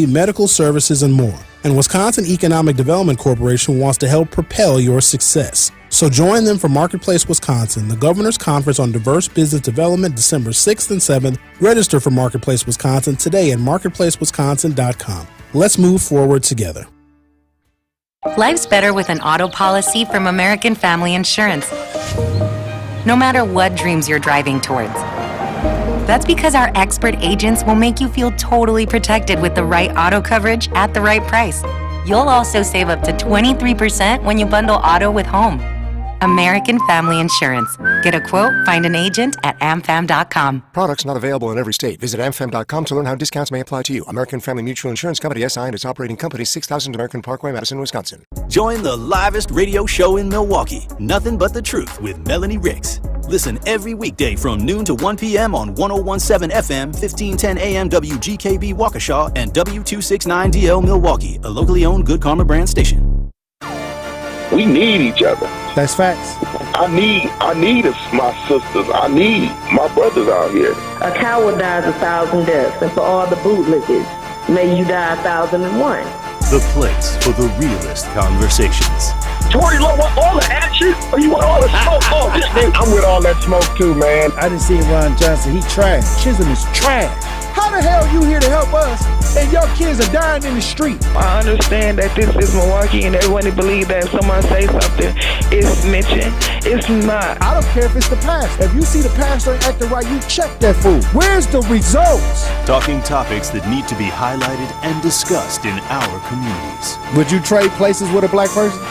medical services, and more. And Wisconsin Economic Development Corporation wants to help propel your success. So join them for Marketplace Wisconsin, the Governor's Conference on Diverse Business Development, December 6th and 7th. Register for Marketplace Wisconsin today at marketplacewisconsin.com. Let's move forward together. Life's better with an auto policy from American Family Insurance. No matter what dreams you're driving towards. That's because our expert agents will make you feel totally protected with the right auto coverage at the right price. You'll also save up to 23% when you bundle auto with home. American Family Insurance. Get a quote, find an agent at amfam.com. Products not available in every state. Visit amfam.com to learn how discounts may apply to you. American Family Mutual Insurance Company, SI, and its operating company, 6000 American Parkway, Madison, Wisconsin. Join the livest radio show in Milwaukee. Nothing But the Truth with Melanie Ricks. Listen every weekday from noon to 1 p.m. on 1017 FM, 1510 AM WGKB Waukesha, and W269DL Milwaukee, a locally owned Good Karma brand station. We need each other. That's facts. I need my sisters. I need my brothers out here. A coward dies 1,000 deaths, and for all the bootlickers, may you die 1,001. The place for the realest conversations. Tory, Lowe, want all the action? Or you want all the smoke? Oh, this nigga. I'm with all that smoke too, man. I didn't see Ron Johnson. He trash. Chisholm is trash. How the hell you here to help us and your kids are dying in the street? I understand that this is Milwaukee and everyone believes that if someone say something, it's mentioned. It's not. I don't care if it's the pastor. If you see the pastor ain't acting right, you check that fool. Where's the results? Talking topics that need to be highlighted and discussed in our communities. Would you trade places with a black person?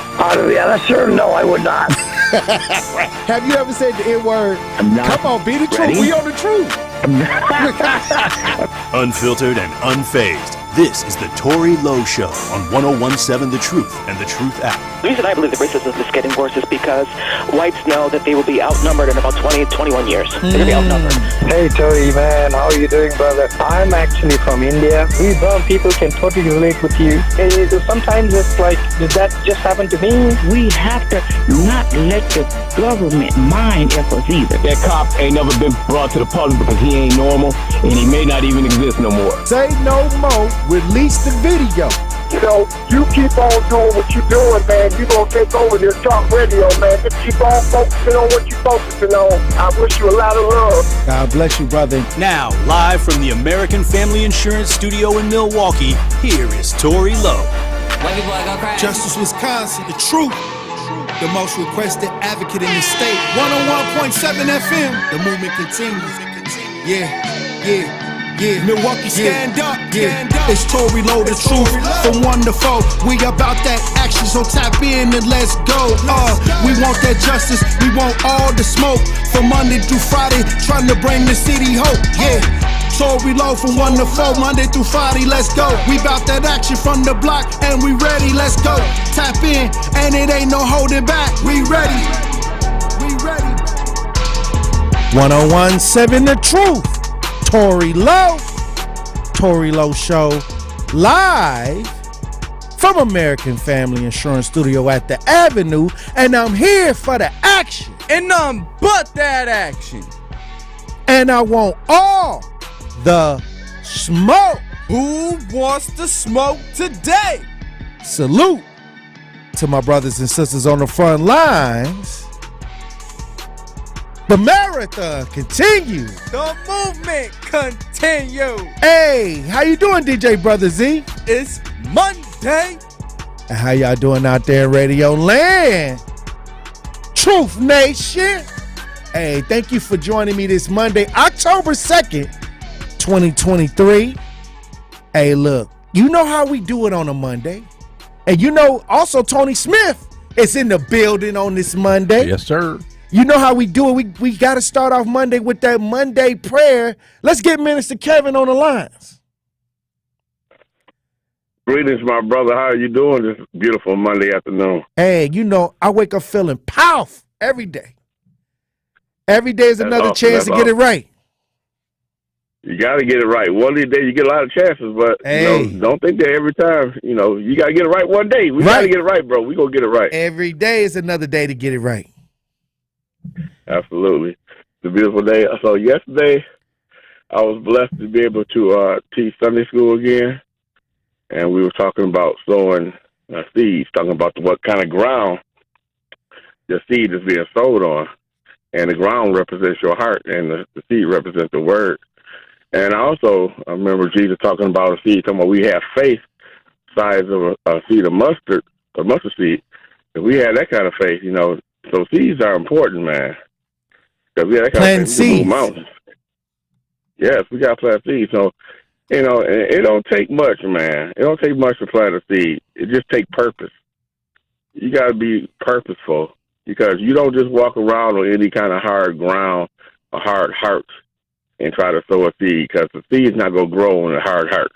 Yeah, sure. No, I would not. Have you ever said the N-word? Come on, be the truth. We on the truth. Unfiltered and unfazed. This is the Tory Lowe Show on 1017 The Truth and The Truth app. The reason I believe that racism is getting worse is because whites know that they will be outnumbered in about 20, 21 years. They're going to be outnumbered. Hey, Tory, man. How are you doing, brother? I'm actually from India. We brown people can totally relate with you. Sometimes it's like, did that just happen to me? We have to not let the government mind us either. That cop ain't never been brought to the public because he ain't normal, and he may not even exist no more. Say no more. Release the video. You know, you keep on doing what you're doing, man. You're going to take over this talk radio, man. Just keep on focusing on what you're focusing on. I wish you a lot of love. God bless you, brother. Now, live from the American Family Insurance Studio in Milwaukee, here is Tory Lowe. Justice Wisconsin, the truth. The most requested advocate in the state. 101.7 FM. The movement continues. Yeah. Milwaukee, stand up. It's Tory Lowe, the truth. From 1 to 4, we about that action, so tap in and let's go. We want that justice, we want all the smoke. From Monday through Friday, trying to bring the city hope. Yeah. Tory Lowe from 1 to 4, Monday through Friday, let's go. We bout that action from the block, and we ready, let's go. Tap in, and it ain't no holding back. We ready. 1017 The Truth. Tory Lowe. Tory Lowe Show. Live from American Family Insurance Studio at the Avenue. And I'm here for the action. And none but that action. And I want all the smoke. Who wants the smoke today? Salute to my brothers and sisters on the front lines. The marathon continues. The movement continues. Hey, how you doing, DJ Brother Z? It's Monday. And how y'all doing out there in Radio Land? Truth Nation. Hey, thank you for joining me this Monday, October 2nd, 2023. Hey, look, you know how we do it on a Monday. And you know also Tony Smith is in the building on this Monday. Yes, sir. You know how we do it. We got to start off Monday with that Monday prayer. Let's get Minister Kevin on the lines. Greetings, my brother. How are you doing this beautiful Monday afternoon? Hey, you know, I wake up feeling powerful every day. Every day is another chance to get it right. You got to get it right. One of these days you get a lot of chances, but don't think that every time. You know, you got to get it right one day. We got to get it right, bro. We going to get it right. Every day is another day to get it right. Absolutely. It's a beautiful day. So yesterday, I was blessed to be able to teach Sunday school again. and we were talking about sowing seeds, talking about what kind of ground the seed is being sowed on. And the ground represents your heart, and the seed represents the word. And also, I remember Jesus talking about a seed, talking about we have faith size of a seed of mustard, a mustard seed. If we had that kind of faith, so seeds are important, man. Because we had that kind of faith, we can move mountains. Yes, we got to plant seeds. So, it don't take much, man. It don't take much to plant a seed. It just takes purpose. You got to be purposeful, because you don't just walk around on any kind of hard ground or hard heart and try to sow a seed, because the seed's not going to grow on the hard heart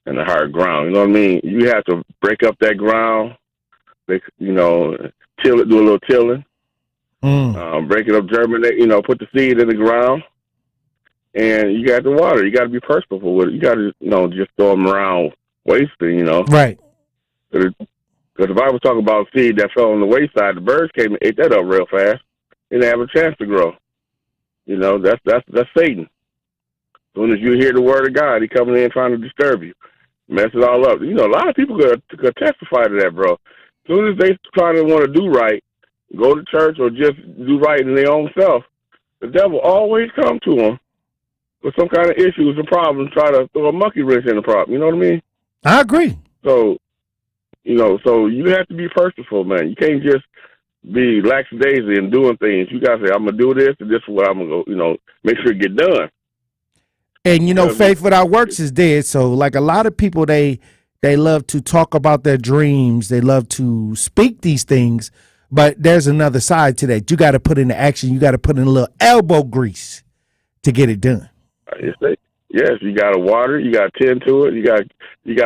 and the hard ground. You know what I mean? You have to break up that ground, till it, do a little tilling, break it up, germinate, put the seed in the ground, and you got to water. You got to be purposeful with it. You got to, just throw them around wasting, Right. Because the Bible talks about seed that fell on the wayside, the birds came and ate that up real fast. They didn't have a chance to grow. That's Satan. As soon as you hear the word of God, he coming in trying to disturb you, mess it all up. A lot of people could testify to that, bro. As soon as they try to want to do right, go to church or just do right in their own self, the devil always come to them with some kind of issues and problems, try to throw a monkey wrench in the problem. You know what I mean? I agree. So, so you have to be purposeful, man. You can't just be lackadaisy and doing things. You got to say, I'm going to do this, and this is what I'm going to go, make sure it get done. And, faith without works is dead. So, like a lot of people, they love to talk about their dreams. They love to speak these things. But there's another side to that. You got to put into action. You got to put in a little elbow grease to get it done. Yes, you got to water. You got to tend to it. You got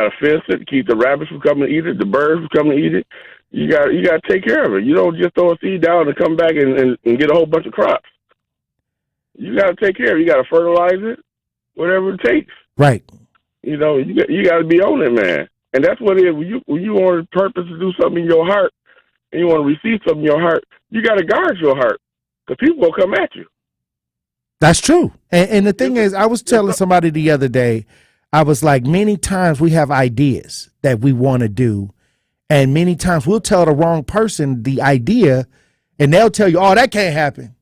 to fence it, keep the rabbits from coming to eat it, the birds from coming to eat it. You got to take care of it. You don't just throw a seed down and come back and get a whole bunch of crops. You got to take care of it. You got to fertilize it, whatever it takes. Right. You got to be on it, man. And that's what it is. When you want a purpose to do something in your heart, and you want to receive something in your heart, you got to guard your heart, because people will come at you. That's true. And the thing is, I was telling somebody the other day, I was like, many times we have ideas that we want to do, and many times we'll tell the wrong person the idea, and they'll tell you, oh, that can't happen.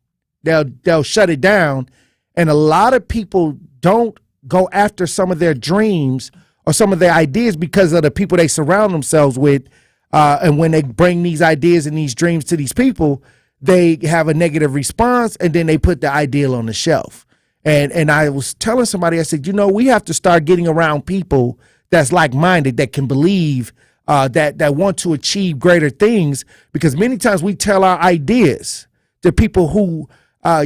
They'll shut it down. And a lot of people don't go after some of their dreams or some of their ideas because of the people they surround themselves with. And when they bring these ideas and these dreams to these people, they have a negative response, and then they put the ideal on the shelf. And I was telling somebody, I said, we have to start getting around people that's like-minded, that can believe, that want to achieve greater things, because many times we tell our ideas to people who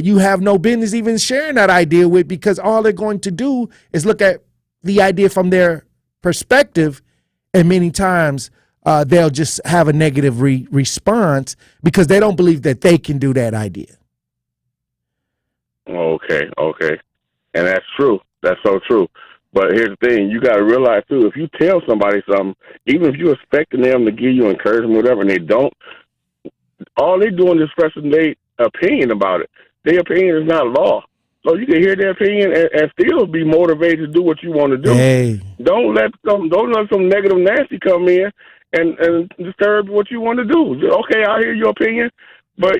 you have no business even sharing that idea with, because all they're going to do is look at the idea from their perspective, and many times they'll just have a negative response because they don't believe that they can do that idea. Okay. And that's true. That's so true. But here's the thing. You got to realize, too, if you tell somebody something, even if you're expecting them to give you encouragement or whatever, and they don't, all they're doing is expressing their opinion about it. Their opinion is not law. So you can hear their opinion and still be motivated to do what you want to do. Hey. Don't let some negative Nancy come in and disturb what you want to do. Okay, I hear your opinion, but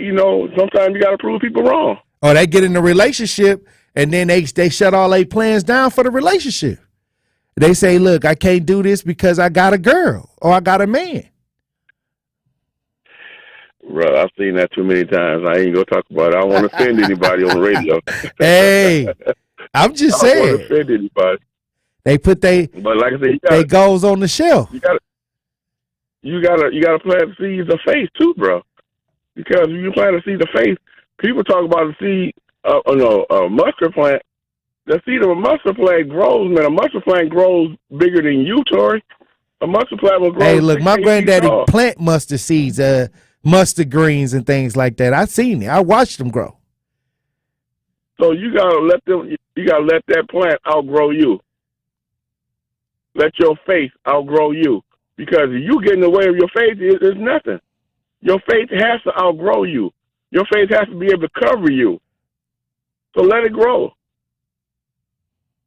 sometimes you got to prove people wrong. Or they get in a relationship and then they shut all their plans down for the relationship. They say, look, I can't do this because I got a girl or I got a man. Bro, I've seen that too many times. I ain't gonna talk about it. I don't want to offend anybody on the radio. Hey, I'm just saying. I don't want to offend anybody. They put but like I said, they goals on the shelf. You gotta plant seeds of faith too, bro. Because if you plant a seed of faith, people talk about a seed, a mustard plant. The seed of a mustard plant grows, man. A mustard plant grows bigger than you, Tory. A mustard plant will grow. Hey, look, my granddaddy plant mustard seeds, mustard greens and things like that. I seen it. I watched them grow. So you gotta let that plant outgrow you. Let your faith outgrow you. Because if you get in the way of your faith, it's nothing. Your faith has to outgrow you. Your faith has to be able to cover you. So let it grow.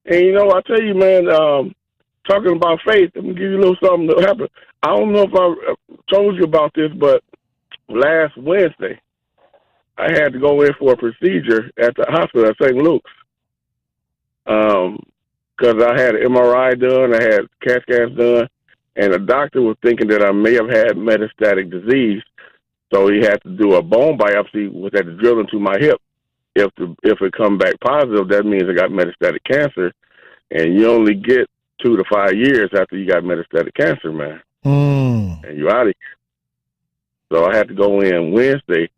And I tell you, man, talking about faith, let me give you a little something that happened. I don't know if I told you about this, but last Wednesday, I had to go in for a procedure at the hospital at St. Luke's. Because I had an MRI done, I had CAT scans done, and the doctor was thinking that I may have had metastatic disease, so he had to do a bone biopsy, which had to drill into my hip. If it come back positive, that means I got metastatic cancer, and you only get 2 to 5 years after you got metastatic cancer, man. And you're out of here. So I had to go in Wednesday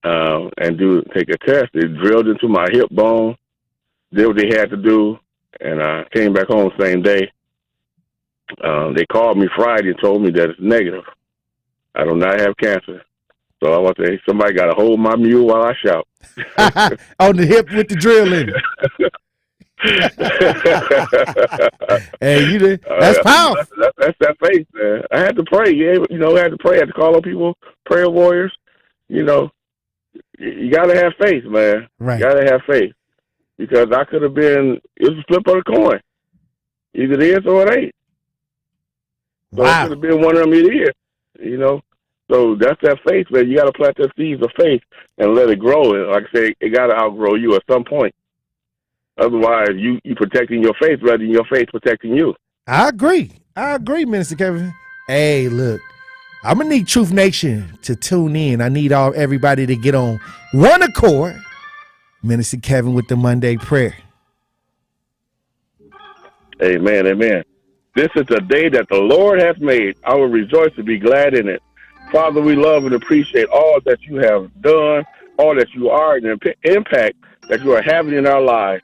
and take a test. It drilled into my hip bone, did what they had to do, and I came back home the same day. They called me Friday and told me that it's negative. I do not have cancer. So I want to say, somebody got to hold my mule while I shout. On the hip with the drill in it. Hey, you did. That's powerful. That's that faith, man. I had to pray. I had to pray. I had to call on people, prayer warriors. You got to have faith, man. Right. You got to have faith. Because I could have been, it was a flip of the coin. Either it is or it ain't. So it could have been one of them, it is. So that's that faith, man. You got to plant that seeds of faith and let it grow. And like I say, it got to outgrow you at some point. Otherwise, you protecting your faith rather than your faith protecting you. I agree, Minister Kevin. Hey, look, I'm going to need Truth Nation to tune in. I need everybody to get on one accord. Minister Kevin with the Monday prayer. Amen, amen. This is the day that the Lord has made. I will rejoice to be glad in it. Father, we love and appreciate all that you have done, all that you are, and the impact that you are having in our lives.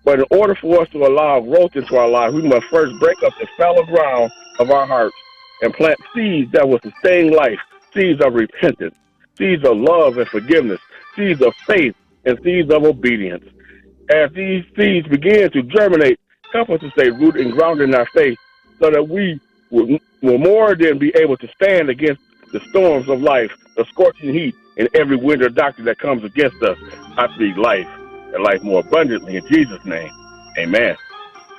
But in order for us to allow growth into our lives, we must first break up the fallow ground of our hearts and plant seeds that will sustain life, seeds of repentance, seeds of love and forgiveness, seeds of faith, and seeds of obedience. As these seeds begin to germinate, help us to stay rooted and grounded in our faith so that we will more than be able to stand against the storms of life, the scorching heat, and every winter doctrine that comes against us. I speak life and life more abundantly in Jesus' name. Amen.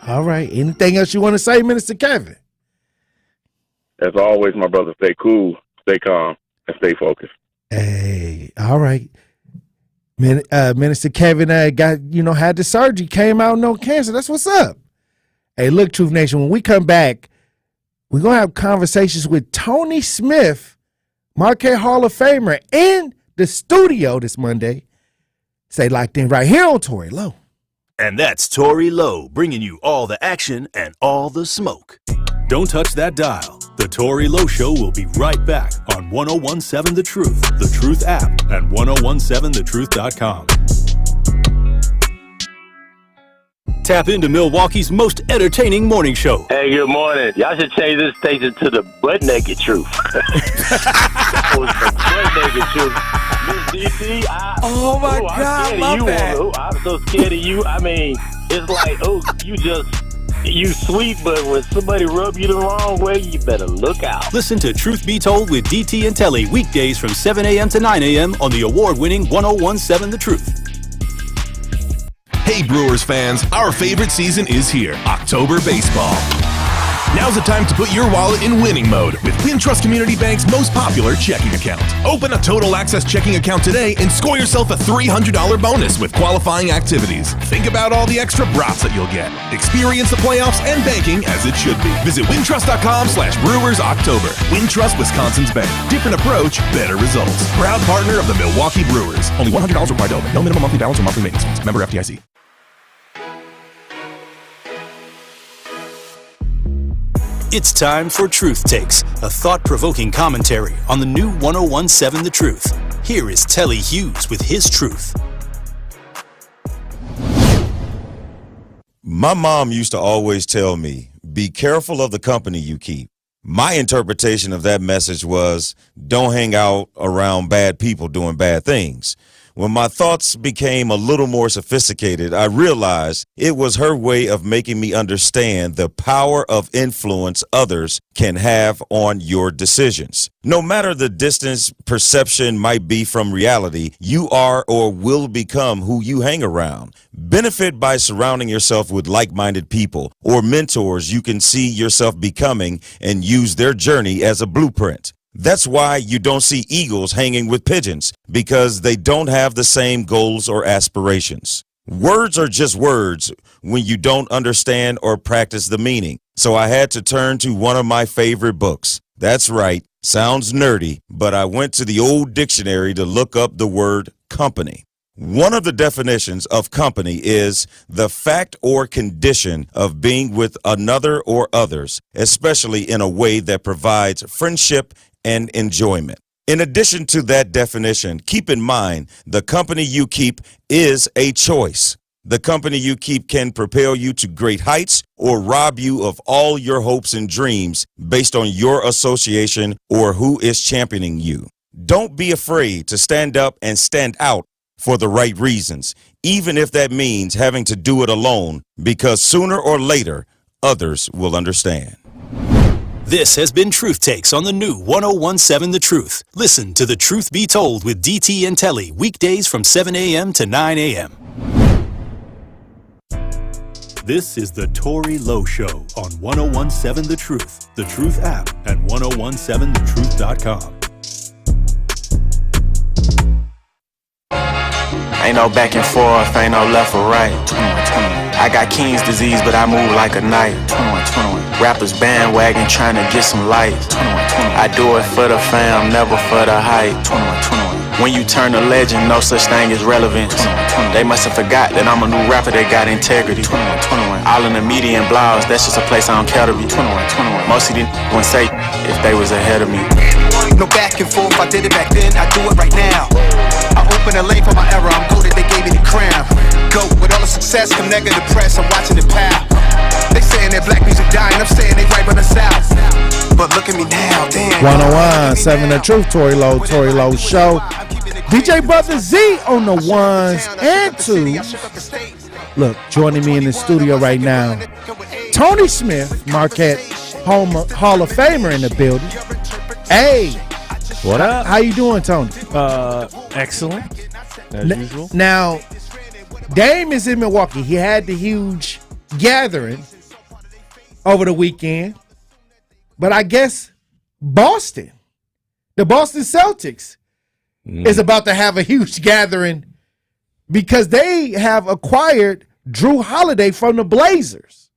All right. Anything else you want to say, Minister Kevin? As always, my brother, stay cool, stay calm, and stay focused. Hey, all right. Minister Kevin had the surgery, came out no cancer. That's what's up. Hey, look, Truth Nation, when we come back, we're going to have conversations with Tony Smith, Marquette Hall of Famer, in the studio this Monday. Stay locked in right here on Tory Lowe. And that's Tory Lowe, bringing you all the action and all the smoke. Don't touch that dial. The Tory Lowe Show will be right back on 1017 The Truth, The Truth app, and 1017thetruth.com. Tap into Milwaukee's most entertaining morning show. Hey, good morning. Y'all should change this station to the Butt Naked Truth. That was the Butt Naked Truth. Miss DC, oh my God, I love that. I'm so scared of you. I mean, it's like, you sweet, but when somebody rub you the wrong way, you better look out. Listen to Truth Be Told with DT and Telly weekdays from 7 a.m. to 9 a.m. on the award-winning 1017 The Truth. Hey Brewers fans, our favorite season is here, October baseball. Now's the time to put your wallet in winning mode with Wintrust Community Bank's most popular checking account. Open a total access checking account today and score yourself a $300 bonus with qualifying activities. Think about all the extra brats that you'll get. Experience the playoffs and banking as it should be. Visit wintrust.com/Brewers October. Wintrust, Wisconsin's bank. Different approach, better results. Proud partner of the Milwaukee Brewers. Only $100 required to open. No minimum monthly balance or monthly maintenance fees. Member FDIC. It's time for Truth Takes, a thought-provoking commentary on the new 1017 The Truth. Here is Telly Hughes with his truth. My mom used to always tell me, be careful of the company you keep. My interpretation of that message was, don't hang out around bad people doing bad things. When my thoughts became a little more sophisticated, I realized it was her way of making me understand the power of influence others can have on your decisions. No matter the distance perception might be from reality, you are or will become who you hang around. Benefit by surrounding yourself with like-minded people or mentors you can see yourself becoming and use their journey as a blueprint. That's why you don't see eagles hanging with pigeons, because they don't have the same goals or aspirations. Words are just words when you don't understand or practice the meaning. So I had to turn to one of my favorite books. That's right, sounds nerdy, but I went to the old dictionary to look up the word company. One of the definitions of company is the fact or condition of being with another or others, especially in a way that provides friendship and enjoyment. In addition to that definition, keep in mind the company you keep is a choice. The company you keep can propel you to great heights or rob you of all your hopes and dreams based on your association or who is championing you. Don't be afraid to stand up and stand out for the right reasons, even if that means having to do it alone, because sooner or later, others will understand. This has been Truth Takes on the new 1017 The Truth. Listen to The Truth Be Told with DT and Telly weekdays from 7 a.m. to 9 a.m. This is the Tory Lowe Show on 1017 The Truth, The Truth app, and 1017thetruth.com. Ain't no back and forth, ain't no left or right. I got King's disease, but I move like a knight. Rappers bandwagon trying to get some light. I do it for the fam, never for the hype. When you turn a legend, no such thing as relevance. They must have forgot that I'm a new rapper that got integrity. All in the media and blogs, that's just a place I don't care to be. Most of these wouldn't say if they was ahead of me. No back and forth, I did it back then, I do it right now. I open a lane for my era, I'm goated, they gave me the crown. Go with all the success, come negative press, I'm watching it pow. They saying that black music dying, I'm saying they right by the south. But look at me now, damn. 101.7 The Truth, Tory Lowe Show. DJ Brother Z on the ones and twos. Look, joining me in the studio right now, Tony Smith, Marquette Hall of Famer in the building. Hey, what up? How you doing, Tony? Excellent, as usual. Now, Dame is in Milwaukee. He had the huge gathering over the weekend, but I guess Boston, the Boston Celtics, is about to have a huge gathering because they have acquired Drew Holiday from the Blazers.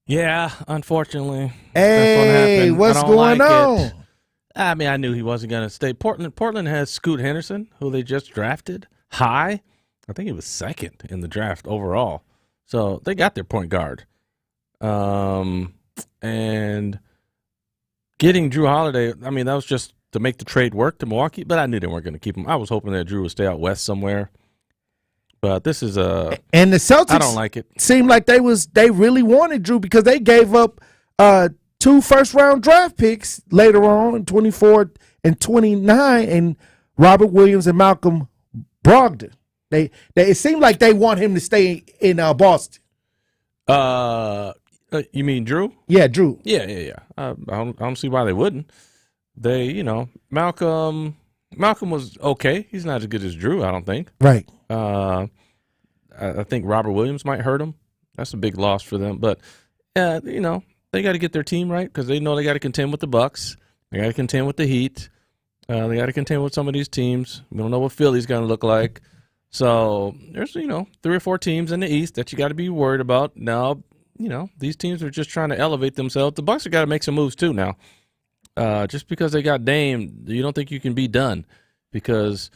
Yeah, unfortunately. Hey, what's going on? I mean, I knew he wasn't going to stay. Portland has Scoot Henderson, who they just drafted high. I think he was second in the draft overall. So they got their point guard. And getting Drew Holiday, I mean, that was just to make the trade work to Milwaukee, but I knew they weren't going to keep him. I was hoping that Drew would stay out west somewhere. But this is and the Celtics, I don't like it. Seemed like they really wanted Drew because they gave up 2 first-round draft picks later on in 24 and 29, and Robert Williams and Malcolm Brogdon. It seemed like they want him to stay in Boston. You mean Drew? Yeah, Drew. Yeah. I don't see why they wouldn't. Malcolm was okay. He's not as good as Drew, I don't think. Right. I think Robert Williams might hurt him. That's a big loss for them. But, they got to get their team right because they know they got to contend with the Bucks. They got to contend with the Heat. They got to contend with some of these teams. We don't know what Philly's going to look like. So there's, 3 or 4 teams in the East that you got to be worried about. Now, these teams are just trying to elevate themselves. The Bucks have got to make some moves too now. Just because they got Dame, you don't think you can be done because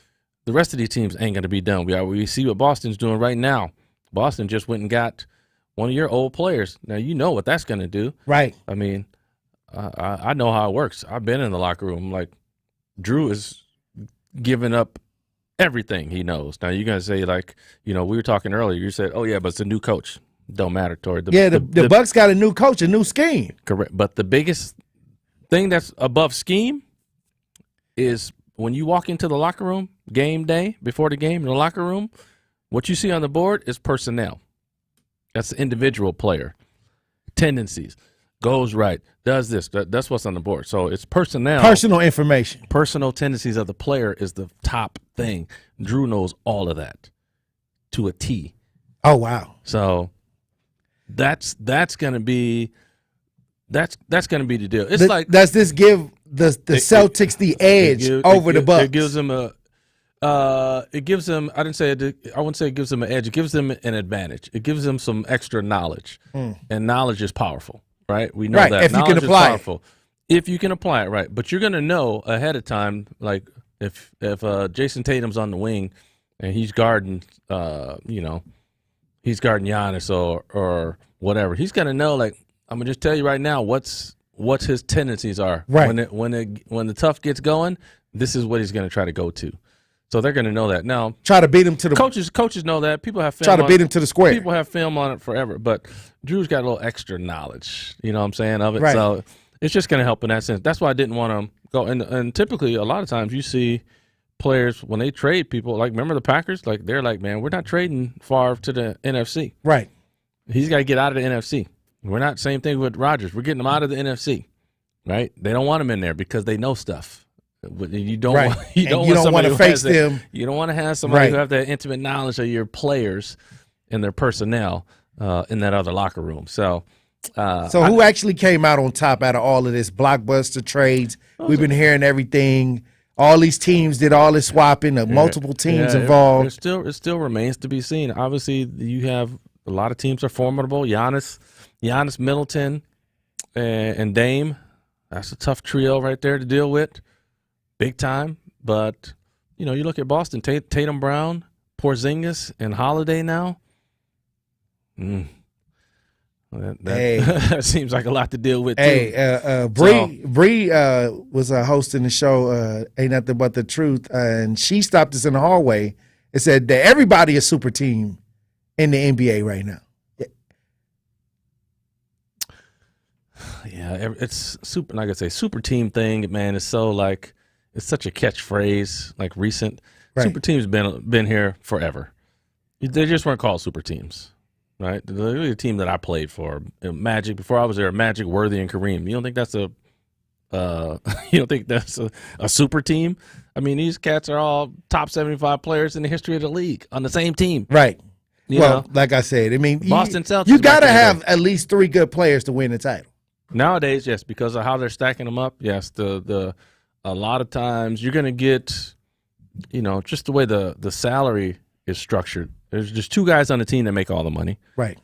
the rest of these teams ain't going to be done. We see what Boston's doing right now. Boston just went and got one of your old players. Now, you know what that's going to do. Right. I mean, I know how it works. I've been in the locker room. Like, Drew is giving up everything he knows. Now, you're going to say, like, we were talking earlier. You said, oh, yeah, but it's a new coach. Don't matter, Tory. The Bucks got a new coach, a new scheme. Correct. But the biggest thing that's above scheme is when you walk into the locker room game day, before the game in the locker room, what you see on the board is personnel. That's the individual player. Tendencies. Goes right. Does this. That's what's on the board. So it's personnel. Personal information. Personal tendencies of the player is the top thing. Drew knows all of that to a T. Oh, wow. So that's gonna be the deal. It's like, does this give the Celtics the edge over the Bucks? It gives them I wouldn't say it gives them an edge. It gives them an advantage. It gives them some extra knowledge, and knowledge is powerful, right? We know that if knowledge you can apply is powerful. If you can apply it, right? But you're gonna know ahead of time, like if Jason Tatum's on the wing and he's guarding, he's guarding Giannis or whatever, he's gonna know, like, I'm gonna just tell you right now what's his tendencies are. Right. When the tough gets going, this is what he's gonna try to go to. So they're gonna know that. Now, try to beat him to the coaches know that. People have film try to beat him to the square. People have film on it forever, but Drew's got a little extra knowledge. You know what I'm saying, of it. Right. So it's just gonna help in that sense. That's why I didn't want to go. And typically, a lot of times you see players when they trade people. Like, remember the Packers? Like, they're like, man, we're not trading Favre to the NFC. Right. He's got to get out of the NFC. We're not, same thing with Rodgers. We're getting him out of the NFC, right? They don't want him in there because they know stuff. You don't right. want, you don't want to face them. You don't want to have somebody right. who have that intimate knowledge of your players and their personnel in that other locker room. So who actually came out on top out of all of this blockbuster trades? We've been hearing everything. All these teams did all this swapping, multiple teams involved. It still remains to be seen. Obviously, you have a lot of teams are formidable. Giannis, Middleton, and Dame. That's a tough trio right there to deal with, big time. But you look at Boston, Tatum, Brown, Porzingis, and Holiday now. That seems like a lot to deal with. Hey, Bree was hosting the show, Ain't Nothing But the Truth, and she stopped us in the hallway and said that everybody is super team in the NBA right now. Yeah, it's super. Like I say, super team thing, man. It's so like it's such a catchphrase, like recent. Right. Super teams been here forever. They just weren't called super teams. Right, the team that I played for, Magic. Before I was there, Magic, Worthy, and Kareem. You don't think that's a super team? I mean, these cats are all top 75 players in the history of the league on the same team. Right. You know? Like I said, I mean, Boston Celtics. You got to have at least 3 good players to win the title. Nowadays, yes, because of how they're stacking them up. Yes, a lot of times you're going to get, just the way the salary is structured. There's just 2 guys on the team that make all the money. Right.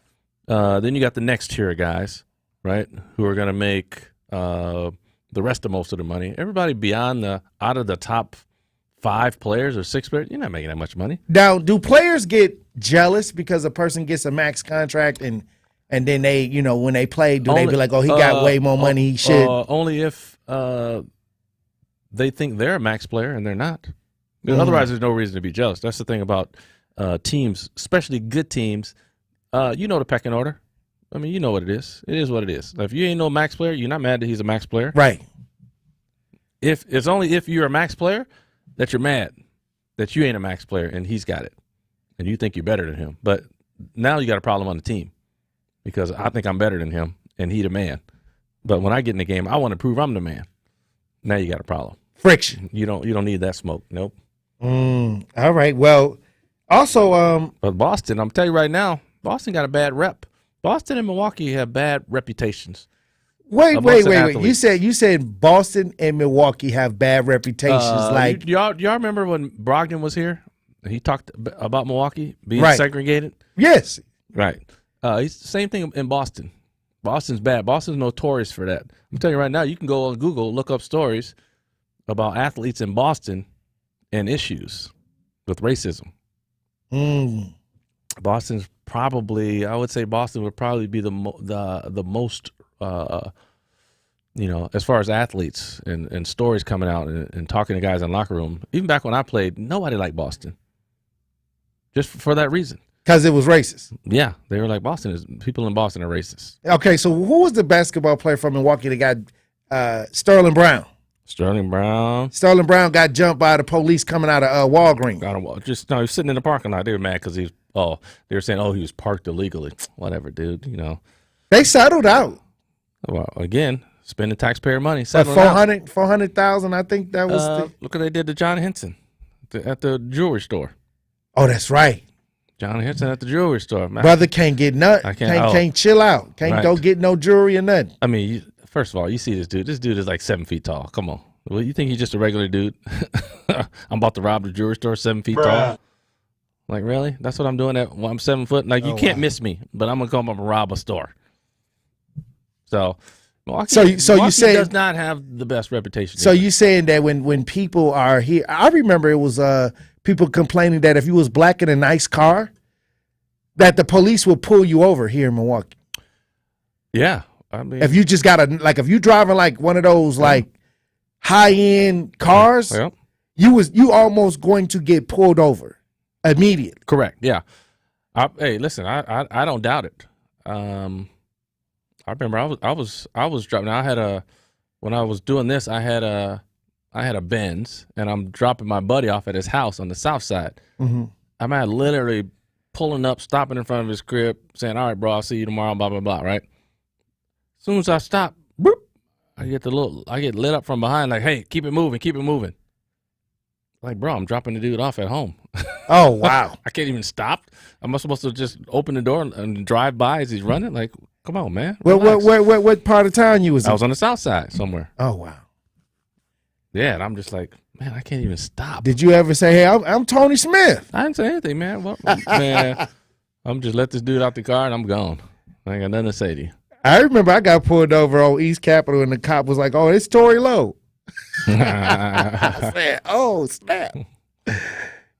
Then you got the next tier of guys, right, who are going to make the rest of most of the money. Everybody out of the top 5 players or 6 players, you're not making that much money. Now, do players get jealous because a person gets a max contract and then they, when they play, they be like, oh, he got way more money, he should? Only if they think they're a max player and they're not. Otherwise, there's no reason to be jealous. That's the thing about teams, especially good teams. The pecking order. I mean, you know what it is. It is what it is. If you ain't no max player, you're not mad that he's a max player. Right. If it's only if you're a max player that you're mad that you ain't a max player and he's got it and you think you're better than him. But now you got a problem on the team because I think I'm better than him and he the man. But when I get in the game, I want to prove I'm the man. Now you got a problem. Friction. You don't need that smoke. Nope. All right. Well, also, but Boston, I'm telling you right now, Boston got a bad rep. Boston and Milwaukee have bad reputations. Wait. You said Boston and Milwaukee have bad reputations. Y'all remember when Brogdon was here? He talked about Milwaukee being segregated. Yes. Right. It's the same thing in Boston. Boston's bad. Boston's notorious for that. I'm telling you right now, you can go on Google, look up stories about athletes in Boston and issues with racism. Boston's probably, I would say Boston would probably be the most, as far as athletes and stories coming out and talking to guys in the locker room. Even back when I played, nobody liked Boston. Just for that reason. Because it was racist. Yeah, they were like, people in Boston are racist. Okay, so who was the basketball player from Milwaukee that got Sterling Brown? Sterling Brown. Sterling Brown got jumped by the police coming out of Walgreens. He was sitting in the parking lot. They were mad because they were saying, he was parked illegally. Whatever, dude. They settled out. Well, again, spending taxpayer money. $400,000. I think that was. Look what they did to John Henson at the jewelry store. Oh, that's right. John Henson at the jewelry store. Man. Brother can't get nothing. Can't chill out. Can't go get no jewelry or nothing. I mean, first of all, you see this dude. This dude is like 7 feet tall. Come on. Well, you think he's just a regular dude? I'm about to rob the jewelry store 7 feet tall. Like, really? That's what I'm doing I'm 7 foot? Like, you can't miss me, but I'm going to come up and rob a store. So, Milwaukee does not have the best reputation. So you saying that when people are here, I remember it was people complaining that if you was black in a nice car, that the police will pull you over here in Milwaukee. Yeah. I mean, if you just got if you driving like one of those like high end cars, you almost going to get pulled over immediately. Correct. Yeah. Hey, listen, I don't doubt it. I remember I was driving. When I was doing this, I had a Benz, and I'm dropping my buddy off at his house on the south side. Mm-hmm. I'm literally pulling up, stopping in front of his crib, saying, "All right, bro, I'll see you tomorrow." Blah blah blah. Right. As soon as I stop, boop, I get lit up from behind, like, "Hey, keep it moving, keep it moving." Like, bro, I'm dropping the dude off at home. Oh wow! I can't even stop. Am I supposed to just open the door and drive by as he's running? Like, come on, man. What part of town you was in? I was on the south side somewhere. Oh wow! Yeah, and I'm just like, man, I can't even stop. Did you ever say, "Hey, I'm Tony Smith"? I didn't say anything, man. Well, man, I'm just let this dude out the car and I'm gone. I ain't got nothing to say to you. I remember I got pulled over on East Capitol and the cop was like, "Oh, it's Tory Lowe." I said, "Oh snap!"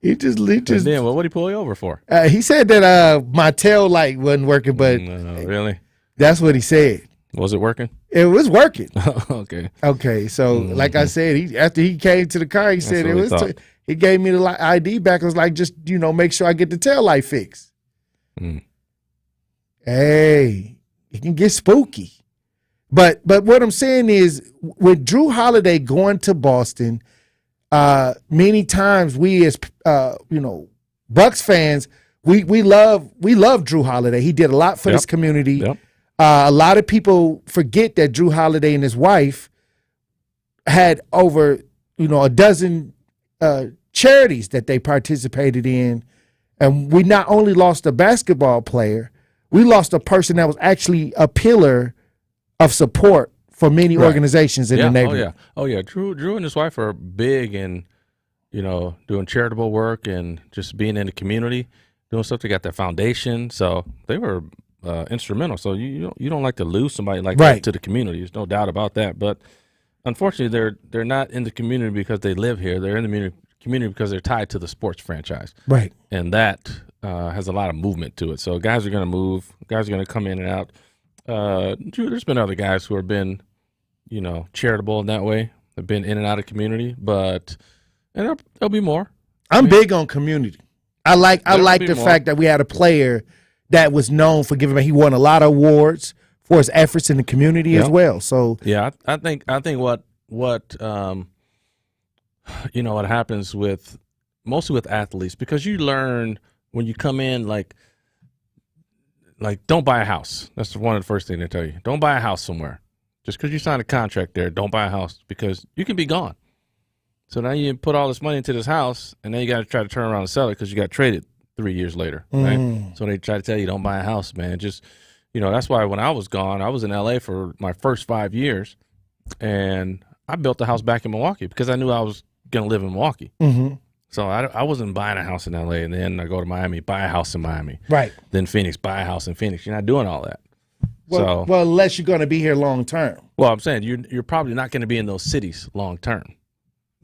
He just. And then, what did he pull you over for? He said that my tail light wasn't working, but really, that's what he said. Was it working? It was working. Okay. Okay. So, like I said, after he came to the car, he said it was. He gave me the ID back. It was like, just make sure I get the tail light fixed. Hey, it can get spooky. But what I'm saying is, with Drew Holiday going to Boston, many times we as Bucks fans, we love Drew Holiday. He did a lot for this community. Yep. A lot of people forget that Drew Holiday and his wife had over a dozen charities that they participated in, and we not only lost a basketball player, we lost a person that was actually a pillar of support for many organizations in the neighborhood. Oh yeah. Drew and his wife are big in, doing charitable work and just being in the community, doing stuff. They got their foundation, so they were instrumental. So you don't like to lose somebody like that to the community. There's no doubt about that. But unfortunately, they're not in the community because they live here. They're in the community because they're tied to the sports franchise. Right. And that has a lot of movement to it. So guys are going to move. Guys are going to come in and out. There's been other guys who have been, charitable in that way. They've been in and out of community, and there'll be more. I'm big on community. I like the fact that we had a player that was known for giving. He won a lot of awards for his efforts in the community as well. So yeah, I think what what happens mostly with athletes, because you learn when you come in, like don't buy a house. That's one of the first things they tell you. Don't buy a house somewhere. Just because you sign a contract there, don't buy a house, because you can be gone. So now you put all this money into this house, and then you got to try to turn around and sell it because you got traded 3 years later, right? So they try to tell you, don't buy a house, man. Just, that's why when I was gone, I was in L.A. for my first 5 years, and I built a house back in Milwaukee because I knew I was going to live in Milwaukee. Mm-hmm. So I wasn't buying a house in L.A., and then I go to Miami, buy a house in Miami. Right. Then Phoenix, buy a house in Phoenix. You're not doing all that. Well, unless you're going to be here long term. Well, I'm saying you're probably not going to be in those cities long term.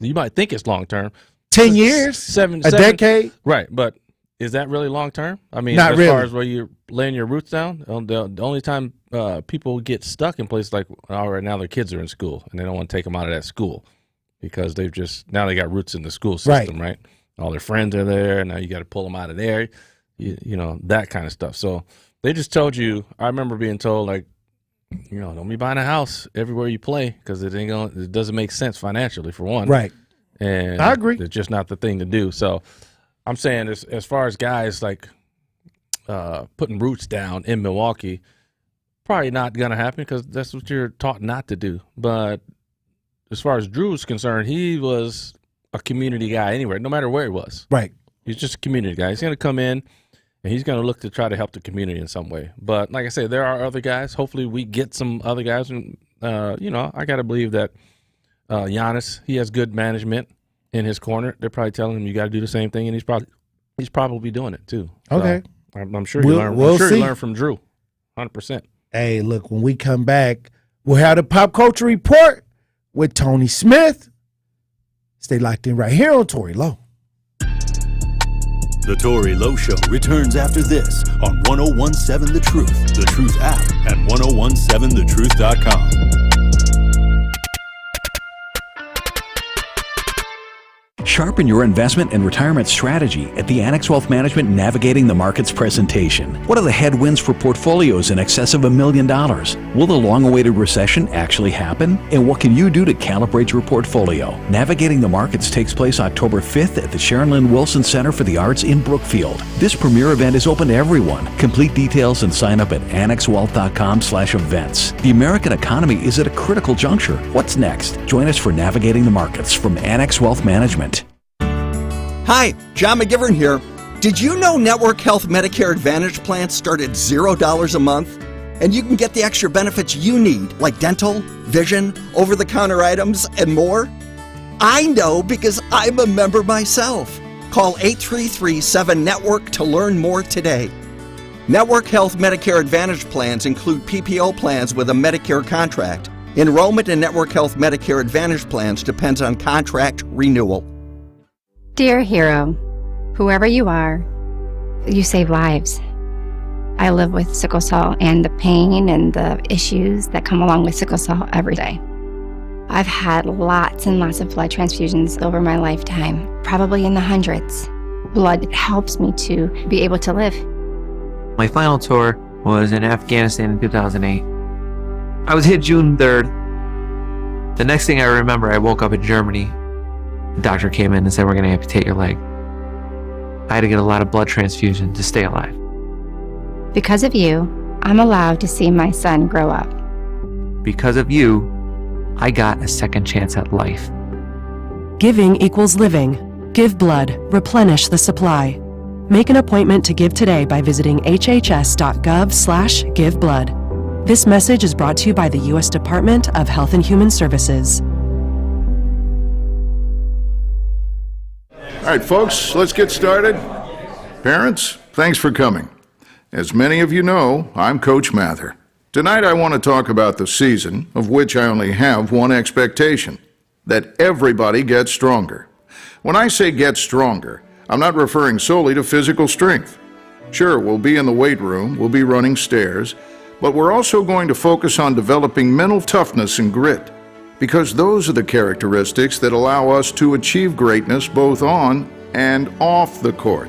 You might think it's long term. 10 years? A decade? Right, but is that really long term? I mean, not as really. Far as where you're laying your roots down, the only time people get stuck in places like, right now their kids are in school, and they don't want to take them out of that school because they got roots in the school system, right? All their friends are there, and now you got to pull them out of there, that kind of stuff. So they just told you, I remember being told, like, don't be buying a house everywhere you play because it doesn't make sense financially, for one. Right. And I agree. It's just not the thing to do. So I'm saying as far as guys like putting roots down in Milwaukee, probably not going to happen because that's what you're taught not to do. But as far as Drew's concerned, he was a community guy anywhere, no matter where he was. Right. He's just a community guy. He's going to come in, and he's going to look to try to help the community in some way. But like I said, there are other guys. Hopefully we get some other guys. And, I got to believe that Giannis, he has good management in his corner. They're probably telling him you got to do the same thing, and he's probably doing it too. Okay. So I'm sure he learned. I'm sure he learned from Drew, 100%. Hey, look, when we come back, we'll have the Pop Culture Report with Tony Smith. Stay locked in right here on Tory Lowe. The Tory Lowe Show returns after this on 101.7 The Truth, The Truth app, and 1017thetruth.com. Sharpen your investment and retirement strategy at the Annex Wealth Management Navigating the Markets presentation. What are the headwinds for portfolios in excess of $1 million? Will the long-awaited recession actually happen? And what can you do to calibrate your portfolio? Navigating the Markets takes place October 5th at the Sharon Lynn Wilson Center for the Arts in Brookfield. This premier event is open to everyone. Complete details and sign up at annexwealth.com/events. The American economy is at a critical juncture. What's next? Join us for Navigating the Markets from Annex Wealth Management. Hi, John McGivern here. Did you know Network Health Medicare Advantage plans start at $0 a month? And you can get the extra benefits you need, like dental, vision, over-the-counter items, and more? I know because I'm a member myself. Call 833-7-NETWORK to learn more today. Network Health Medicare Advantage plans include PPO plans with a Medicare contract. Enrollment in Network Health Medicare Advantage plans depends on contract renewal. Dear hero, whoever you are, you save lives. I live with sickle cell and the pain and the issues that come along with sickle cell every day. I've had lots and lots of blood transfusions over my lifetime, probably in the hundreds. Blood helps me to be able to live. My final tour was in Afghanistan in 2008. I was hit June 3rd. The next thing I remember, I woke up in Germany. The doctor came in and said, we're going to amputate your leg. I had to get a lot of blood transfusion to stay alive. Because of you, I'm allowed to see my son grow up. Because of you, I got a second chance at life. Giving equals living. Give blood. Replenish the supply. Make an appointment to give today by visiting hhs.gov/giveblood. This message is brought to you by the U.S. Department of Health and Human Services. All right, folks, let's get started. Parents, thanks for coming. As many of you know, I'm Coach Mather. Tonight I want to talk about the season, of which I only have one expectation, that everybody gets stronger. When I say get stronger, I'm not referring solely to physical strength. Sure, we'll be in the weight room, we'll be running stairs, but we're also going to focus on developing mental toughness and grit, because those are the characteristics that allow us to achieve greatness both on and off the court.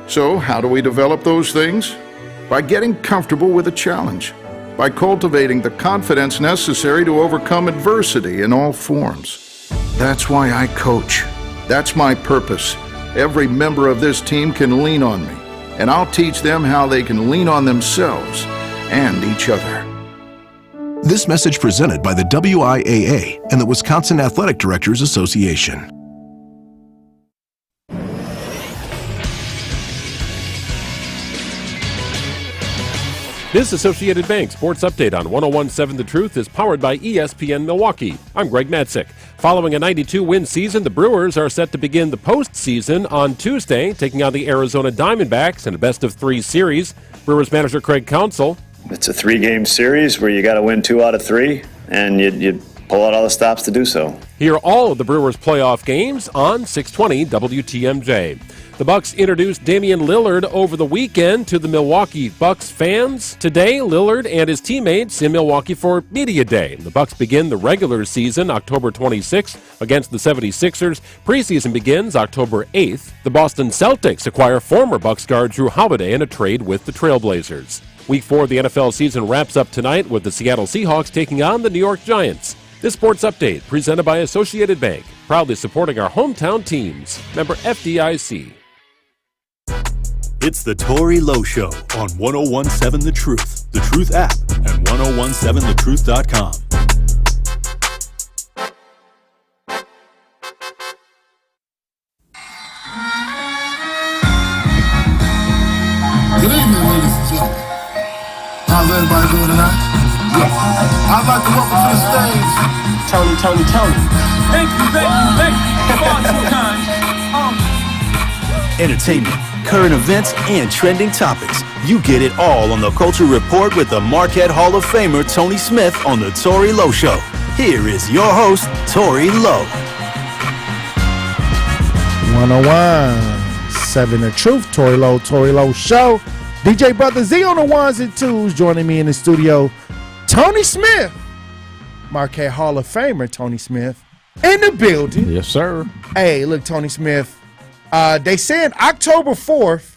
So, how do we develop those things? By getting comfortable with a challenge, by cultivating the confidence necessary to overcome adversity in all forms. That's why I coach. That's my purpose. Every member of this team can lean on me, and I'll teach them how they can lean on themselves and each other. This message presented by the WIAA and the Wisconsin Athletic Directors Association. This Associated Bank Sports Update on 101.7 The Truth is powered by ESPN Milwaukee. I'm Greg Matzik. Following a 92-win season, the Brewers are set to begin the postseason on Tuesday, taking on the Arizona Diamondbacks in a best-of-3 series. Brewers manager Craig Counsell. It's a 3-game series where you got to win 2 out of 3, and you pull out all the stops to do so. Hear all of the Brewers' playoff games on 620 WTMJ. The Bucks introduced Damian Lillard over the weekend to the Milwaukee Bucks fans. Today, Lillard and his teammates in Milwaukee for Media Day. The Bucks begin the regular season October 26th against the 76ers. Preseason begins October 8th. The Boston Celtics acquire former Bucks guard Drew Holiday in a trade with the Trailblazers. Week 4 of the NFL season wraps up tonight with the Seattle Seahawks taking on the New York Giants. This sports update presented by Associated Bank, proudly supporting our hometown teams. Member FDIC. It's the Tory Lowe Show on 1017 The Truth, The Truth app, and 1017thetruth.com. Good evening, ladies and gentlemen. How's everybody doing tonight? Good. I'd like to welcome to the stage Tony. Thank you. Far too kind. Entertainment, current events, and trending topics. You get it all on the Culture Report with the Marquette Hall of Famer Tony Smith on the Tory Lowe Show. Here is your host, Tory Lowe. 1017 The Truth, Tory Lowe Show. DJ Brother Z on the ones and twos. Joining me in the studio, Tony Smith, Marquette Hall of Famer Tony Smith, in the building. Yes, sir. Hey, look, Tony Smith. They said October 4th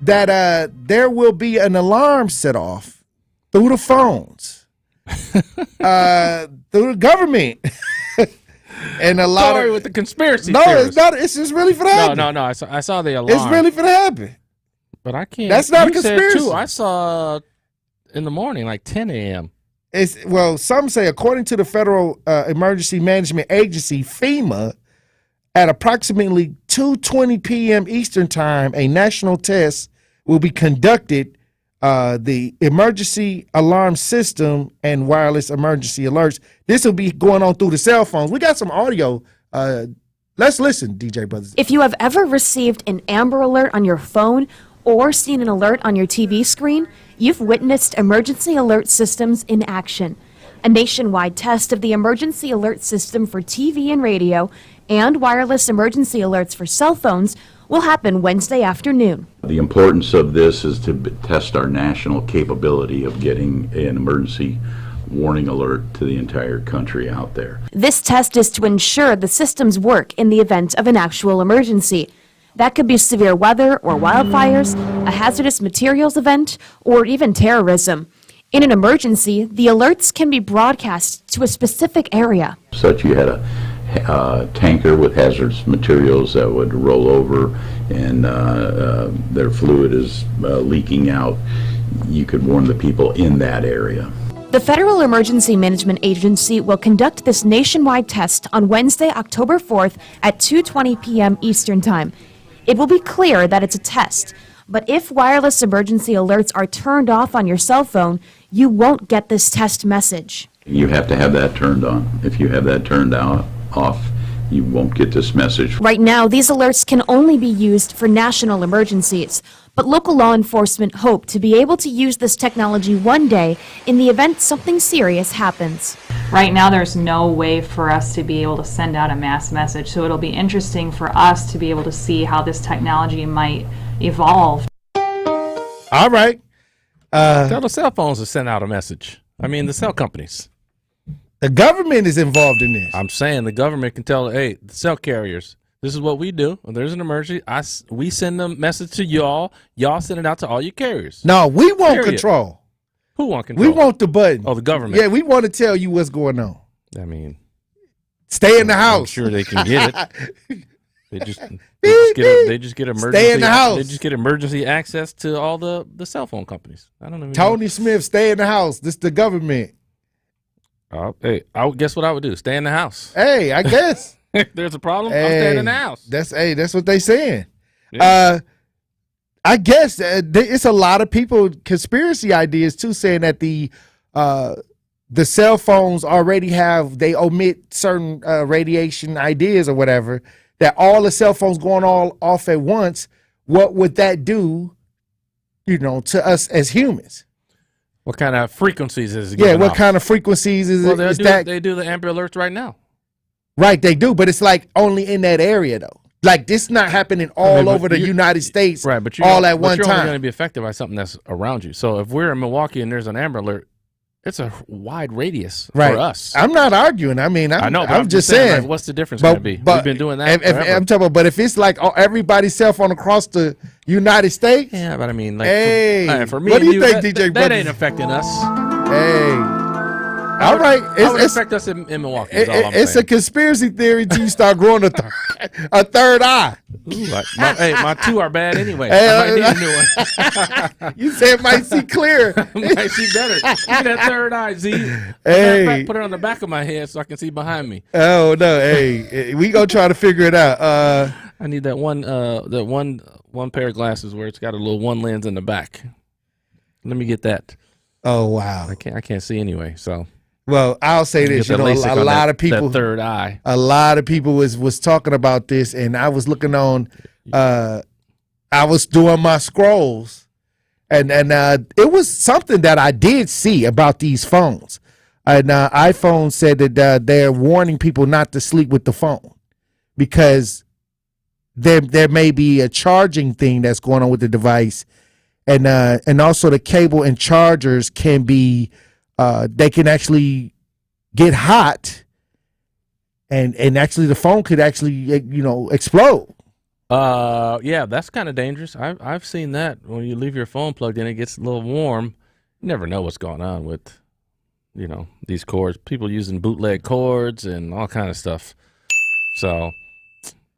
that there will be an alarm set off through the phones, through the government. And a lot Sorry of with the conspiracy no, theorists. it's not. It's just really for the happen. No. I saw the alarm. It's really for the happen. But I can't. That's not a you said conspiracy. too. I saw in the morning, like 10 a.m. Some say, according to the Federal Emergency Management Agency, FEMA, at approximately 2:20 p.m. Eastern Time, a national test will be conducted. The emergency alarm system and wireless emergency alerts. This will be going on through the cell phones. We got some audio. Let's listen, DJ Brothers. If you have ever received an Amber Alert on your phone or seen an alert on your TV screen, you've witnessed emergency alert systems in action. A nationwide test of the emergency alert system for TV and radio and wireless emergency alerts for cell phones will happen Wednesday afternoon. The importance of this is to test our national capability of getting an emergency warning alert to the entire country out there. This test is to ensure the systems work in the event of an actual emergency. That could be severe weather or wildfires, a hazardous materials event, or even terrorism. In an emergency, the alerts can be broadcast to a specific area. Such you had a tanker with hazardous materials that would roll over and their fluid is leaking out. You could warn the people in that area. The Federal Emergency Management Agency will conduct this nationwide test on Wednesday, October 4th at 2:20 p.m. Eastern Time. It will be clear that it's a test, but if wireless emergency alerts are turned off on your cell phone, you won't get this test message. You have to have that turned on. If you have that turned off, you won't get this message. Right now, these alerts can only be used for national emergencies, but local law enforcement hope to be able to use this technology one day in the event something serious happens. Right now, there's no way for us to be able to send out a mass message, so it'll be interesting for us to be able to see how this technology might evolve. All right. Tell the cell phones to send out a message. I mean, the cell companies. The government is involved in this. I'm saying the government can tell, hey, the cell carriers, this is what we do. When there's an emergency, we send a message to y'all. Y'all send it out to all your carriers. No, we want Period. control. Who want control? We want the button. Oh, the government. Yeah, we want to tell you what's going on. I mean, stay in the house. I'm sure they can get it. They just get emergency. Stay in the house. They just get emergency access to all the cell phone companies. I don't know. Tony Smith, stay in the house. This is the government. Hey, guess what I would do? Stay in the house. Hey, I guess. If there's a problem, I'm staying in the house. That's what they saying. Yeah. I guess it's a lot of people conspiracy ideas too, saying that the cell phones already they omit certain radiation ideas or whatever. That all the cell phones going all off at once. What would that do, to us as humans? What kind of frequencies is it? Yeah, what kind of frequencies is that? They do the Amber Alerts right now. Right, they do, but it's like only in that area though. Like this not happening all over the United States, right? But all at one you're time. only going to be affected by something that's around you. So if we're in Milwaukee and there's an Amber Alert, it's a wide radius for us. I'm not arguing. I mean, I know, but I'm just saying. Like, what's the difference going to be? We've been doing that forever. I'm talking about, but if it's like everybody's cell phone across the United States? Yeah, but I mean, like, hey, for me what and do you think, DJ that Bucky? ain't affecting us. Hey. All right. It would affect us in Milwaukee. Is all I'm It's saying. a conspiracy theory until you start growing a third eye. Ooh, my two are bad anyway. Hey, I might need a new one. You said might see clear. Might see better. Give me that third eye, Z. Hey. Put it on the back of my head so I can see behind me. Oh no! Hey, we gonna try to figure it out. I need that one pair of glasses where it's got a little one lens in the back. Let me get that. Oh wow! I can't see anyway. So. Well, I'll say this. You know, a lot of people. That third eye. A lot of people was talking about this, and I was looking on. I was doing my scrolls, and it was something that I did see about these phones. And iPhone said that they're warning people not to sleep with the phone because there may be a charging thing that's going on with the device, and also the cable and chargers can be. They can actually get hot, and actually the phone could actually explode. Yeah, that's kind of dangerous. I've seen that when you leave your phone plugged in, it gets a little warm. You never know what's going on with, these cords. People using bootleg cords and all kind of stuff. So,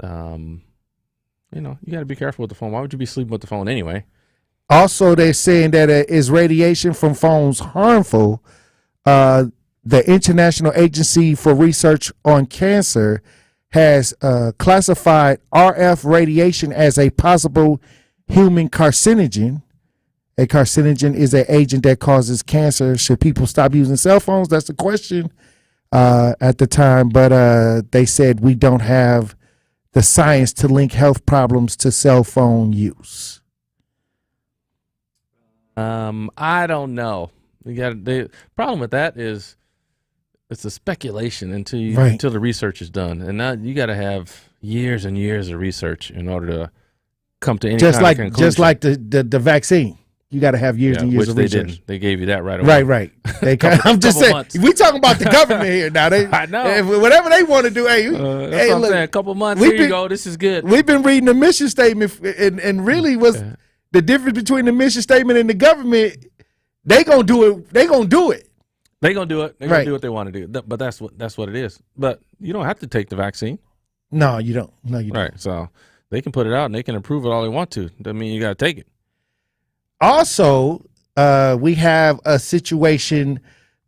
you got to be careful with the phone. Why would you be sleeping with the phone anyway? Also, they're saying that is radiation from phones harmful? The International Agency for Research on Cancer has classified RF radiation as a possible human carcinogen. A carcinogen is an agent that causes cancer. Should people stop using cell phones? That's the question at the time. But they said we don't have the science to link health problems to cell phone use. I don't know. The problem with that is it's a speculation until the research is done, and now you got to have years and years of research in order to come to any kind of conclusion. Just like the vaccine, you got to have years and years of research. They didn't. They gave you that right away. Right. I'm just saying. Months. We talking about the government here now. I know. Whatever they want to do. Hey, that's what I'm saying. A couple months. Here you go. This is good. We've been reading the mission statement, and really was the difference between the mission statement and the government. They gonna do it. They gonna do it. They're gonna do what they want to do. But that's what it is. But you don't have to take the vaccine. No, you don't. No, you don't. Right. So they can put it out and they can approve it all they want to. Doesn't mean you got to take it. Also, we have a situation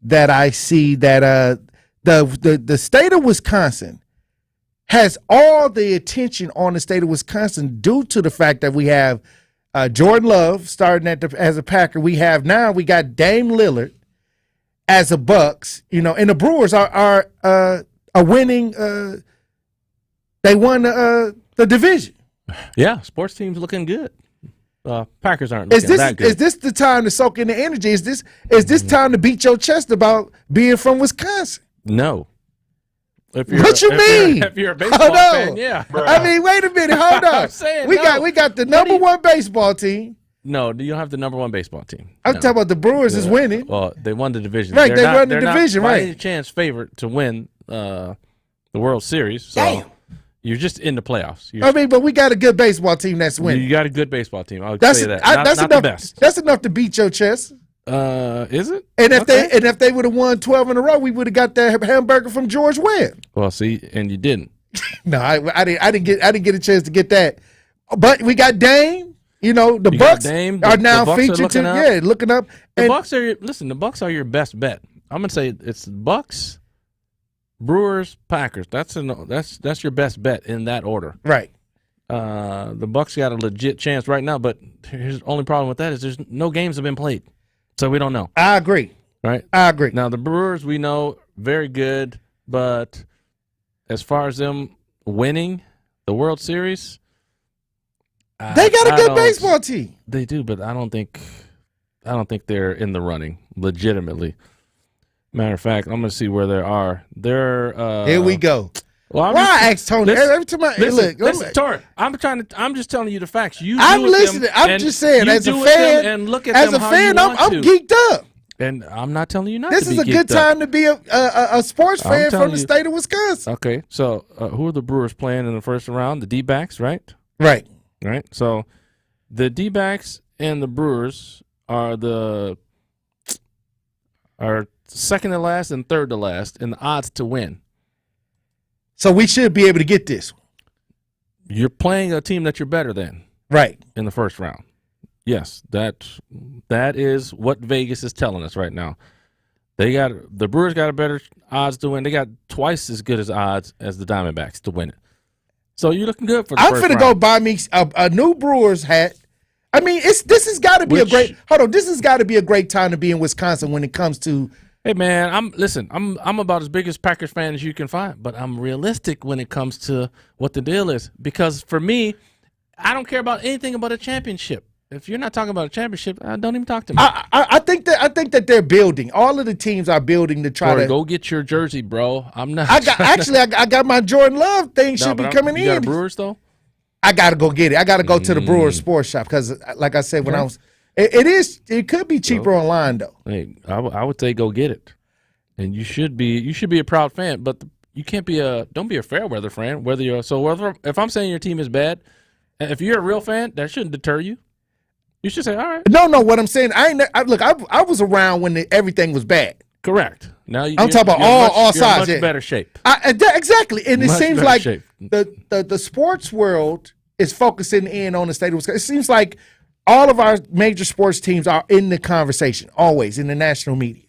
that I see that the state of Wisconsin has all the attention on the state of Wisconsin due to the fact that we have Jordan Love starting as a Packer. We got Dame Lillard as a Bucks, and the Brewers are winning. They won the division. Yeah, sports team's looking good. Packers aren't looking that good. Is this the time to soak in the energy? Is this time to beat your chest about being from Wisconsin? No. What you mean? If you're a baseball fan, yeah. I mean, wait a minute. Hold on. We got the number one baseball team. No, you don't have the number one baseball team. I'm talking about the Brewers is winning. Well, they won the division. Right, they won the division, Not by right. any chance favorite to win the World Series. So you're just in the playoffs. But we got a good baseball team that's winning. You got a good baseball team. I'll say that. Not enough, the best. That's enough to beat your chest. Is it? And if they would have won 12 in a row, we would have got that hamburger from George Webb. Well, see, and you didn't. No, I didn't get a chance to get that. But we got Dame. The Bucks are now featured. Looking up. The Bucks are your best bet. I'm gonna say it's Bucks, Brewers, Packers. That's your best bet in that order. Right. The Bucks got a legit chance right now, but here's the only problem with that is there's no games have been played, so we don't know. I agree. Right. I agree. Now the Brewers we know very good, but as far as them winning the World Series. They got a good baseball team. They do, but I don't think they're in the running legitimately. Matter of fact, I'm going to see where they are. They're here we go. Well, why I ask Tony every time listen, Tory, I'm just telling you the facts. I'm listening. I'm just saying, as a fan, and look at them I'm geeked up. And I'm not telling you not this to be This is a good time to be a sports fan from the state of Wisconsin. Okay, so who are the Brewers playing in the first round? The D-backs, right? Right. Right. So The D-backs and the Brewers are second to last and third to last in the odds to win. So we should be able to get this. You're playing a team that you're better than. Right. In the first round. Yes, that is what Vegas is telling us right now. The Brewers got a better odds to win. They got twice as good as odds as the Diamondbacks to win it. So you're looking good for the first round. I'm finna go buy me a new Brewers hat. I mean, this has got to be This has got to be a great time to be in Wisconsin when it comes to. Hey man, I'm about as big as Packers fan as you can find, but I'm realistic when it comes to what the deal is. Because for me, I don't care about anything about a championship. If you're not talking about a championship, don't even talk to me. I think that they're building. All of the teams are building to try to go get your jersey, bro. I'm not. I got my Jordan Love thing should be coming in. You got a Brewers though? I gotta go get it. I gotta go to the Brewers sports shop because, like I said, when I was, it could be cheaper online though. Hey, I would say go get it, and you should be a proud fan, but you can't be don't be a fair weather fan. If I'm saying your team is bad, if you're a real fan, that shouldn't deter you. You should say, all right. No, what I'm saying, I was around when everything was bad. Correct. Now I'm talking about all sides. Much better shape. Exactly, and it Much seems better like shape. the sports world is focusing in on the state of Wisconsin. It seems like all of our major sports teams are in the conversation, always in the national media.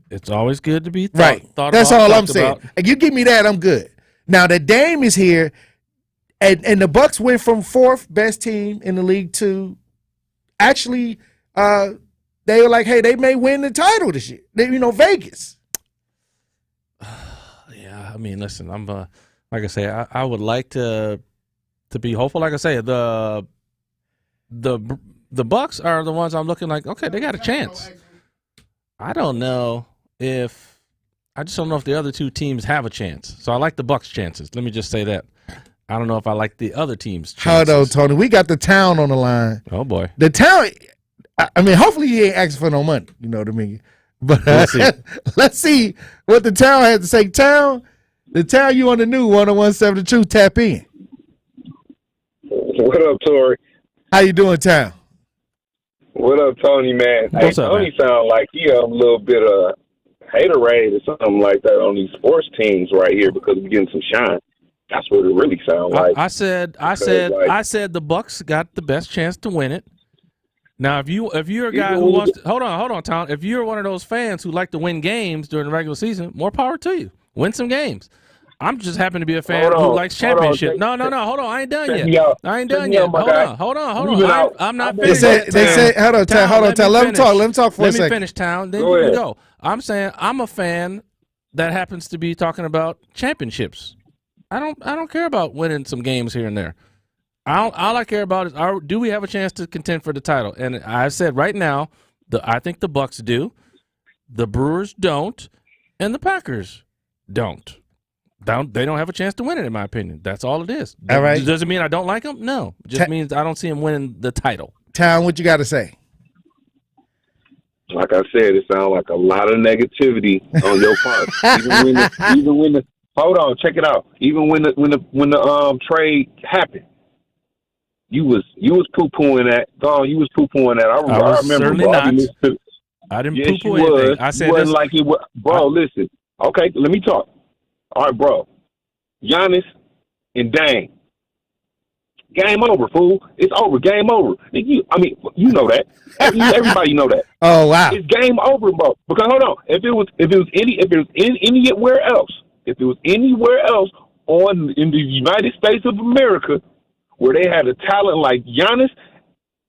It's always good to be thought That's all I'm saying. And you give me that, I'm good. Now that Dame is here, and the Bucks went from fourth best team in the league to actually they were like, hey, they may win the title this year. Vegas. Yeah, I mean, listen, I'm like I say, I would like to be hopeful. Like I say, the Bucks are the ones I'm looking like, okay, they got a chance. I just don't know if the other two teams have a chance. So I like the Bucks' chances. Let me just say that. I don't know if I like the other team's chances. Hold on, Tony. We got the town on the line. Oh boy, the town. I mean, hopefully he ain't asking for no money. You know what I mean? But let's see what the town has to say. The town, you on the new 101.7 The Truth. Tap in. What up, Tory? How you doing, town? What up, Tony, man? What's up, Tony sound like he a little bit of haterade or something like that on these sports teams right here because we're getting some shine. That's what it really sounds like. I said the Bucks got the best chance to win it. Now, if you're a guy who wants to, hold on, Tom. If you're one of those fans who like to win games during the regular season, more power to you. Win some games. I'm just happen to be a fan who likes championship. No. Hold on. I ain't done yet. Hold on. I'm not finished. They say, hold on, Town. Let him talk for a second. Let me finish, Town. Then you can go. I'm saying I'm a fan that happens to be talking about championships. I don't care about winning some games here and there. All I care about is do we have a chance to contend for the title? And I said right now, I think the Bucks do, the Brewers don't, and the Packers don't. They don't have a chance to win it, in my opinion. That's all it is. All right. Does it mean I don't like them? No. It just means I don't see them winning the title. Town, what you got to say? Like I said, it sounds like a lot of negativity on your part. even when the hold on, check it out. Even when the trade happened, you was poo pooing that. Dog, you was poo pooing that. I remember. Certainly not. I didn't poo poo anything. I said wasn't like it was. Bro, listen. Okay, let me talk. All right, bro. Giannis and Dame. Game over, fool. It's over. Game over. You know that. Everybody know that. Oh wow. It's game over, bro. Because hold on. If it was anywhere else in the United States of America where they had a talent like Giannis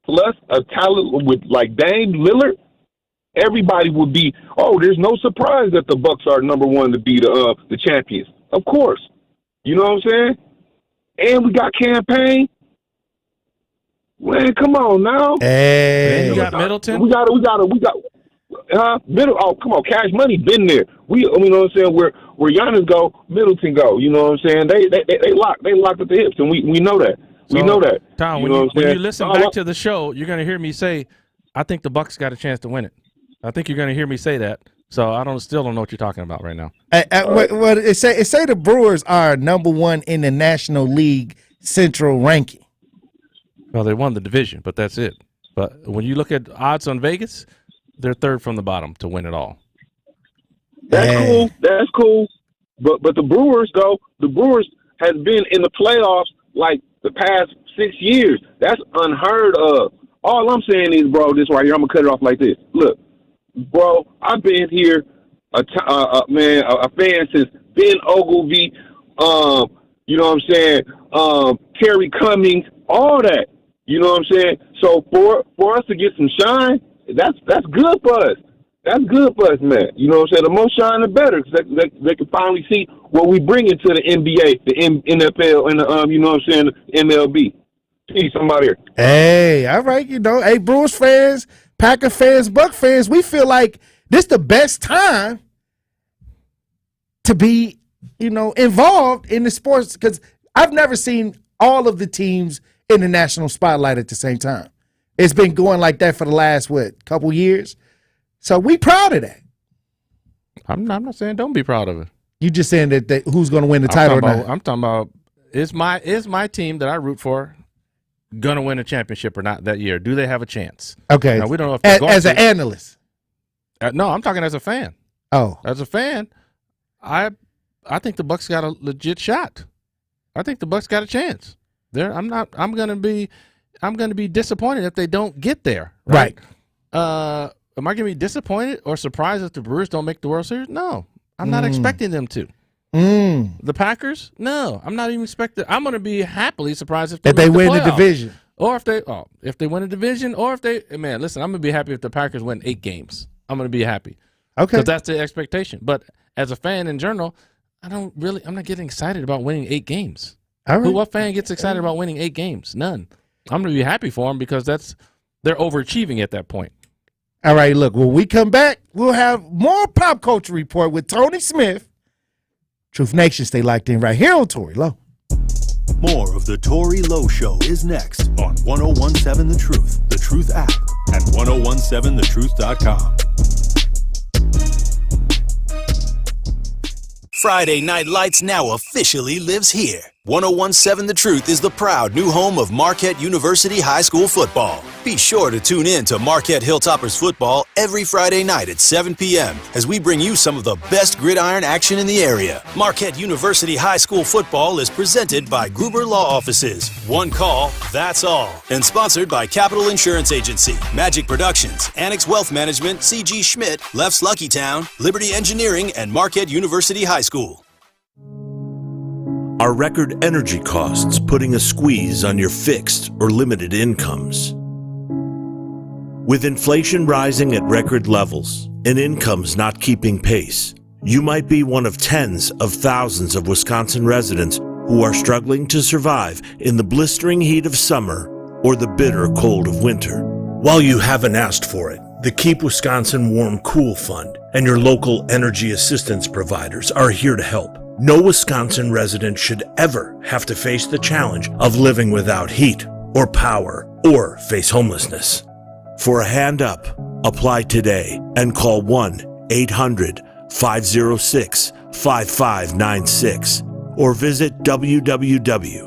plus a talent with like Dame Lillard, everybody would be, there's no surprise that the Bucks are number one to be the champions. Of course. You know what I'm saying? And we got campaign. Man, come on now. Hey. You got Middleton? We got Middle. Oh, come on, Cash Money been there. You know what I'm saying? Where Giannis go, Middleton go. You know what I'm saying? They locked at the hips, and we know that. We know that. Tom, when you listen back to the show, you're going to hear me say, I think the Bucks got a chance to win it. I think you're going to hear me say that. So I still don't know what you're talking about right now. Well, it say the Brewers are number one in the National League Central ranking. Well, they won the division, but that's it. But when you look at odds on Vegas, they're third from the bottom to win it all. That's cool. But the Brewers has been in the playoffs like the past 6 years. That's unheard of. All I'm saying is, bro, this right here, I'm gonna cut it off like this. Look, bro, I've been here a fan since Ben Ogilvy. You know what I'm saying? Terry Cummings, all that. You know what I'm saying? So for us to get some shine, that's good for us. That's good for us, man. You know what I'm saying? The more shine, the better. Cause they can finally see what we bring into the NBA, the NFL, and the you know what I'm saying, the MLB. See somebody here. Hey, all right, hey, Brewers fans, Packer fans, Buck fans, we feel like this the best time to be, involved in the sports, because I've never seen all of the teams in the national spotlight at the same time. It's been going like that for the last, couple years? So we proud of that. I'm not saying don't be proud of it. You just saying that who's going to win the title or not? I'm talking about is my team that I root for going to win a championship or not that year? Do they have a chance? Okay. Now, we don't know if they're going as an analyst. No, I'm talking as a fan. Oh. As a fan, I think the Bucks got a legit shot. I think the Bucks got a chance. I'm going to be disappointed if they don't get there. Right. Am I going to be disappointed or surprised if the Brewers don't make the World Series? No, I'm not expecting them to. The Packers? No, I'm not even expecting. I'm going to be happily surprised if they win the division. Or if they win a division, or if they, man, listen, I'm going to be happy if the Packers win 8 games. I'm going to be happy. Okay. Because that's the expectation. But as a fan in general, I'm not getting excited about winning 8 games. All right. What fan gets excited about winning 8 games? None. I'm going to be happy for them because they're overachieving at that point. All right, look, when we come back, we'll have more Pop Culture Report with Tony Smith. Truth Nation, stay locked in right here on Tory Lowe. More of the Tory Lowe Show is next on 1017 The Truth app, and 1017thetruth.com. Friday Night Lights now officially lives here. 1017 The Truth is the proud new home of Marquette University High School football. Be sure to tune in to Marquette Hilltoppers football every Friday night at 7 p.m. as we bring you some of the best gridiron action in the area. Marquette University High School football is presented by Gruber Law Offices. One call, that's all. And sponsored by Capital Insurance Agency, Magic Productions, Annex Wealth Management, C.G. Schmidt, Leff's Lucky Town, Liberty Engineering, and Marquette University High School. Are record energy costs putting a squeeze on your fixed or limited incomes? With inflation rising at record levels and incomes not keeping pace, you might be one of tens of thousands of Wisconsin residents who are struggling to survive in the blistering heat of summer or the bitter cold of winter. While you haven't asked for it, the Keep Wisconsin Warm Cool Fund and your local energy assistance providers are here to help. No Wisconsin resident should ever have to face the challenge of living without heat or power or face homelessness. For a hand up, apply today and call 1-800-506-5596 or visit www.kwwf.org.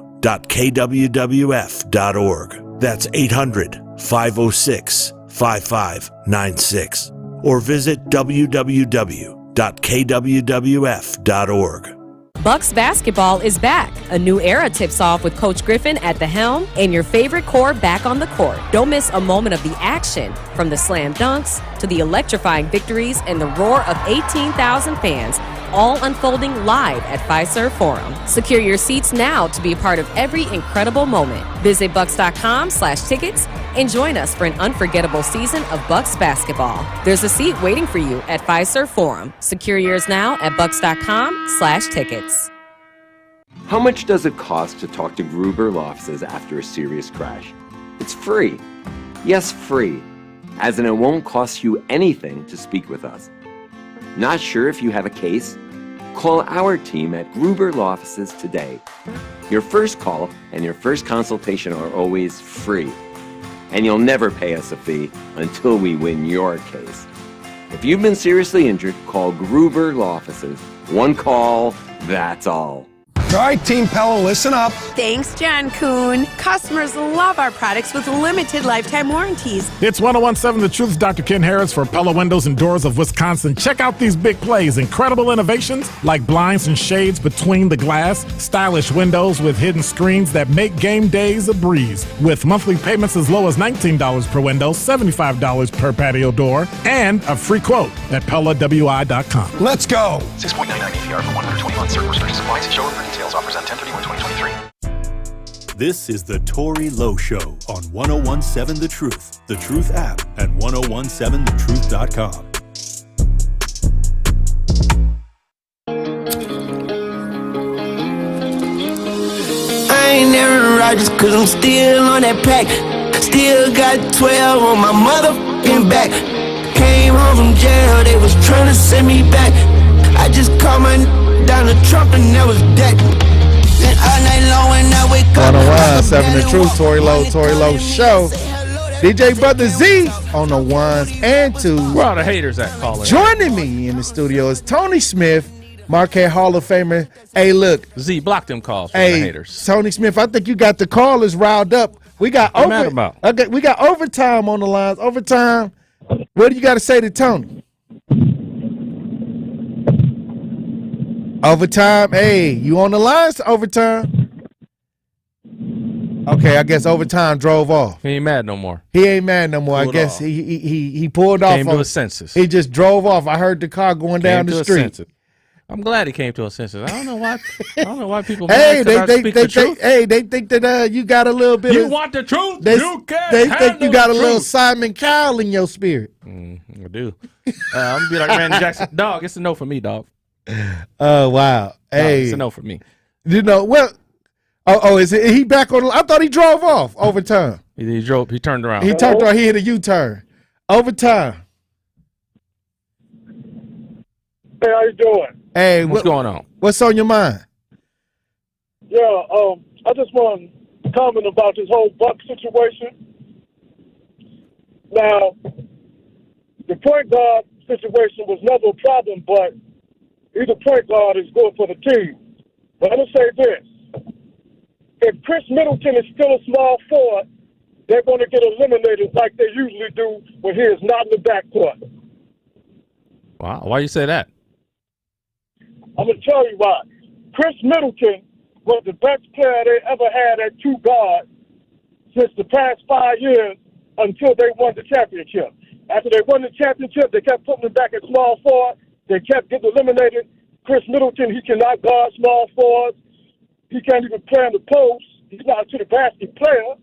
That's 800-506-5596 or visit www.kwwf.org. Bucks basketball is back. A new era tips off with Coach Griffin at the helm and your favorite core back on the court. Don't miss a moment of the action, from the slam dunks to the electrifying victories and the roar of 18,000 fans, all unfolding live at Fiserv Forum. Secure your seats now to be a part of every incredible moment. Visit bucks.com/tickets and join us for an unforgettable season of Bucks basketball. There's a seat waiting for you at Fiserv Forum. Secure yours now at bucks.com/tickets. How much does it cost to talk to Gruber Law Offices after a serious crash? It's free. Yes, free. As in, it won't cost you anything to speak with us. Not sure if you have a case? Call our team at Gruber Law Offices today. Your first call and your first consultation are always free. And you'll never pay us a fee until we win your case. If you've been seriously injured, call Gruber Law Offices. One call, that's all. All right, Team Pella, listen up. Thanks, John Kuhn. Customers love our products with limited lifetime warranties. It's 1017 The Truth's Dr. Ken Harris for Pella Windows and Doors of Wisconsin. Check out these big plays. Incredible innovations like blinds and shades between the glass, stylish windows with hidden screens that make game days a breeze. With monthly payments as low as $19 per window, $75 per patio door, and a free quote at PellaWI.com. Let's go. 6.99 APR for 120 months. Certain restrictions apply. See showroom for details. Offers end 10/31/2023. This is the Tory Lowe Show on 1017 The Truth, The Truth app, and 1017thetruth.com. I ain't never righteous cause I'm still on that pack. Still got 12 on my motherfucking back. Came home from jail, they was trying to send me back. I just called my down the Trump and that was that. And all night long when I wake up 1017 The Truth, Tory Lowe Show. DJ Brother Z on the ones and twos. Where are the haters at, calling? Joining me in the studio is Tony Smith, Marquette Hall of Famer. Hey, look. Z, block them calls from Hey, the haters. Tony Smith, I think you got the callers riled up. We got What you mad about? Okay, we got overtime on the lines. Overtime. What do you got to say to Tony? Overtime. Hey, you on the lines? Overtime. Okay, I guess overtime drove off. He ain't mad no more. He ain't mad no more. I guess he pulled off. Came to his senses. He just drove off. I heard the car going down the street. I'm glad he came to his senses. I don't know why. I don't know why people. Hey, mad 'cause I speak the truth. they think that you got a little bit. You want the truth? You can't. They think you got a the little truth. Simon Cowell in your spirit. I do. I'm gonna be like Randy Jackson. Dog, it's a no for me, dog. Oh wow. Hey, it's a no for me. You know well. Is he back on? I thought he drove off overtime. He drove. He turned around. He turned around. He hit a U-turn. Overtime. Hey, how you doing? Hey, what's going on? What's on your mind? Yeah, I just want to comment about this whole Buck situation. Now, the point guard situation was never a problem, but either point guard is good for the team. But I'm going to say this. If Chris Middleton is still a small forward, they're going to get eliminated like they usually do when he is not in the backcourt. Wow. Why you say that? I'm going to tell you why. Chris Middleton was the best player they ever had at two guard since the past 5 years until they won the championship. After they won the championship, they kept putting him back at small forward. They kept getting eliminated. Chris Middleton, he cannot guard small forwards. He can't even play in the post. He's not a to the basket player.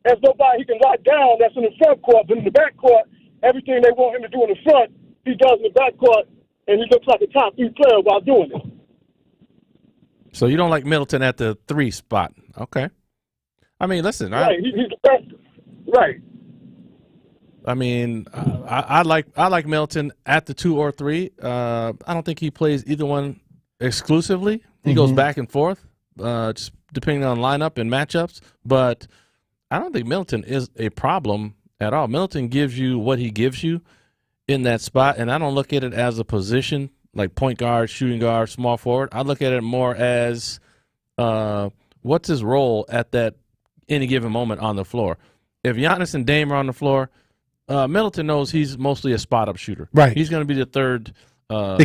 There's nobody he can lock down that's in the front court, but in the back court, everything they want him to do in the front, he does in the back court, and he looks like a top 3 player while doing it. So you don't like Middleton at the 3 spot? Okay. I mean, listen. Right, he's the best. Right. I mean, I like Middleton at the 2 or 3. I don't think he plays either one exclusively. He goes back and forth, just depending on lineup and matchups. But I don't think Middleton is a problem at all. Middleton gives you what he gives you in that spot, and I don't look at it as a position like point guard, shooting guard, small forward. I look at it more as what's his role at that any given moment on the floor. If Giannis and Dame are on the floor, Middleton knows he's mostly a spot-up shooter. Right. He's going to be the third. Out.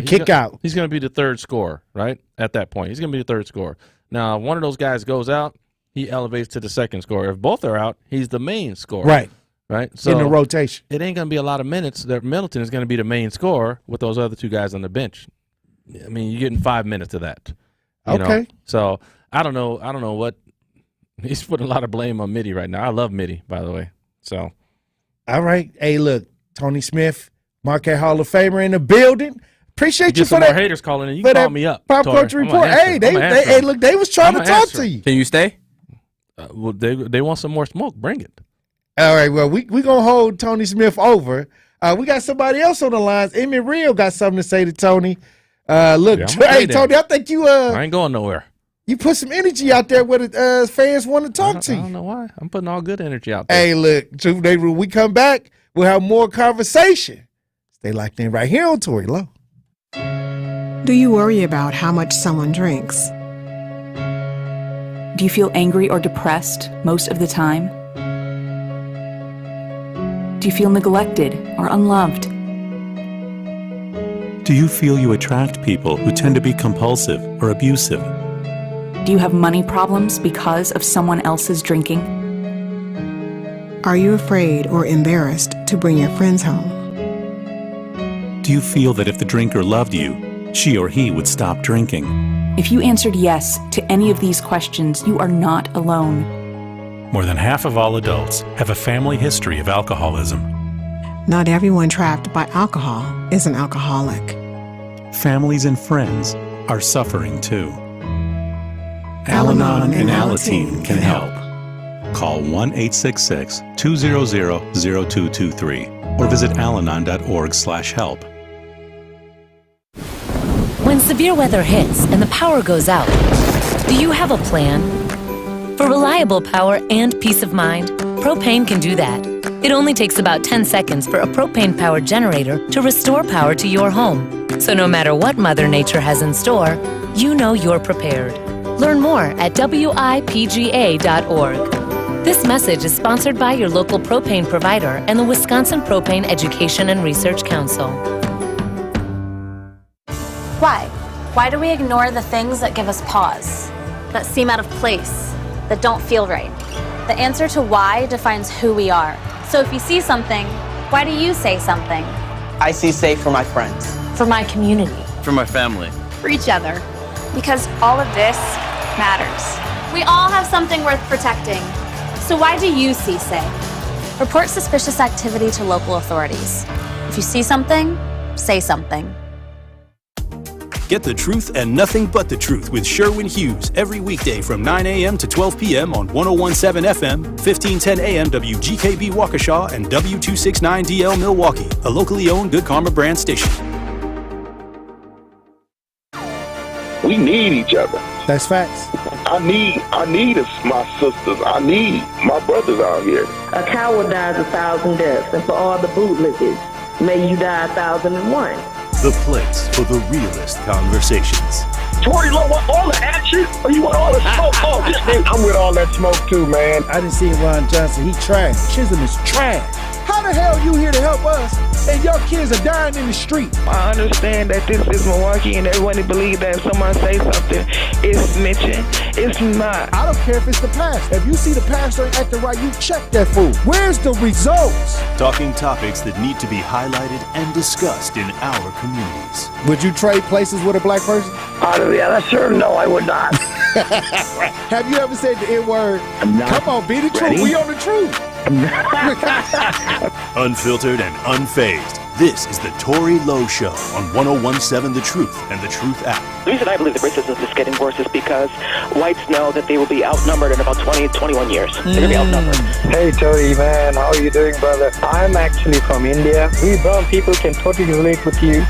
He's going to be the third scorer, right? At that point, he's going to be the third scorer. Now, if one of those guys goes out, he elevates to the second scorer. If both are out, he's the main scorer. Right. Right. So in the rotation, it ain't going to be a lot of minutes that Middleton is going to be the main scorer with those other 2 guys on the bench. I mean, you're getting 5 minutes of that. You know? So I don't know what he's putting a lot of blame on Mitty right now. I love Mitty, by the way. So, all right. Hey, look, Tony Smith, Marquette Hall of Famer in the building. Appreciate you for more that. Haters calling in. You can call me up. Pop Culture Report. Hey, they look. They was trying to talk to you. Can you stay? Well, they want some more smoke. Bring it. All right. Well, we gonna hold Tony Smith over. We got somebody else on the lines. Emmett Real got something to say to Tony. Look, hey Tony, I think you. I ain't going nowhere. You put some energy out there where the fans want to talk to you. I don't know why. I'm putting all good energy out there. Hey, look, Truth Day, when we come back, we'll have more conversation. Stay locked in right here on Tory Lowe. Do you worry about how much someone drinks? Do you feel angry or depressed most of the time? Do you feel neglected or unloved? Do you feel you attract people who tend to be compulsive or abusive? Do you have money problems because of someone else's drinking? Are you afraid or embarrassed to bring your friends home? Do you feel that if the drinker loved you, she or he would stop drinking? If you answered yes to any of these questions, you are not alone. More than half of all adults have a family history of alcoholism. Not everyone trapped by alcohol is an alcoholic. Families and friends are suffering too. Al-Anon and Alateen can help. Call 1-866-200-0223 or visit alanon.org/help. When severe weather hits and the power goes out, do you have a plan? For reliable power and peace of mind, propane can do that. It only takes about 10 seconds for a propane-powered generator to restore power to your home. So no matter what Mother Nature has in store, you know you're prepared. Learn more at wipga.org. This message is sponsored by your local propane provider and the Wisconsin Propane Education and Research Council. Why? Why do we ignore the things that give us pause, that seem out of place, that don't feel right? The answer to why defines who we are. So if you see something, why do you say something? I see safe for my friends. For my community. For my family. For each other. Because all of this matters. We all have something worth protecting. So why do you see safe? Report suspicious activity to local authorities. If you see something, say something. Get the truth and nothing but the truth with Sherwin Hughes every weekday from 9 a.m. to 12 p.m. on 101.7 FM, 1510 a.m. WGKB Waukesha, and W269DL Milwaukee, a locally owned Good Karma brand station. We need each other. That's facts. I need my sisters. I need my brothers out here. A coward dies 1,000 deaths, and for all the bootlickers, may you die 1,001. The place for the realest conversations. Tory Lowe want all the action, or you want all the smoke? Oh, I'm with all that smoke too, man. I didn't see Ron Johnson. He trash. Chisholm is trash. How the hell you here to help us and your kids are dying in the street? I understand that this is Milwaukee and everyone believes that if someone say something, it's snitching. It's not. I don't care if it's the past. If you see the pastor ain't acting right, you check that fool. Where's the results? Talking topics that need to be highlighted and discussed in our communities. Would you trade places with a black person? Yeah, sure. No, I would not. Have you ever said the N-word? Come on, be the truth. We on the truth. Unfiltered and unfazed. This is the Tory Lowe Show on 101.7 The Truth and The Truth app. The reason I believe the racism is getting worse is because whites know that they will be outnumbered in about 20 to 21 years. They're going to be outnumbered. Hey, Tory, man. How are you doing, brother? I'm actually from India. We brown people can totally relate with you.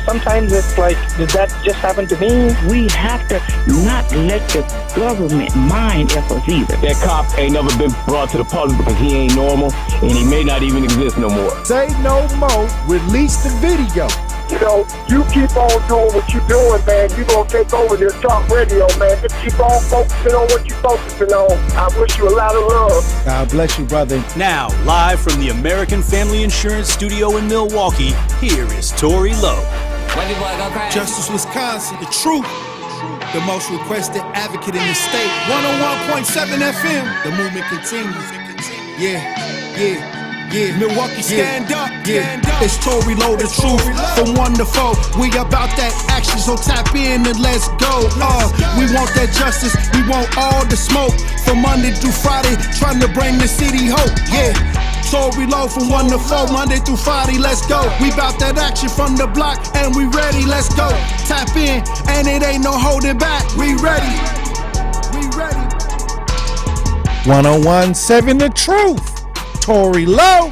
Sometimes it's like, did that just happen to me? We have to not let the government mind us either. That cop ain't never been brought to the public because he ain't normal, and he may not even exist no more. Say no more. Release the video. You know, you keep on doing what you're doing, man. You're going to take over this talk radio, man. Just keep on focusing on what you're focusing on. I wish you a lot of love. God bless you, brother. Now, live from the American Family Insurance Studio in Milwaukee, here is Tory Lowe. Justice Wisconsin, the truth. The most requested advocate in the state. 101.7 FM. The movement continues. Yeah. Milwaukee, stand up. It's Tory Lowe, the truth. From 1 to 4. We about that action, so tap in and let's go. We want that justice. We want all the smoke. From Monday through Friday, trying to bring the city hope. Yeah. Tory Lowe from 1 to 4, Monday through Friday, let's go. We bout that action from the block, and we ready, let's go. Tap in, and it ain't no holding back. We ready. 101.7 The Truth. Tory Lowe.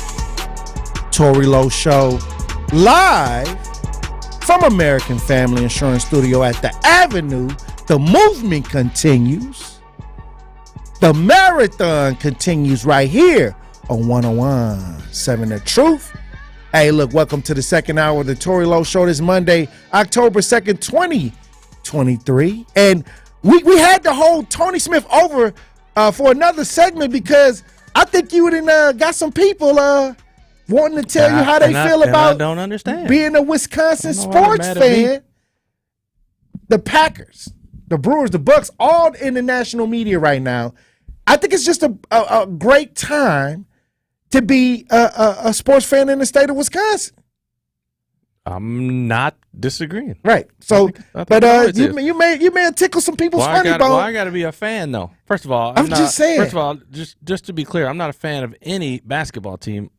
Tory Lowe Show live from American Family Insurance Studio at the Avenue. The movement continues. The marathon continues right here on 101.7 The Truth. Hey, look, welcome to the second hour of the Tory Lowe Show this Monday, October 2nd, 2023. And we had to hold Tony Smith over for another segment because I think you would got some people wanting to tell you how they feel about I don't understand. being a Wisconsin sports fan. The Packers, the Brewers, the Bucks, all in the national media right now. I think it's just a great time to be a sports fan in the state of Wisconsin. I'm not disagreeing. Right. So, I think you may tickle some people's funny bone. Well, I got to be a fan though. First of all, I'm just saying. First of all, just to be clear, I'm not a fan of any basketball team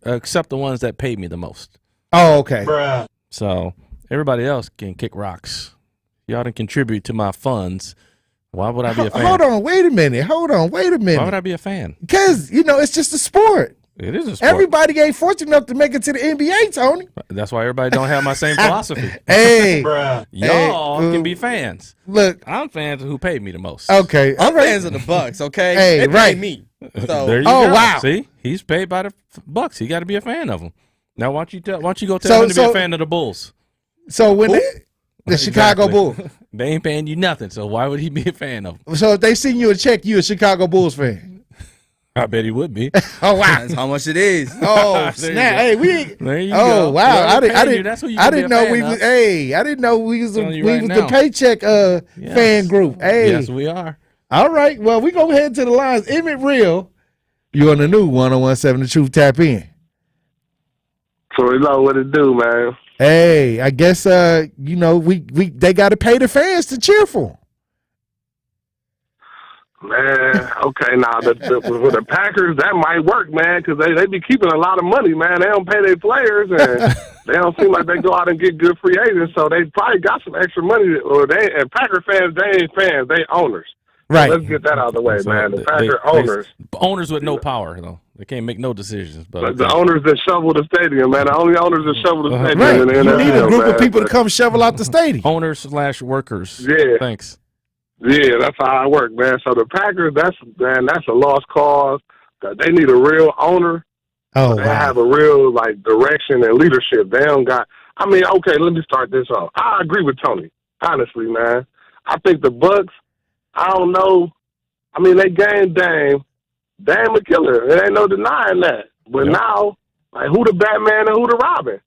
except the ones that pay me the most. Oh, okay. Bruh. So everybody else can kick rocks. Y'all didn't contribute to my funds. Why would I be a fan? Hold on, wait a minute. Why would I be a fan? Because it's just a sport. It is a sport. Everybody ain't fortunate enough to make it to the NBA, Tony. That's why everybody don't have my same philosophy. Hey, y'all can be fans. Look, I'm fans who pay me the most. Okay, I'm fans of the Bucks. Okay, hey, they pay me. So there you go. Wow. See, he's paid by the Bucks. He got to be a fan of them. Now, why don't you go tell him to be a fan of the Bulls? So when the Chicago Bulls, they ain't paying you nothing. So why would he be a fan of them? So if they send you a check, you a Chicago Bulls fan? I bet he would be. Oh wow, that's how much it is. Oh snap! Hey, there you go. Oh wow, I didn't know we was. Hey, I didn't know we was the paycheck fan group. Hey, yes, we are. All right, well we go ahead to the lines. Emmett Real, you on the new 101.7 The Truth. Tap in. Tory Lowe, what it do, man? Hey, I guess they got to pay the fans to cheer for them. Man, okay, now for the Packers, that might work, man, because they be keeping a lot of money, man. They don't pay their players, and they don't seem like they go out and get good free agents, so they probably got some extra money. And Packer fans, they ain't fans, they owners. Right. So let's get that out of the way, man. The Packer owners. Owners with no power, though. They can't make no decisions. But the owners that shovel the stadium, man. The only owners that shovel the stadium. Right. In the NFL, you need a group man. of people to come shovel out the stadium. Owners/workers. Yeah. Thanks. Yeah, that's how I work, man. So the Packers, that's a lost cause. They need a real owner. Oh, they have a real direction and leadership. They don't got. I mean, okay, let me start this off. I agree with Tony, honestly, man. I think the Bucks. I don't know. I mean, they gained Dame. Dame a killer. There ain't no denying that. But now, who the Batman and who the Robin?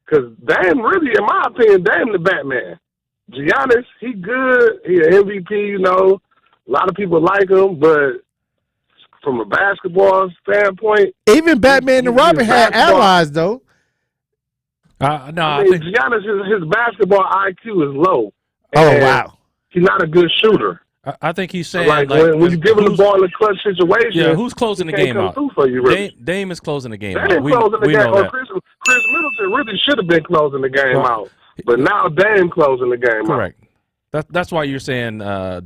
Because Dame really, in my opinion, Dame the Batman. Giannis, he good. He an MVP, A lot of people like him, but from a basketball standpoint, even Batman and Robin had allies, though. I think Giannis, his basketball IQ is low. Oh, wow. He's not a good shooter. I think he's saying when you give him the ball in a clutch situation. Yeah, who's closing the game out? For you, really. Dame is closing the game Dame out. Closing the game out. That. Chris Middleton really should have been closing the game out, but now Dame closing the game Correct. out. That's why you're saying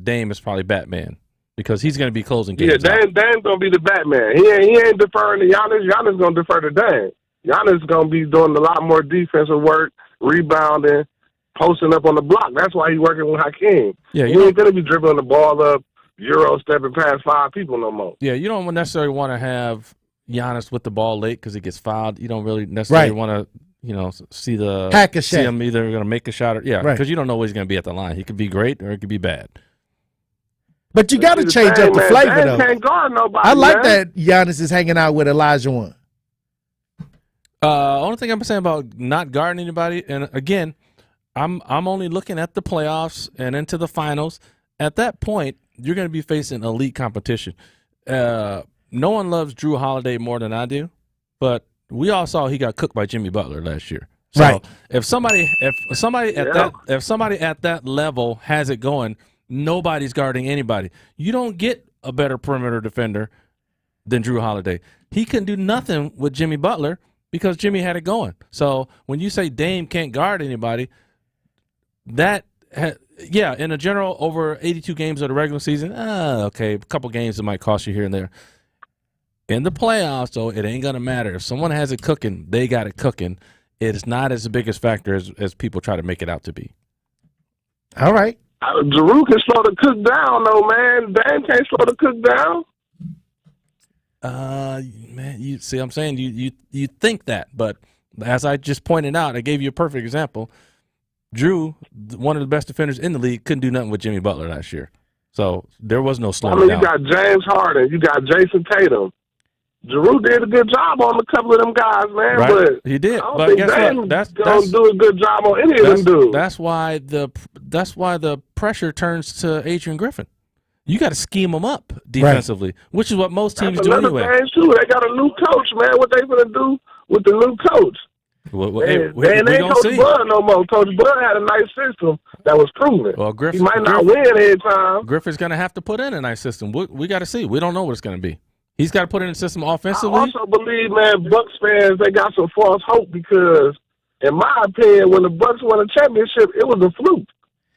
Dame is probably Batman because he's going to be closing games. Yeah, Dame's going to be the Batman. He ain't deferring to Giannis. Giannis going to defer to Dame. Giannis going to be doing a lot more defensive work, rebounding, posting up on the block. That's why he's working with Hakeem. Yeah, he ain't going to be dribbling the ball up, Euro stepping past 5 people no more. Yeah, you don't necessarily want to have Giannis with the ball late because he gets fouled. You don't really necessarily want to, see him either going to make a shot or because you don't know what he's going to be at the line. He could be great or it could be bad. But you got to change up the flavor, though. Can't guard nobody, I like that Giannis is hanging out with Elijah One. Only thing I'm saying about not guarding anybody, and again, I'm only looking at the playoffs and into the finals. At that point, you're going to be facing elite competition. No one loves Drew Holiday more than I do, but we all saw he got cooked by Jimmy Butler last year. So right. If somebody at that level has it going, nobody's guarding anybody. You don't get a better perimeter defender than Drew Holiday. He couldn't do nothing with Jimmy Butler because Jimmy had it going. So when you say Dame can't guard anybody, in a general, over 82 games of the regular season, okay, a couple games that might cost you here and there. In the playoffs, though, it ain't going to matter. If someone has it cooking, they got it cooking. It's not as big a factor as people try to make it out to be. All right. Giroux can slow the cook down, though, man. Dame can't slow the cook down. Man, you see, I'm saying you think that, but as I just pointed out, I gave you a perfect example. Drew, one of the best defenders in the league, couldn't do nothing with Jimmy Butler last year. So there was no I slowing mean, down. you got James Harden, you got Jason Tatum. Giroux did a good job on a couple of them guys, man. Right. But He did. I don't But think guess Dame what? That's gonna do a good job on any of them dudes. That's why the pressure turns to Adrian Griffin. You got to scheme them up defensively, which is what most teams That's do another anyway. thing too. They got a new coach, man. What they gonna do with the new coach? They ain't Coach Bud no more. Coach Bud had a nice system that was proven. Well, he might not win every time. Griffin's going to have to put in a nice system. We got to see. We don't know what it's going to be. He's got to put in a system offensively. I also believe, man, Bucks fans, they got some false hope because, in my opinion, when the Bucks won a championship, it was a fluke.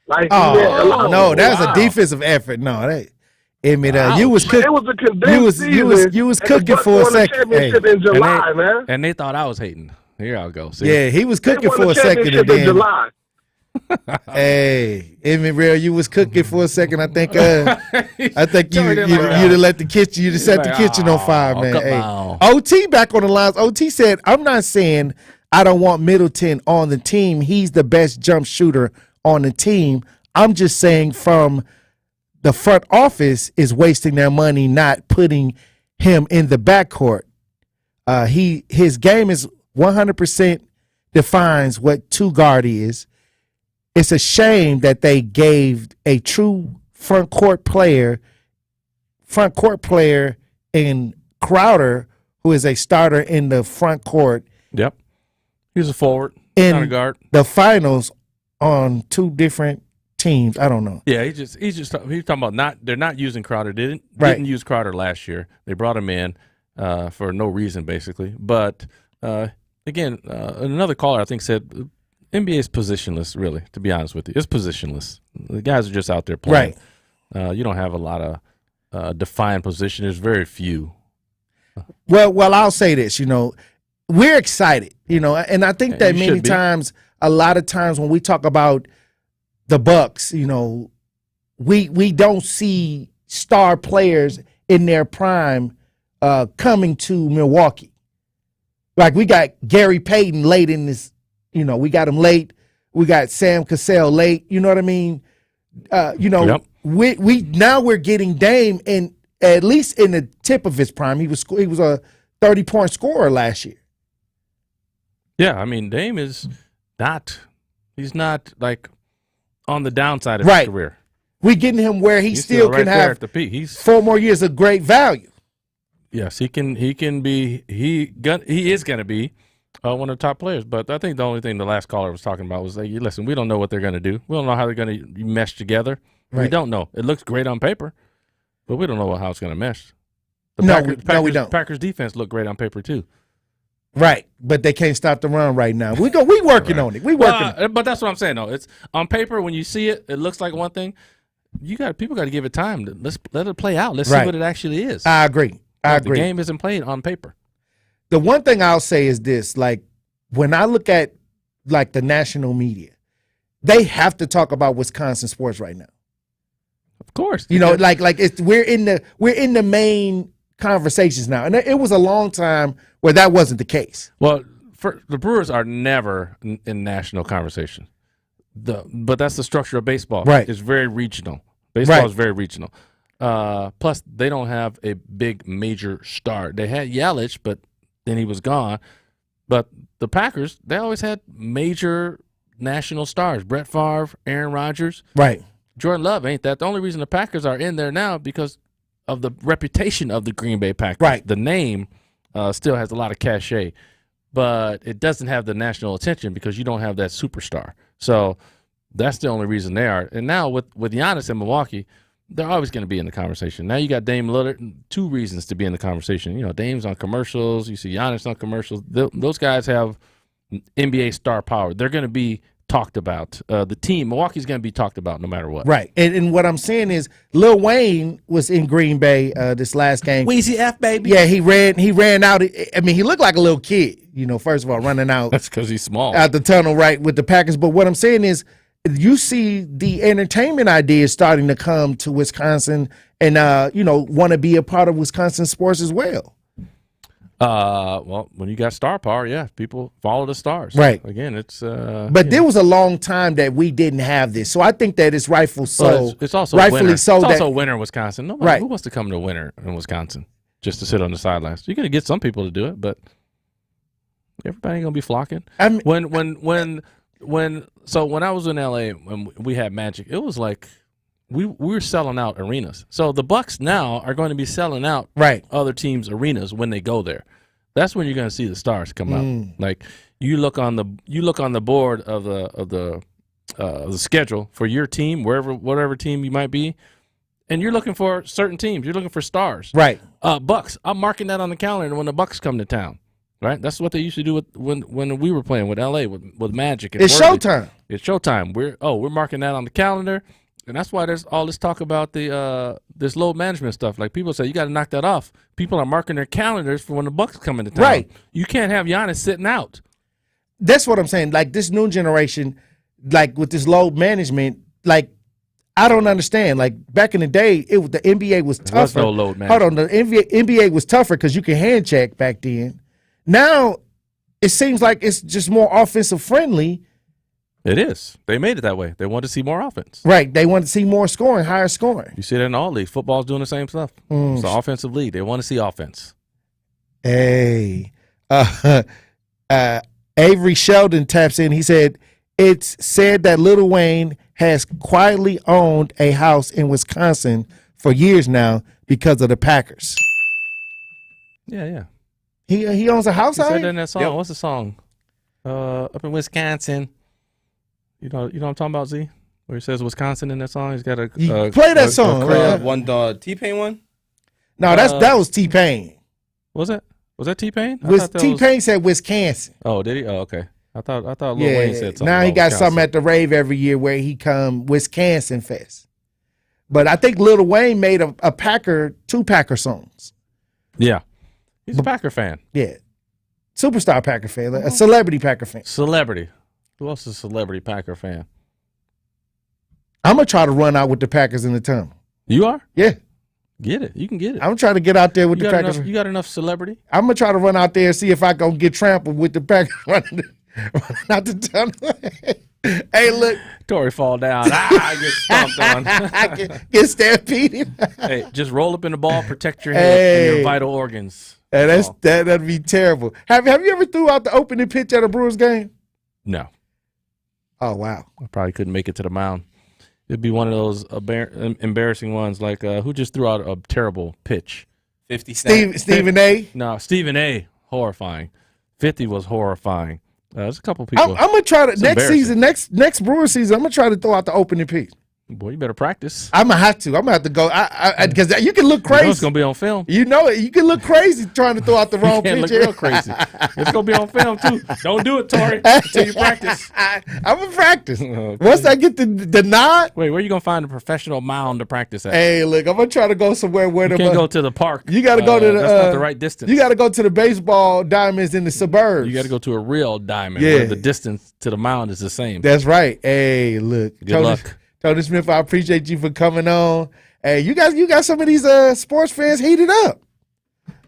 Like, no, that was a defensive effort. No, you was cooking. It was a condensed season. You was cooking for a second. In July, man. And they thought I was hating. Here I go. See? Yeah, he was cooking for a second. And then, July. Hey, real, you was cooking for a second. I think you'd have let the kitchen, you'd have set the kitchen on fire, man. Hey. OT back on the lines. OT said, "I'm not saying I don't want Middleton on the team. He's the best jump shooter on the team. I'm just saying from the front office is wasting their money not putting him in the backcourt. His game is 100% defines what two guard is. It's a shame that they gave a true front court player in Crowder, who is a starter in the front court. Yep, he's a forward, in not a guard. The finals on two different teams. I don't know. Yeah, he's talking about they're not using Crowder. Didn't use Crowder last year. They brought him in for no reason basically. But again, another caller I think said NBA is positionless. Really, to be honest with you, it's positionless. The guys are just out there playing. Right. You don't have a lot of defined position. There's very few. Well, I'll say this. We're excited. And I think that many times, a lot of times when we talk about the Bucks, we don't see star players in their prime coming to Milwaukee. Like we got Gary Payton late in this, we got him late. We got Sam Cassell late. You know what I mean? Yep. We're getting Dame in at least in the tip of his prime. He was a 30-point scorer last year. Yeah, I mean Dame is he's not like on the downside of his career. We're getting him where he still can have at the peak. He's 4 more years of great value. Yes, he can be. He is going to be one of the top players. But I think the only thing the last caller was talking about was like, listen, we don't know what they're going to do. We don't know how they're going to mesh together. Right. We don't know. It looks great on paper, but we don't know how it's going to mesh. We don't. Packers defense look great on paper too. Right, but they can't stop the run right now. We working on it. We working. But that's what I'm saying. though. It's on paper when you see it, it looks like one thing. People got to give it time. Let's let it play out. Let's see what it actually is. I agree. The game isn't played on paper. The one thing I'll say is this: like when I look at like the national media, they have to talk about Wisconsin sports right now. Of course, we're in the main conversations now, and it was a long time where that wasn't the case. Well, the Brewers are never in national conversation. But that's the structure of baseball. Right, it's very regional. Baseball is very regional. Plus, they don't have a big major star. They had Yelich, but then he was gone. But the Packers, they always had major national stars. Brett Favre, Aaron Rodgers. Right. Jordan Love ain't that. The only reason the Packers are in there now because of the reputation of the Green Bay Packers. Right. The name still has a lot of cachet, but it doesn't have the national attention because you don't have that superstar. So that's the only reason they are. And now with Giannis in Milwaukee, they're always going to be in the conversation. Now you got Dame Lillard, 2 reasons to be in the conversation. Dame's on commercials. You see Giannis on commercials. Those guys have NBA star power. They're going to be talked about. The team, Milwaukee's going to be talked about no matter what. Right. And what I'm saying is Lil Wayne was in Green Bay this last game. Weezy F, baby. Yeah, he ran out. I mean, he looked like a little kid, first of all, running out. That's because he's small. Out the tunnel, right, with the Packers. But what I'm saying is you see the entertainment ideas starting to come to Wisconsin and, want to be a part of Wisconsin sports as well. Well, when you got star power, yeah, people follow the stars. Right. Again, it's. But there was a long time that we didn't have this, so I think that it's rightful. So it's also rightfully winter. so. It's that, also winter in Wisconsin. Nobody Right. who wants to come to winter in Wisconsin just to sit on the sidelines. You're gonna get some people to do it, but everybody ain't gonna be flocking. When I was in LA when we had Magic, it was like we were selling out arenas. So the Bucks now are going to be selling out other teams' arenas when they go there. That's when you're going to see the stars come out. Like you look on the board of the schedule for your team, whatever team you might be, and you're looking for certain teams. You're looking for stars. Right. Bucks. I'm marking that on the calendar when the Bucks come to town. Right. That's what they used to do when we were playing with LA with Magic. And It's Worthy. showtime. It's showtime. We're marking that on the calendar. And that's why there's all this talk about this load management stuff. Like people say, you got to knock that off. People are marking their calendars for when the Bucks come into town. Right. You can't have Giannis sitting out. That's what I'm saying. Like this new generation, like with this load management, like I don't understand. Like back in the day, the NBA was tougher. There was no load management. Hold on, the NBA was tougher because you can hand check back then. Now it seems like it's just more offensive friendly. It is. They made it that way. They want to see more offense. Right. They want to see more scoring, higher scoring. You see that in all leagues. Football's doing the same stuff. It's an offensive league. They want to see offense. Hey. Avery Sheldon taps in. He said, it's said that Lil Wayne has quietly owned a house in Wisconsin for years now because of the Packers. Yeah. He owns a house He out said here? that in that song. Yep. What's the song? Up in Wisconsin. You know what I'm talking about, Z? Where he says Wisconsin in that song. He's got a play that song. One T-Pain one? No, that was T-Pain. Was that T-Pain? T-Pain said Wisconsin. Oh, did he? Oh, okay. I thought Lil Wayne said something. Now he about got Wisconsin. something at the rave every year where he come Wisconsin Fest. But I think Lil Wayne made two Packer songs. Yeah. He's a Packer fan. Yeah. Superstar Packer fan, a celebrity Packer fan. Celebrity. Who else is a celebrity Packer fan? I'm going to try to run out with the Packers in the tunnel. You are? Yeah. Get it. You can get it. I'm trying to get out there with the Packers. You got enough celebrity? I'm going to try to run out there and see if I can get trampled with the Packers running out the tunnel. Hey, look. Tory fall down. Get stomped on. Get stampeded. Hey, just roll up in the ball, protect your head and your vital organs. Hey, that'd be terrible. Have you ever threw out the opening pitch at a Brewers game? No. Oh, wow. I probably couldn't make it to the mound. It'd be one of those embarrassing ones, like who just threw out a terrible pitch? 50 Cent. Stephen A? No, Stephen A. Horrifying. 50 was horrifying. There's a couple people. I'm going to try to, next season, next Brewers season, I'm going to try to throw out the opening pitch. Boy, you better practice. I'm going to have to. I'm going to have to go. Because you can look crazy. You know it's going to be on film. You know it. You can look crazy trying to throw out the wrong pitch. You can look real crazy. It's going to be on film, too. Don't do it, Tory, until you practice. I'm going to practice. Okay. Once I get the nod. Wait, where are you going to find a professional mound to practice at? Hey, look, I'm going to try to go somewhere where you can't go to the park. You got to go to the. That's not the right distance. You got to go to the baseball diamonds in the suburbs. You got to go to a real diamond where the distance to the mound is the same. That's right. Hey, look. Good luck. Tony Smith, I appreciate you for coming on. Hey, you got some of these sports fans heated up.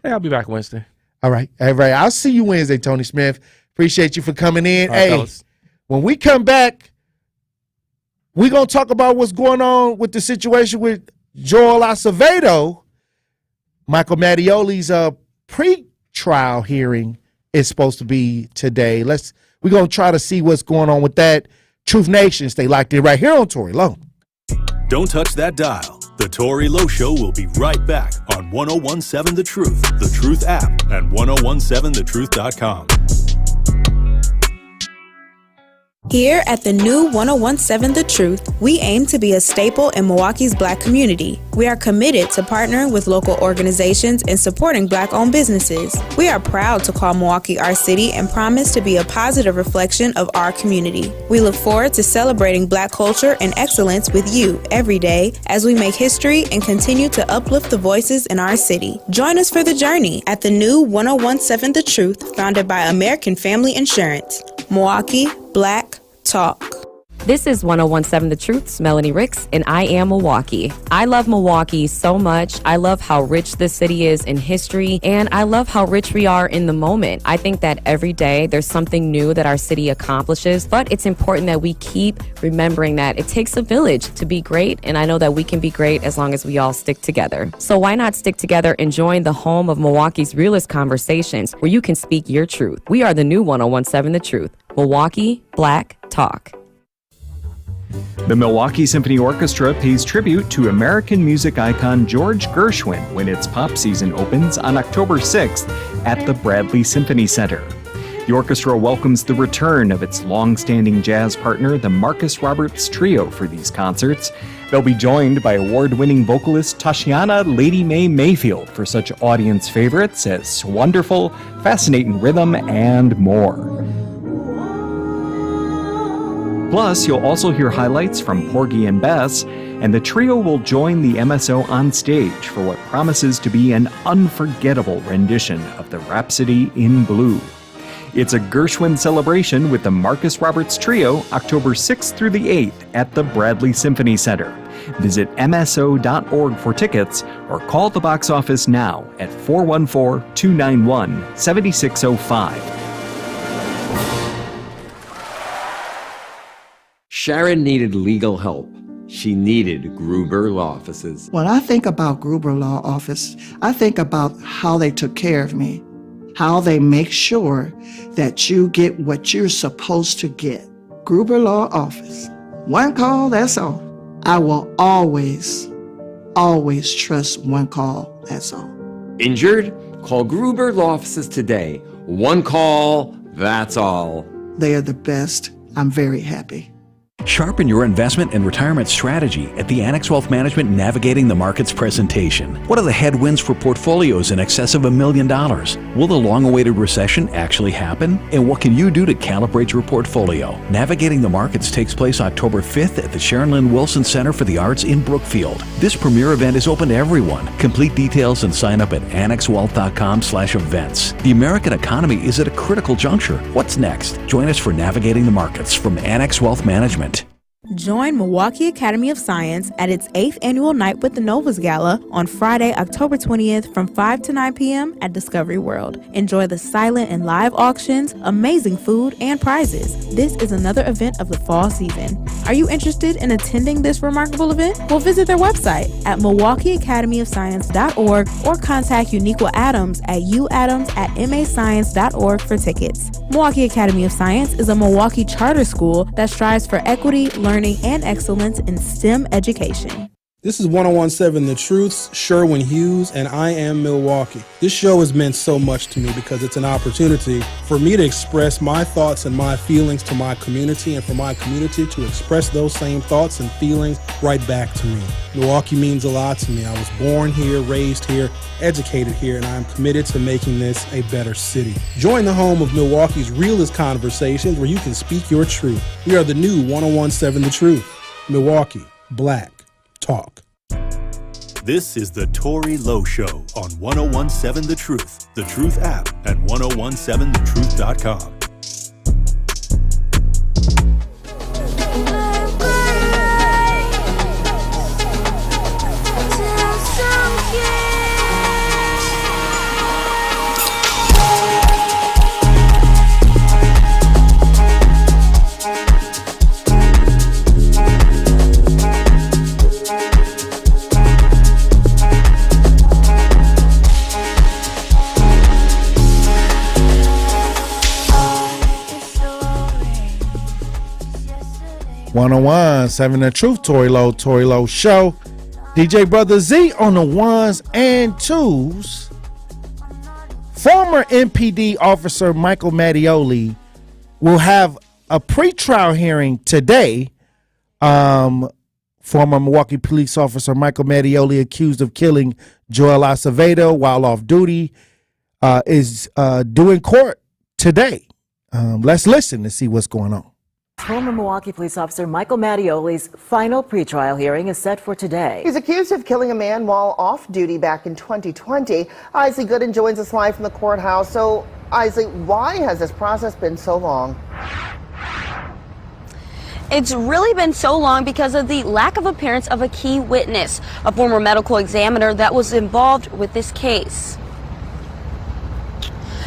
Hey, I'll be back Wednesday. All right. I'll see you Wednesday, Tony Smith. Appreciate you for coming in. All right, fellas. When we come back, we're going to talk about what's going on with the situation with Joel Acevedo. Michael Mattioli's pre-trial hearing is supposed to be today. We're going to try to see what's going on with that. Truth Nation, stay locked in right here on Tory Lowe. Don't touch that dial. The Tory Lowe Show will be right back on 1017 The Truth, The Truth app, and 1017thetruth.com. Here at the new 1017 The Truth, we aim to be a staple in Milwaukee's Black community. We are committed to partnering with local organizations and supporting Black-owned businesses. We are proud to call Milwaukee our city and promise to be a positive reflection of our community. We look forward to celebrating Black culture and excellence with you every day as we make history and continue to uplift the voices in our city. Join us for the journey at the new 1017 The Truth, founded by American Family Insurance. Milwaukee Black Talk. This is 1017 The Truth's Melanie Ricks, and I am Milwaukee. I love Milwaukee so much. I love how rich this city is in history, and I love how rich we are in the moment. I think that every day there's something new that our city accomplishes, but it's important that we keep remembering that it takes a village to be great, and I know that we can be great as long as we all stick together. So why not stick together and join the home of Milwaukee's realest conversations where you can speak your truth. We are the new 1017 The Truth. Milwaukee Black Talk. The Milwaukee Symphony Orchestra pays tribute to American music icon George Gershwin when its pop season opens on October 6th at the Bradley Symphony Center. The orchestra welcomes the return of its long-standing jazz partner, the Marcus Roberts Trio, for these concerts. They'll be joined by award-winning vocalist Tashiana Lady Mae Mayfield for such audience favorites as Wonderful, Fascinating Rhythm, and more. Plus, you'll also hear highlights from Porgy and Bess, and the trio will join the MSO on stage for what promises to be an unforgettable rendition of the Rhapsody in Blue. It's a Gershwin celebration with the Marcus Roberts Trio, October 6th through the 8th at the Bradley Symphony Center. Visit mso.org for tickets or call the box office now at 414-291-7605. Sharon needed legal help. She needed Gruber Law Offices. When I think about Gruber Law Office, I think about how they took care of me, how they make sure that you get what you're supposed to get. Gruber Law Office. One call, that's all. I will always trust one call, that's all. Injured? Call Gruber Law Offices today. One call, that's all. They are the best. I'm very happy. Sharpen your investment and retirement strategy at the Annex Wealth Management Navigating the Markets presentation. What are the headwinds for portfolios in excess of $1 million? Will the long-awaited recession actually happen? And what can you do to calibrate your portfolio? Navigating the Markets takes place October 5th at the Sharon Lynn Wilson Center for the Arts in Brookfield. This premier event is open to everyone. Complete details and sign up at annexwealth.com/events. The American economy is at a critical juncture. What's next? Join us for Navigating the Markets from Annex Wealth Management. Join Milwaukee Academy of Science at its 8th annual Night with the Novas Gala on Friday, October 20th from 5 to 9 p.m. at Discovery World. Enjoy the silent and live auctions, amazing food, and prizes. This is another event of the fall season. Are you interested in attending this remarkable event? Well, visit their website at MilwaukeeAcademyOfScience.org or contact Uniqua Adams at uadams@mascience.org for tickets. Milwaukee Academy of Science is a Milwaukee charter school that strives for equity, learning, and excellence in STEM education. This is 1017 The Truth's Sherwin Hughes, and I am Milwaukee. This show has meant so much to me because it's an opportunity for me to express my thoughts and my feelings to my community, and for my community to express those same thoughts and feelings right back to me. Milwaukee means a lot to me. I was born here, raised here, educated here, and I'm committed to making this a better city. Join the home of Milwaukee's realest conversations where you can speak your truth. We are the new 1017 The Truth. Milwaukee Black Talk. This is the Tory Lowe Show on 1017 The Truth, The Truth app, and 1017thetruth.com. One 7 The Truth, Tory Lowe Show. DJ Brother Z on the ones and twos. Former MPD officer Michael Mattioli will have a pretrial hearing today. Former Milwaukee police officer Michael Mattioli, accused of killing Joel Acevedo while off duty, is due in court today. Let's listen to see what's going on. Former Milwaukee police officer Michael Mattioli's final pretrial hearing is set for today. He's accused of killing a man while off duty back in 2020. Isley Gooden joins us live from the courthouse. So, Isley, why has this process been so long? It's really been so long because of the lack of appearance of a key witness, a former medical examiner that was involved with this case.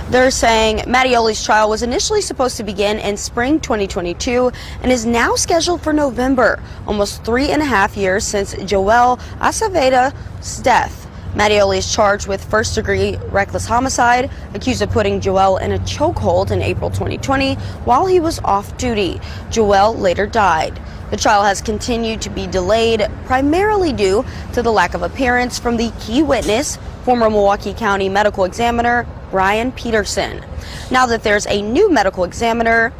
They're saying Mattioli's trial was initially supposed to begin in spring 2022 and is now scheduled for November, almost 3.5 years since Joel Acevedo's death. Mattioli is charged with first-degree reckless homicide, accused of putting Joel in a chokehold in April 2020 while he was off duty. Joel later died. The trial has continued to be delayed, primarily due to the lack of appearance from the key witness, former Milwaukee County medical examiner Brian Peterson. Now that there's a new medical examiner,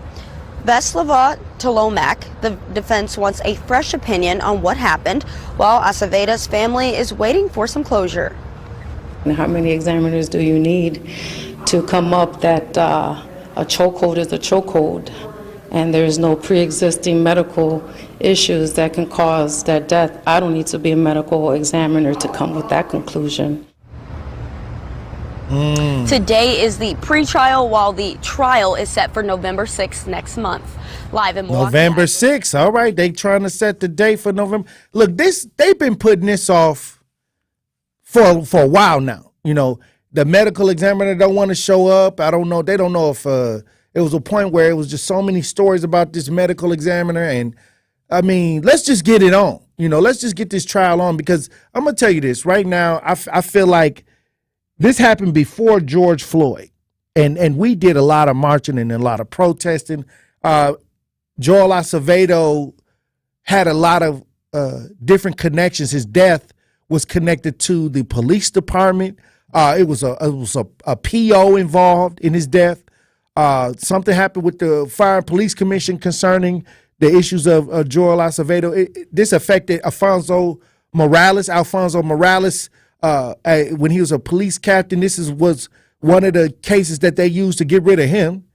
Veslava Tolomak, the defense wants a fresh opinion on what happened, while Acevedo's family is waiting for some closure. How many examiners do you need to come up that a chokehold is a chokehold and there's no pre-existing medical issues that can cause that death? I don't need to be a medical examiner to come with that conclusion. Today is the pre-trial, while the trial is set for November 6th next month. Live in Milwaukee. November 6th. All right, they trying to set the date for November. Look, they've been putting this off for a while now. You know, the medical examiner don't want to show up. I don't know. They don't know if it was a point where it was just so many stories about this medical examiner. And I mean, let's just get it on. You know, let's just get this trial on, because I'm gonna tell you this right now. I feel like this happened before George Floyd, and we did a lot of marching and a lot of protesting. Joel Acevedo had a lot of different connections. His death was connected to the police department. It was a PO involved in his death. Something happened with the Fire and Police Commission concerning the issues of Joel Acevedo. This affected Alfonso Morales. When he was a police captain, was one of the cases that they used to get rid of him.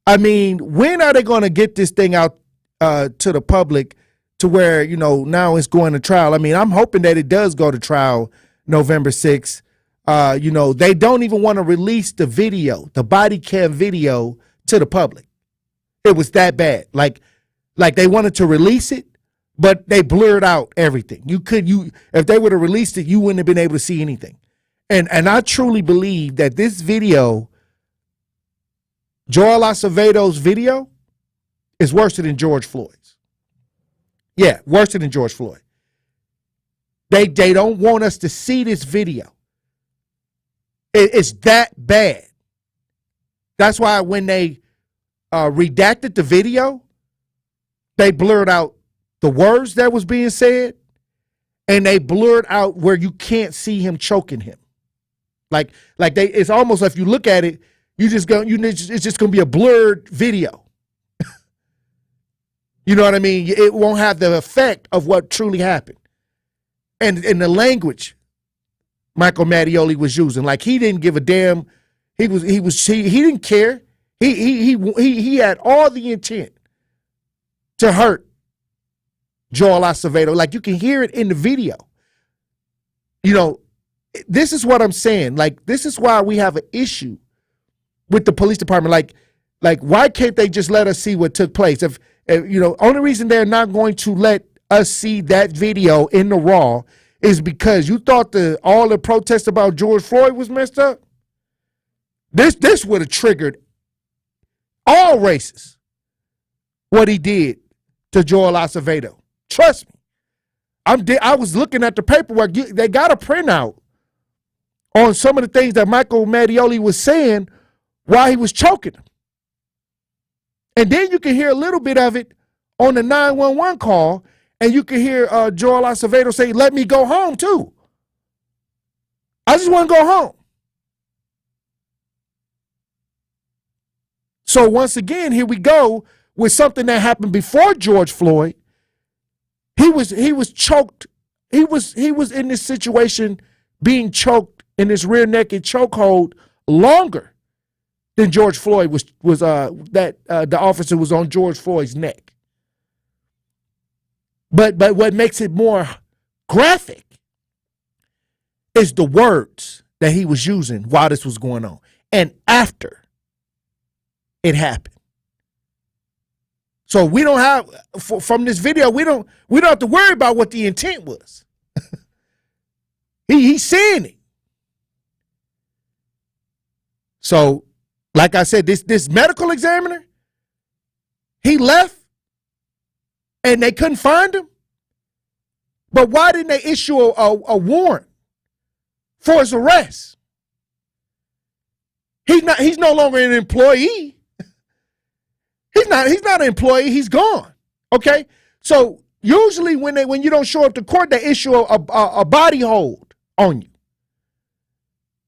I mean, when are they going to get this thing out to the public to where, you know, now it's going to trial? I mean, I'm hoping that it does go to trial November 6th. You know, they don't even want to release the video, the body cam video, to the public. It was that bad. Like they wanted to release it, but they blurred out everything. If they would have released it, you wouldn't have been able to see anything. And I truly believe that this video, Joel Acevedo's video, is worse than George Floyd's. Yeah, worse than George Floyd. They don't want us to see this video. It's that bad. That's why when they redacted the video, they blurred out the words that was being said, and they blurred out where you can't see him choking him. It's almost like if you look at it, it's just gonna be a blurred video. You know what I mean? It won't have the effect of what truly happened. And in the language Michael Mattioli was using, like, he didn't give a damn. He didn't care. He had all the intent to hurt Joel Acevedo. Like, you can hear it in the video. You know, this is what I'm saying. Like, this is why we have an issue with the police department. Like, why can't they just let us see what took place? If you know, only reason they're not going to let us see that video in the raw is because you thought all the protests about George Floyd was messed up. This would have triggered all races, what he did to Joel Acevedo. Trust me. I was looking at the paperwork. They got a printout on some of the things that Michael Mattioli was saying while he was choking him. And then you can hear a little bit of it on the 911 call, and you can hear Joel Acevedo say, "Let me go home too. I just want to go home." So once again, here we go with something that happened before George Floyd. He was choked. He was in this situation being choked in this rear naked chokehold longer than George Floyd was the officer was on George Floyd's neck. But what makes it more graphic is the words that he was using while this was going on and after it happened. So we don't have from this video. We don't have to worry about what the intent was. He's saying it. So, like I said, this medical examiner, he left, and they couldn't find him. But why didn't they issue a warrant for his arrest? He's no longer an employee. He's not an employee. He's gone. Okay. So usually when you don't show up to court, they issue a body hold on you.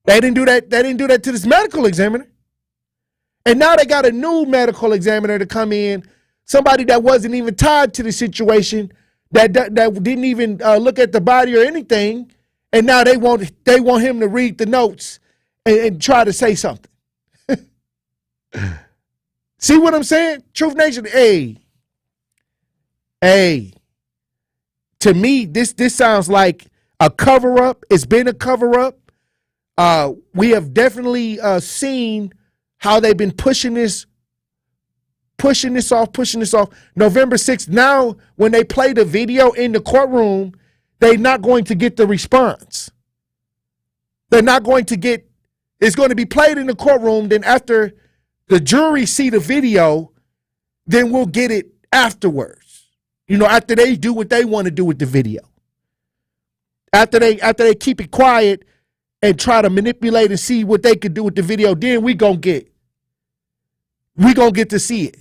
They didn't do that. They didn't do that to this medical examiner. And now they got a new medical examiner to come in, somebody that wasn't even tied to the situation, that didn't even look at the body or anything. And now they want him to read the notes and try to say something. See what I'm saying? Truth Nation, hey. To me, this sounds like a cover-up. It's been a cover-up. We have definitely seen how they've been pushing this off. November 6th, now when they play the video in the courtroom, they're not going to get the response. They're not going to get, it's going to be played in the courtroom. Then after the jury see the video, then we'll get it afterwards. You know, after they do what they want to do with the video. After they keep it quiet and try to manipulate and see what they could do with the video, then we gonna get to see it.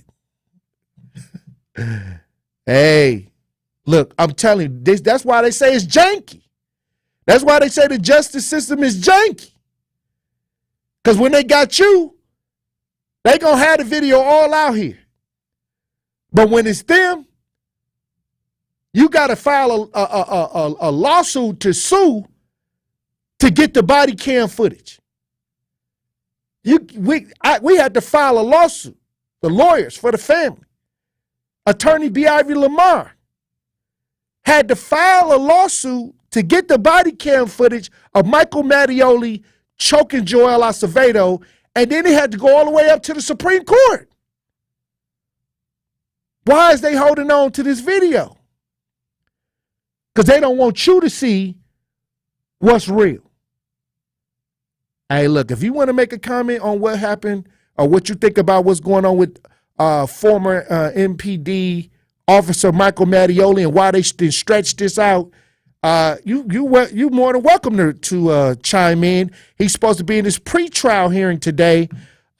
Hey, look, I'm telling you, that's why they say it's janky. That's why they say the justice system is janky. Because when they got you, they gonna have the video all out here. But when it's them, you got to file a lawsuit to sue to get the body cam footage. We had to file a lawsuit, the lawyers for the family. Attorney B. Ivy Lamar had to file a lawsuit to get the body cam footage of Michael Mattioli choking Joel Acevedo, and then he had to go all the way up to the Supreme Court. Why is they holding on to this video? Because they don't want you to see what's real. Hey, look, if you want to make a comment on what happened or what you think about what's going on with former MPD Officer Michael Mattioli and why they stretched this out, you more than welcome to chime in. He's supposed to be in this pre-trial hearing today.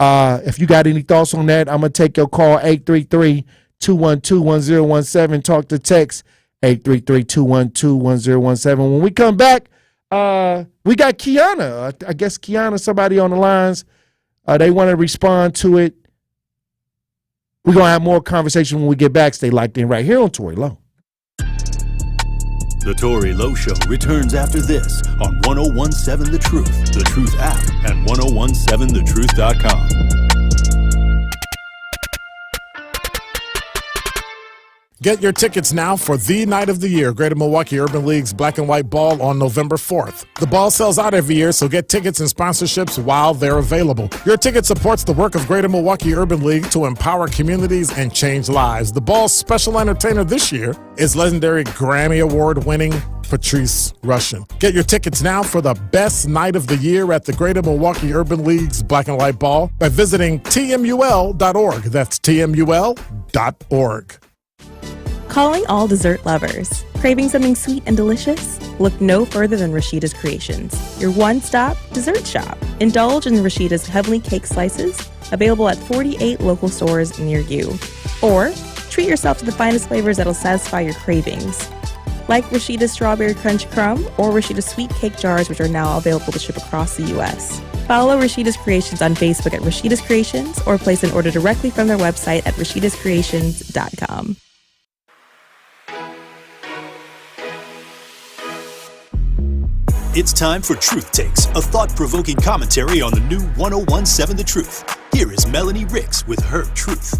If you got any thoughts on that, I'm going to take your call, 833-212-1017. Talk to text 833-212-1017. When we come back, we got Kiana. I guess Kiana, somebody on the lines. They want to respond to it. We're going to have more conversation when we get back. Stay locked in right here on Tory Lowe. The Tory Lowe Show returns after this on 1017 The Truth, The Truth app, and 1017thetruth.com. Get your tickets now for the night of the year, Greater Milwaukee Urban League's Black and White Ball on November 4th. The ball sells out every year, so get tickets and sponsorships while they're available. Your ticket supports the work of Greater Milwaukee Urban League to empower communities and change lives. The ball's special entertainer this year is legendary Grammy Award-winning Patrice Rushen. Get your tickets now for the best night of the year at the Greater Milwaukee Urban League's Black and White Ball by visiting tmul.org. That's tmul.org. Calling all dessert lovers. Craving something sweet and delicious? Look no further than Rashida's Creations, your one-stop dessert shop. Indulge in Rashida's Heavenly Cake Slices, available at 48 local stores near you. Or treat yourself to the finest flavors that'll satisfy your cravings. Like Rashida's Strawberry Crunch Crumb or Rashida's Sweet Cake Jars, which are now available to ship across the U.S. Follow Rashida's Creations on Facebook at Rashida's Creations or place an order directly from their website at rashidascreations.com. It's time for Truth Takes, a thought-provoking commentary on the new 1017 The Truth. Here is Melanie Ricks with her truth.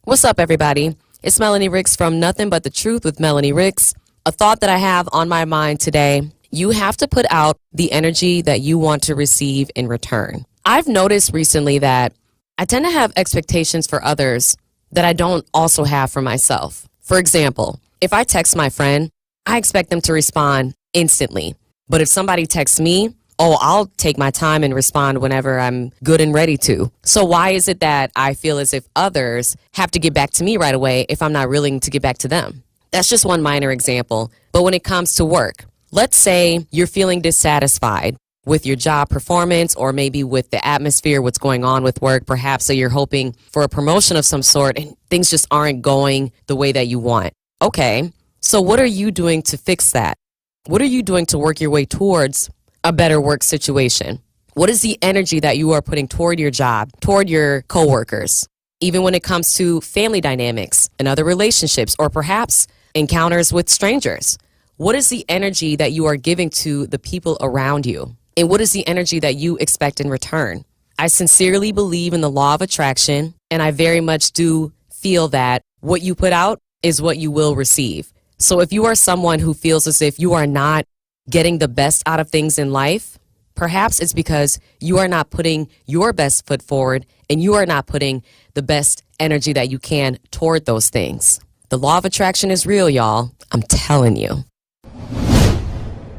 What's up, everybody? It's Melanie Ricks from Nothing But the Truth with Melanie Ricks. A thought that I have on my mind today: you have to put out the energy that you want to receive in return. I've noticed recently that I tend to have expectations for others that I don't also have for myself. For example, if I text my friend, I expect them to respond instantly. But if somebody texts me, I'll take my time and respond whenever I'm good and ready to. So why is it that I feel as if others have to get back to me right away if I'm not willing to get back to them? That's just one minor example. But when it comes to work, let's say you're feeling dissatisfied with your job performance or maybe with the atmosphere, what's going on with work. Perhaps so you're hoping for a promotion of some sort and things just aren't going the way that you want. Okay, so what are you doing to fix that? What are you doing to work your way towards a better work situation? What is the energy that you are putting toward your job, toward your coworkers? Even when it comes to family dynamics and other relationships, or perhaps encounters with strangers. What is the energy that you are giving to the people around you? And what is the energy that you expect in return? I sincerely believe in the law of attraction, and I very much do feel that what you put out is what you will receive. So if you are someone who feels as if you are not getting the best out of things in life, perhaps it's because you are not putting your best foot forward and you are not putting the best energy that you can toward those things. The law of attraction is real, y'all. I'm telling you.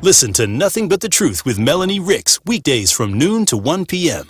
Listen to Nothing But the Truth with Melanie Ricks, weekdays from noon to 1 p.m.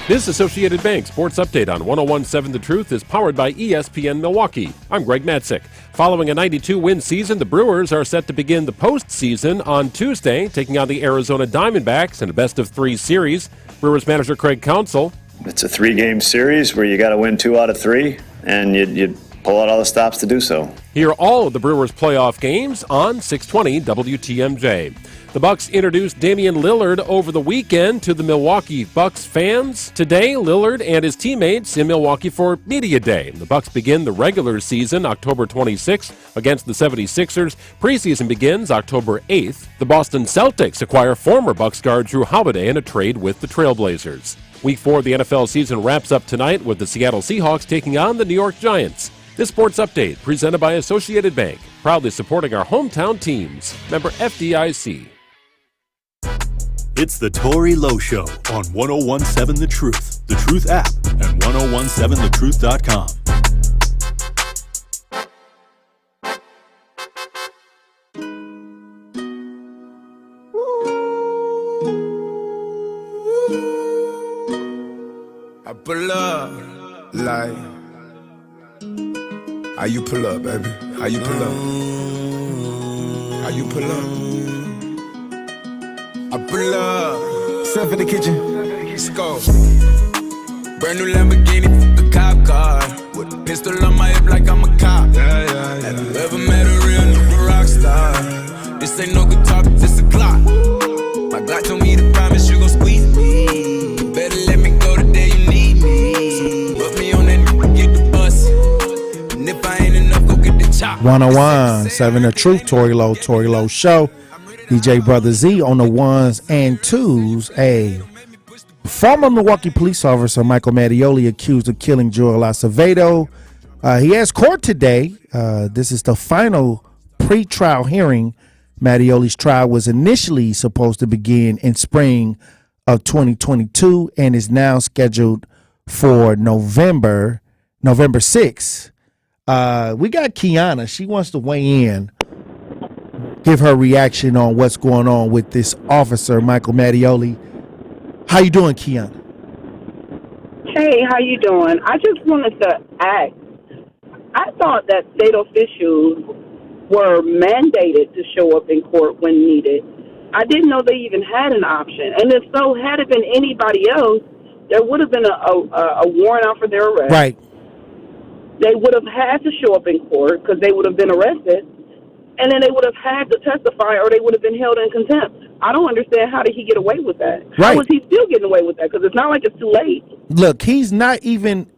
This Associated Bank Sports Update on 101.7 The Truth is powered by ESPN Milwaukee. I'm Greg Matzik. Following a 92-win season, the Brewers are set to begin the postseason on Tuesday, taking on the Arizona Diamondbacks in a best-of-3 series. Brewers manager Craig Counsell. It's a 3-game series where you got to win 2 out of 3, and you pull out all the stops to do so. Hear all of the Brewers' playoff games on 620 WTMJ. The Bucks introduced Damian Lillard over the weekend to the Milwaukee Bucks fans. Today, Lillard and his teammates in Milwaukee for Media Day. The Bucks begin the regular season October 26th against the 76ers. Preseason begins October 8th. The Boston Celtics acquire former Bucks guard Drew Holiday in a trade with the Trailblazers. Week 4 of the NFL season wraps up tonight with the Seattle Seahawks taking on the New York Giants. This sports update presented by Associated Bank, proudly supporting our hometown teams. Member FDIC. It's the Tory Lowe Show on 101.7 The Truth, The Truth app, and 1017thetruth.com. I pull up, like, how you pull up, baby? How you pull up? How you pull up? I pull up, step in the kitchen, let's go. Brand new Lamborghini, a cop car, with a pistol on my hip like I'm a cop. Have you ever met a real nigga rock star? This ain't no guitar, but this a Glock. My Glock told me to promise you gon' squeeze me. Better let me go the day you need me. So put me on that nigga, get the bus. And if I ain't enough, go get the chop. 101.7 The Truth, Tory Lowe Show. DJ Brother Z on the ones and twos. A former Milwaukee police officer, Michael Mattioli, accused of killing Joel Acevedo. He has court today. This is the final pre-trial hearing. Mattioli's trial was initially supposed to begin in spring of 2022 and is now scheduled for November 6th. We got Kiana. She wants to weigh in, give her reaction on what's going on with this officer, Michael Mattioli. How you doing, Kiana? Hey, how you doing? I just wanted to ask. I thought that state officials were mandated to show up in court when needed. I didn't know they even had an option. And if so, had it been anybody else, there would have been a warrant out for their arrest. Right. They would have had to show up in court because they would have been arrested. And then they would have had to testify or they would have been held in contempt. I don't understand how did he get away with that. Right. How is he still getting away with that? Because it's not like it's too late. Look, he's not even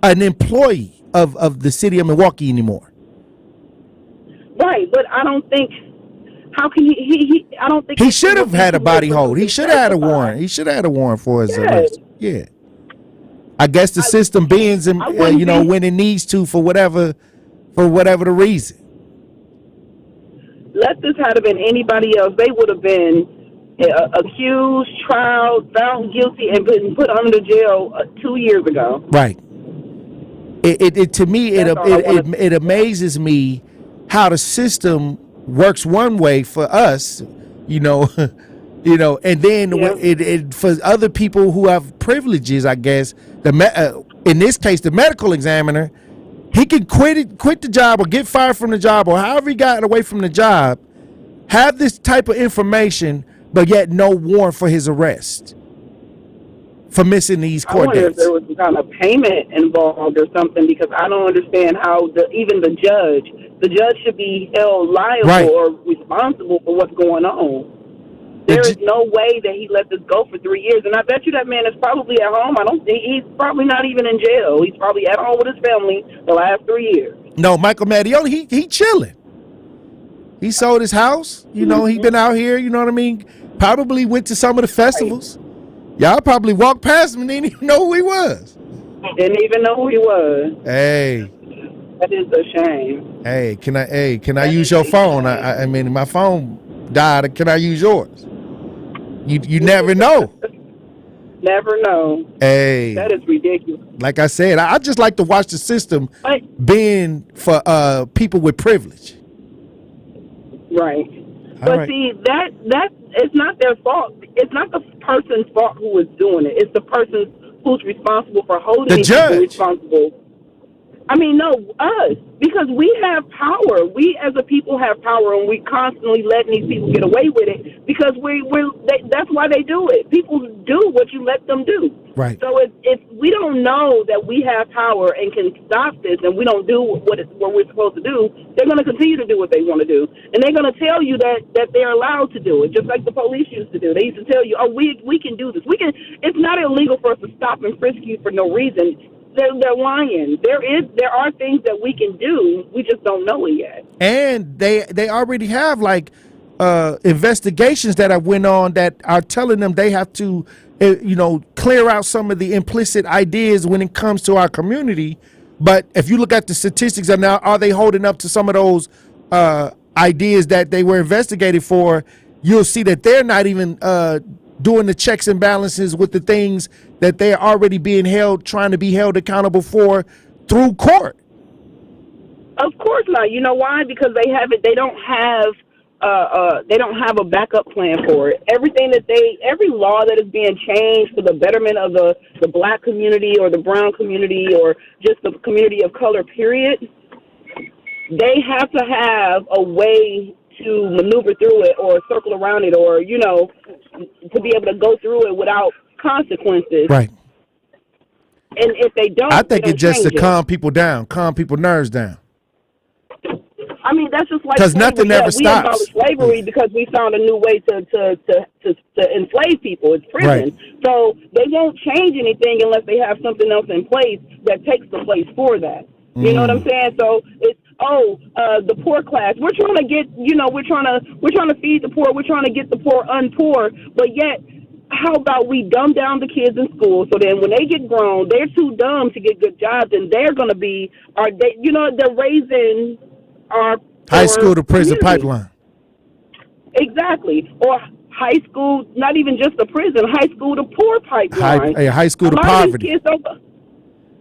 an employee of the city of Milwaukee anymore. Right, but I don't think, how can he I don't think. He should have had a body hold. He should have had a warrant. He should have had a warrant for his arrest. Yeah. I guess the system bends him, when it needs to for whatever the reason. let this have been anybody else, they would have been accused, tried, found guilty, and been put under jail 2 years ago. Right. To me, it amazes me how the system works one way for us, you know, and then for other people who have privileges, I guess, in this case, the medical examiner, he can quit the job or get fired from the job or however he got away from the job, have this type of information, but yet no warrant for his arrest for missing these court dates. I wonder if dates. there was some kind of payment involved or something, because I don't understand how even the judge should be held liable or responsible for what's going on. There is no way that he let this go for 3 years, and I bet you that man is probably at home. I don't think he's probably not even in jail. He's probably at home with his family the last 3 years. No, Michael Mattioli, he chilling. He sold his house. You know, he been out here. You know what I mean? Probably went to some of the festivals. Y'all probably walked past him and didn't even know who he was. Didn't even know who he was. Hey. That is a shame. Hey, can I use your phone? I mean, my phone died. Can I use yours? You never know. Never know. Hey. That is ridiculous. Like I said, I just like to watch the system bend for people with privilege. Right. All But right. see, that it's not their fault. It's not the person's fault who is doing it. It's the person who's responsible for holding The these people judge. responsible. I mean, no, us, because we have power. We as a people have power, and we constantly letting these people get away with it because that's why they do it. People do what you let them do. Right. So if we don't know that we have power and can stop this, and we don't do what we're supposed to do, they're going to continue to do what they want to do, and they're going to tell you that they're allowed to do it, just like the police used to do. They used to tell you, "Oh, we can do this. We can." It's not illegal for us to stop and frisk you for no reason. They're lying. There are things that we can do. We just don't know it yet. And they already have like investigations that have went on that are telling them they have to, clear out some of the implicit ideas when it comes to our community. But if you look at the statistics, are they holding up to some of those ideas that they were investigated for? You'll see that they're not even doing the checks and balances with the things that they're already trying to be held accountable for through court. Of course not. You know why? Because they don't have a backup plan for it. Every law that is being changed for the betterment of the black community or the brown community or just the community of color, period, they have to have a way to maneuver through it or circle around it or, to be able to go through it without consequences. Right. And if they don't, I think they don't it's just to change it. calm people down, calm people's nerves down. I mean, that's just like 'Cause slavery. nothing ever We stops. abolished slavery because we found a new way to enslave people. It's prison. Right. So they won't change anything unless they have something else in place that takes the place for that. You know what I'm saying? So it's the poor class. We're trying to get, we're trying to feed the poor. We're trying to get the poor unpoor. But yet, how about we dumb down the kids in school so then when they get grown, they're too dumb to get good jobs, and they're going to be they're raising our High school to prison community. pipeline. Exactly. Or high school, not even just the prison, high school to poor pipeline. High school to A lot of these poverty. kids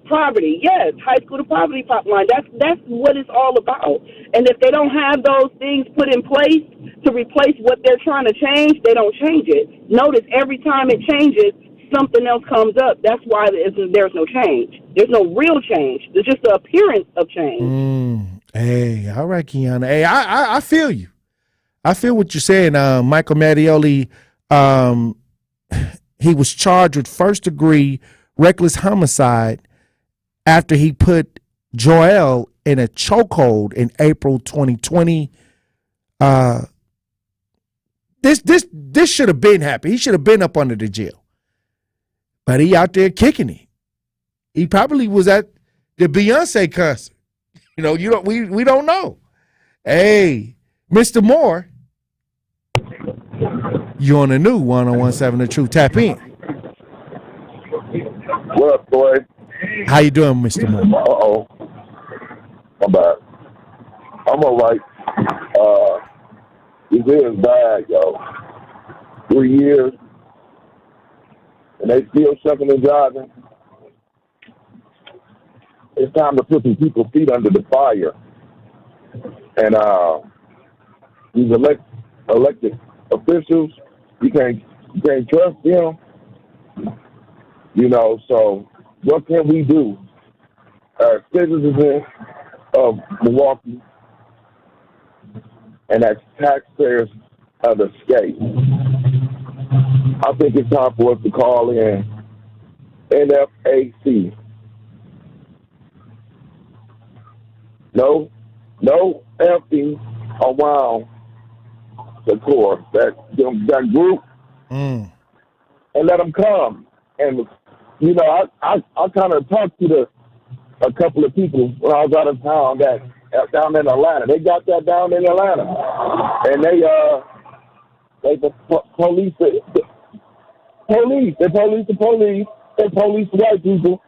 poverty, yes, high school to poverty pipeline. That's what it's all about. And if they don't have those things put in place to replace what they're trying to change, they don't change it. Notice every time it changes, something else comes up. That's why there's no change. There's no real change. There's just the appearance of change. Hey, all right, Kiana. Hey, I feel you. I feel what you're saying. Michael Mattioli, he was charged with first-degree reckless homicide after he put Joel in a chokehold in April 2020. This should have been happening. He should have been up under the jail. But he out there kicking it. He probably was at the Beyonce concert. We don't know. Hey, Mr. Moore, you on the new 101.7 The Truth. Tap in. What up, boy? How you doing, Mr. Moore? Uh-oh. I'm bad. I'm all right. This is bad, yo. 3 years, and they still shucking and driving. It's time to put some people's feet under the fire. And these elected officials, you can't trust them. You know, so what can we do? Citizens of Milwaukee and as taxpayers of the state, I think it's time for us to call in NFAC. No effing around the core, that group, and let them come. And, you know, I kind of talked to a couple of people when I was out of town down in Atlanta. They got that down in Atlanta. And they police the police, they police the white people.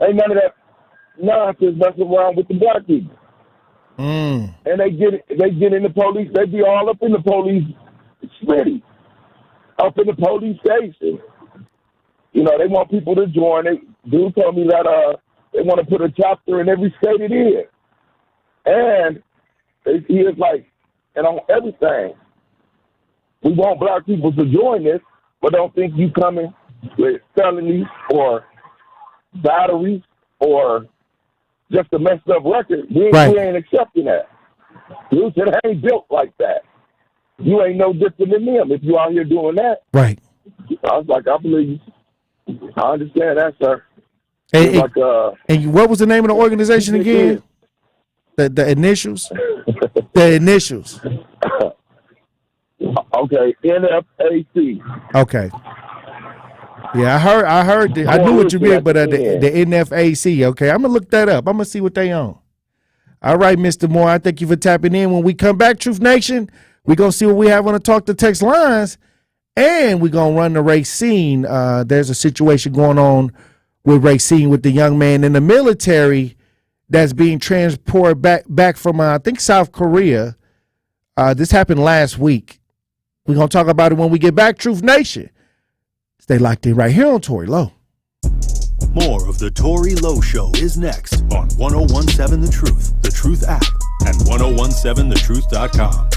Ain't none of that nonsense messing around with the black people. And they get in the police, they be all up in the police city, up in the police station. You know, they want people to join. Dude told me that they want to put a chapter in every state it is. And he is like, and on everything, we want black people to join this, but don't think you coming with felonies or batteries or just a messed up record. We ain't accepting that. You said it ain't built like that. You ain't no different than them if you out here doing that. Right. I was like, I believe you. I understand that, sir. And what was the name of the organization again? The initials? The initials. Okay, NFAC. Okay. Yeah, I heard. I knew what you meant, but the NFAC. Okay, I'm gonna look that up. I'm gonna see what they own. All right, Mr. Moore. I thank you for tapping in. When we come back, Truth Nation, we're gonna see what we have on the Talk to Text lines, and we're gonna run the Racine. There's a situation going on with Racine with the young man in the military that's being transported back from I think South Korea. This happened last week. We're gonna talk about it when we get back. Truth Nation. Stay locked in right here on Tory Lowe. More of the Tory Lowe Show is next on 1017 The Truth app, and 1017thetruth.com.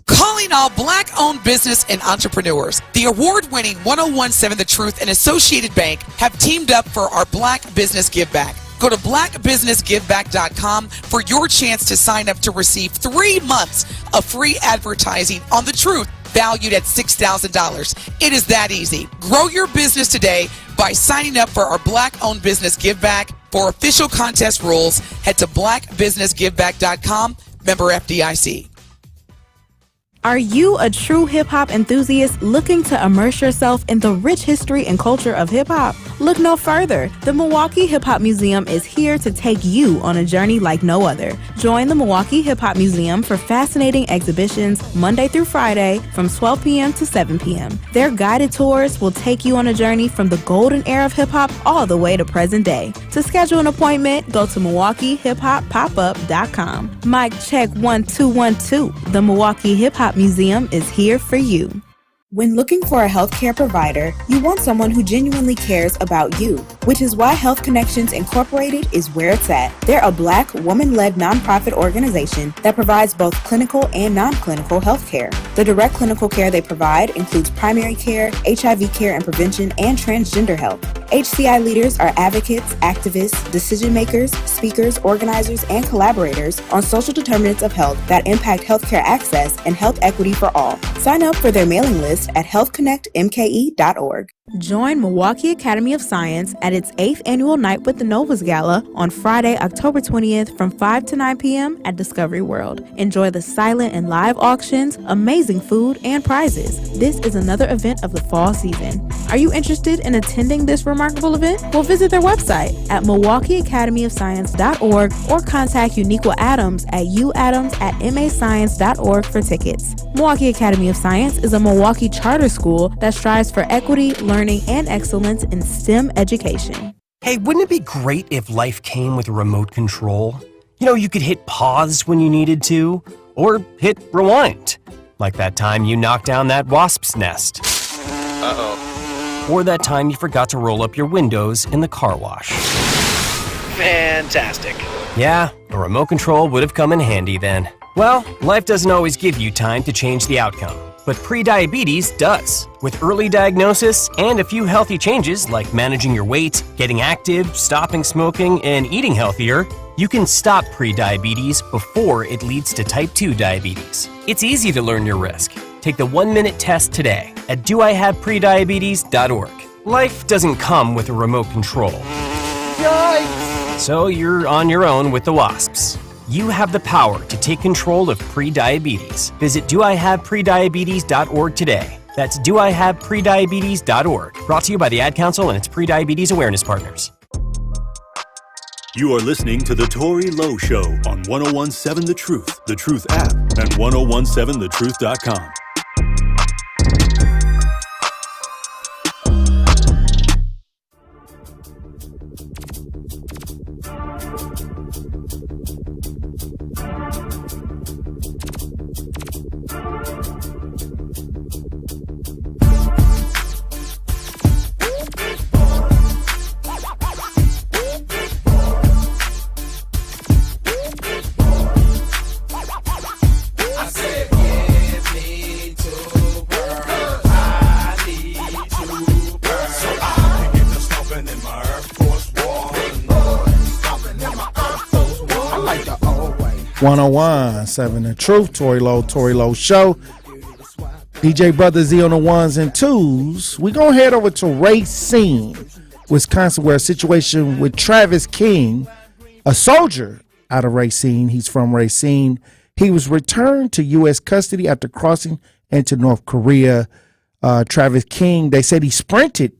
Calling all black-owned business and entrepreneurs. The award-winning 1017 The Truth and Associated Bank have teamed up for our Black Business Give Back. Go to blackbusinessgiveback.com for your chance to sign up to receive 3 months of free advertising on The Truth, valued at $6,000. It is that easy. Grow your business today by signing up for our Black-owned business Give Back. For official contest rules, head to blackbusinessgiveback.com, member FDIC. Are you a true hip-hop enthusiast looking to immerse yourself in the rich history and culture of hip-hop? Look no further. The Milwaukee Hip Hop Museum is here to take you on a journey like no other. Join the Milwaukee Hip Hop Museum for fascinating exhibitions Monday through Friday from 12 p.m. to 7 p.m. Their guided tours will take you on a journey from the golden era of hip-hop all the way to present day. To schedule an appointment, go to MilwaukeeHipHopPopup.com. Mic check 1 2 1 2. The Milwaukee Hip Hop Museum is here for you. When looking for a healthcare provider, you want someone who genuinely cares about you, which is why Health Connections Incorporated is where it's at. They're a Black, woman-led nonprofit organization that provides both clinical and non-clinical healthcare. The direct clinical care they provide includes primary care, HIV care and prevention, and transgender health. HCI leaders are advocates, activists, decision makers, speakers, organizers, and collaborators on social determinants of health that impact healthcare access and health equity for all. Sign up for their mailing list at healthconnectmke.org. Join Milwaukee Academy of Science at its 8th annual Night with the Novas Gala on Friday, October 20th from 5 to 9 p.m. at Discovery World. Enjoy the silent and live auctions, amazing food, and prizes. This is another event of the fall season. Are you interested in attending this remarkable event? Well, visit their website at MilwaukeeAcademyOfScience.org or contact Uniqua Adams at uadams@mascience.org for tickets. Milwaukee Academy of Science is a Milwaukee charter school that strives for equity, learning, and excellence in STEM education. Hey, wouldn't it be great if life came with a remote control? You know, you could hit pause when you needed to, or hit rewind, like that time you knocked down that wasp's nest. Uh-oh. Or that time you forgot to roll up your windows in the car wash. Fantastic. Yeah, a remote control would have come in handy then. Well, life doesn't always give you time to change the outcome, but prediabetes does. With early diagnosis and a few healthy changes like managing your weight, getting active, stopping smoking, and eating healthier, you can stop prediabetes before it leads to type 2 diabetes. It's easy to learn your risk. Take the 1-minute test today at doihaveprediabetes.org. Life doesn't come with a remote control. Yikes! So you're on your own with the wasps. You have the power to take control of prediabetes. Visit doihaveprediabetes.org today. That's doihaveprediabetes.org. Brought to you by the Ad Council and its Prediabetes Awareness Partners. You are listening to The Tory Lowe Show on 1017 The Truth app, and 1017thetruth.com. Like 1017 The Truth, Tory Lowe Show. DJ Brother Z on the ones and twos. We're going to head over to Racine, Wisconsin, where a situation with Travis King, a soldier out of Racine. He's from Racine. He was returned to U.S. custody after crossing into North Korea. Travis King, they said he sprinted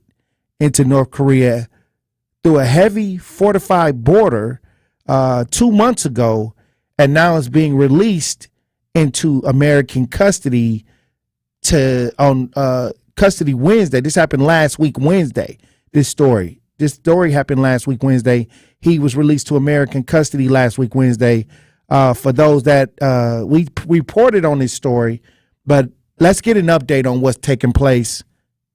into North Korea through a heavy fortified border 2 months ago, and now is being released into American custody on custody Wednesday. This happened last week Wednesday. This story happened last week Wednesday. He was released to American custody last week Wednesday. For those that we reported on this story, but let's get an update on what's taking place.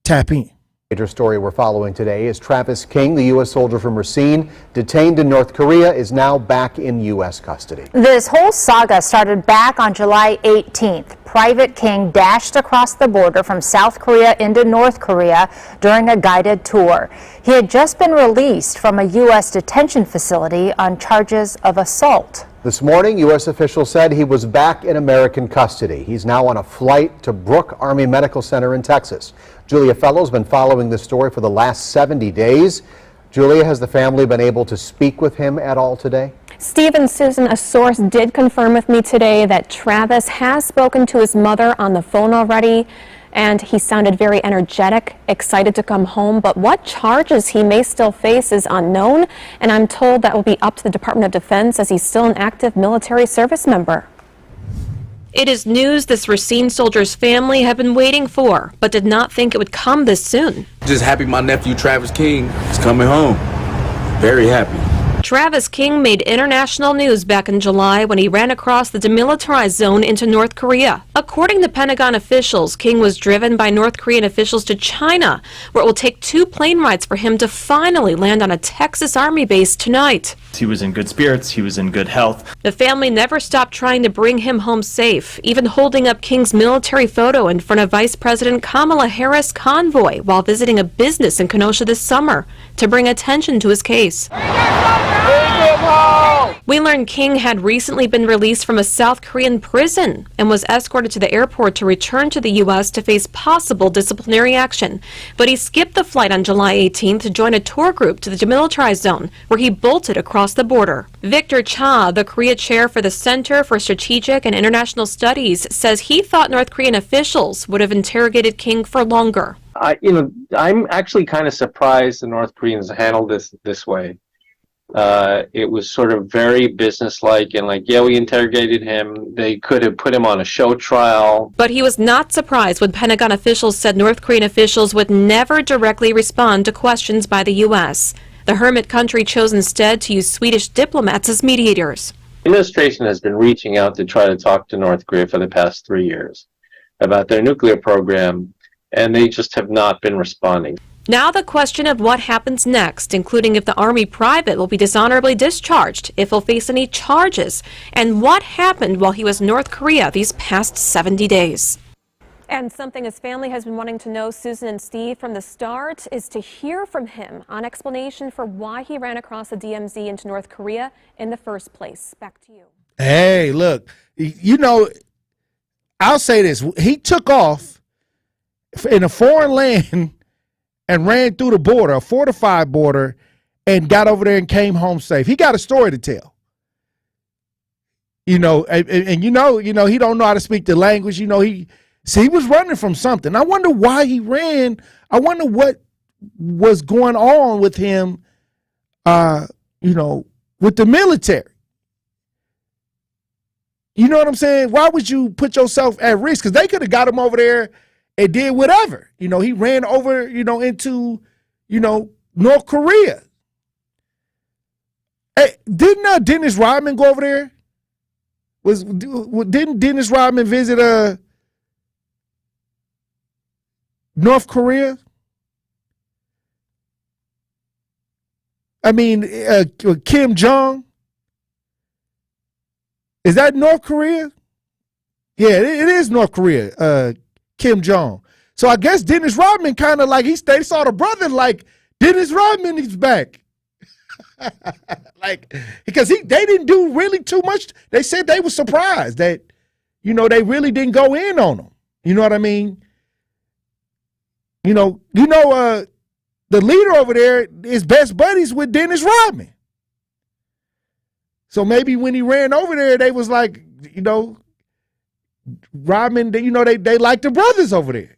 Tap in. Major story we're following today is Travis King, the U.S. soldier from Racine, detained in North Korea, is now back in U.S. custody. This whole saga started back on July 18th. Private King dashed across the border from South Korea into North Korea during a guided tour. He had just been released from a U.S. detention facility on charges of assault. This morning, U.S. officials said he was back in American custody. He's now on a flight to Brooke Army Medical Center in Texas. Julia Fellow's been following this story for the last 70 days. Julia, has the family been able to speak with him at all today? Steve and Susan, a source did confirm with me today that Travis has spoken to his mother on the phone already, and he sounded very energetic, excited to come home. But what charges he may still face is unknown, and I'm told that will be up to the Department of Defense as he's still an active military service member. It is news this Racine soldier's family have been waiting for, but did not think it would come this soon. Just happy my nephew Travis King is coming home. Very happy. Travis King made international news back in July when he ran across the demilitarized zone into North Korea. According to Pentagon officials, King was driven by North Korean officials to China, where it will take 2 plane rides for him to finally land on a Texas Army base tonight. He was in good spirits, he was in good health. The family never stopped trying to bring him home safe, even holding up King's military photo in front of Vice President Kamala Harris' convoy while visiting a business in Kenosha this summer to bring attention to his case. We learned King had recently been released from a South Korean prison and was escorted to the airport to return to the U.S. to face possible disciplinary action. But he skipped the flight on July 18th to join a tour group to the demilitarized zone, where he bolted across the border. Victor Cha, the Korea chair for the Center for Strategic and International Studies, says he thought North Korean officials would have interrogated King for longer. I'm actually kind of surprised the North Koreans handled this way. It was sort of very businesslike and we interrogated him. They could have put him on a show trial. But he was not surprised when Pentagon officials said North Korean officials would never directly respond to questions by the U.S. The hermit country chose instead to use Swedish diplomats as mediators. administration has been reaching out to try to talk to North Korea for the past 3 years about their nuclear program, and they just have not been responding. Now the question of what happens next, including if the Army private will be dishonorably discharged, if he'll face any charges, and what happened while he was in North Korea these past 70 days. And something his family has been wanting to know, Susan and Steve, from the start, is to hear from him on explanation for why he ran across the DMZ into North Korea in the first place. Back to you. Hey, look, I'll say this. He took off in a foreign land and ran through the border, a fortified border, and got over there and came home safe. He got a story to tell. He don't know how to speak the language. He was running from something. I wonder why he ran. I wonder what was going on with him, with the military. You know what I'm saying? Why would you put yourself at risk? Because they could have got him over there and did whatever. He ran over, into, North Korea. Hey, didn't Dennis Rodman go over there? Didn't Dennis Rodman visit North Korea? I mean, Kim Jong. Is that North Korea? Yeah, it is North Korea. Kim Jong. So I guess Dennis Rodman kind of they saw the brother like Dennis Rodman is back. Because they didn't do really too much. They said they were surprised that, they really didn't go in on him. You know what I mean? The leader over there is best buddies with Dennis Rodman. So maybe when he ran over there, they was like, Rodman, they like the brothers over there.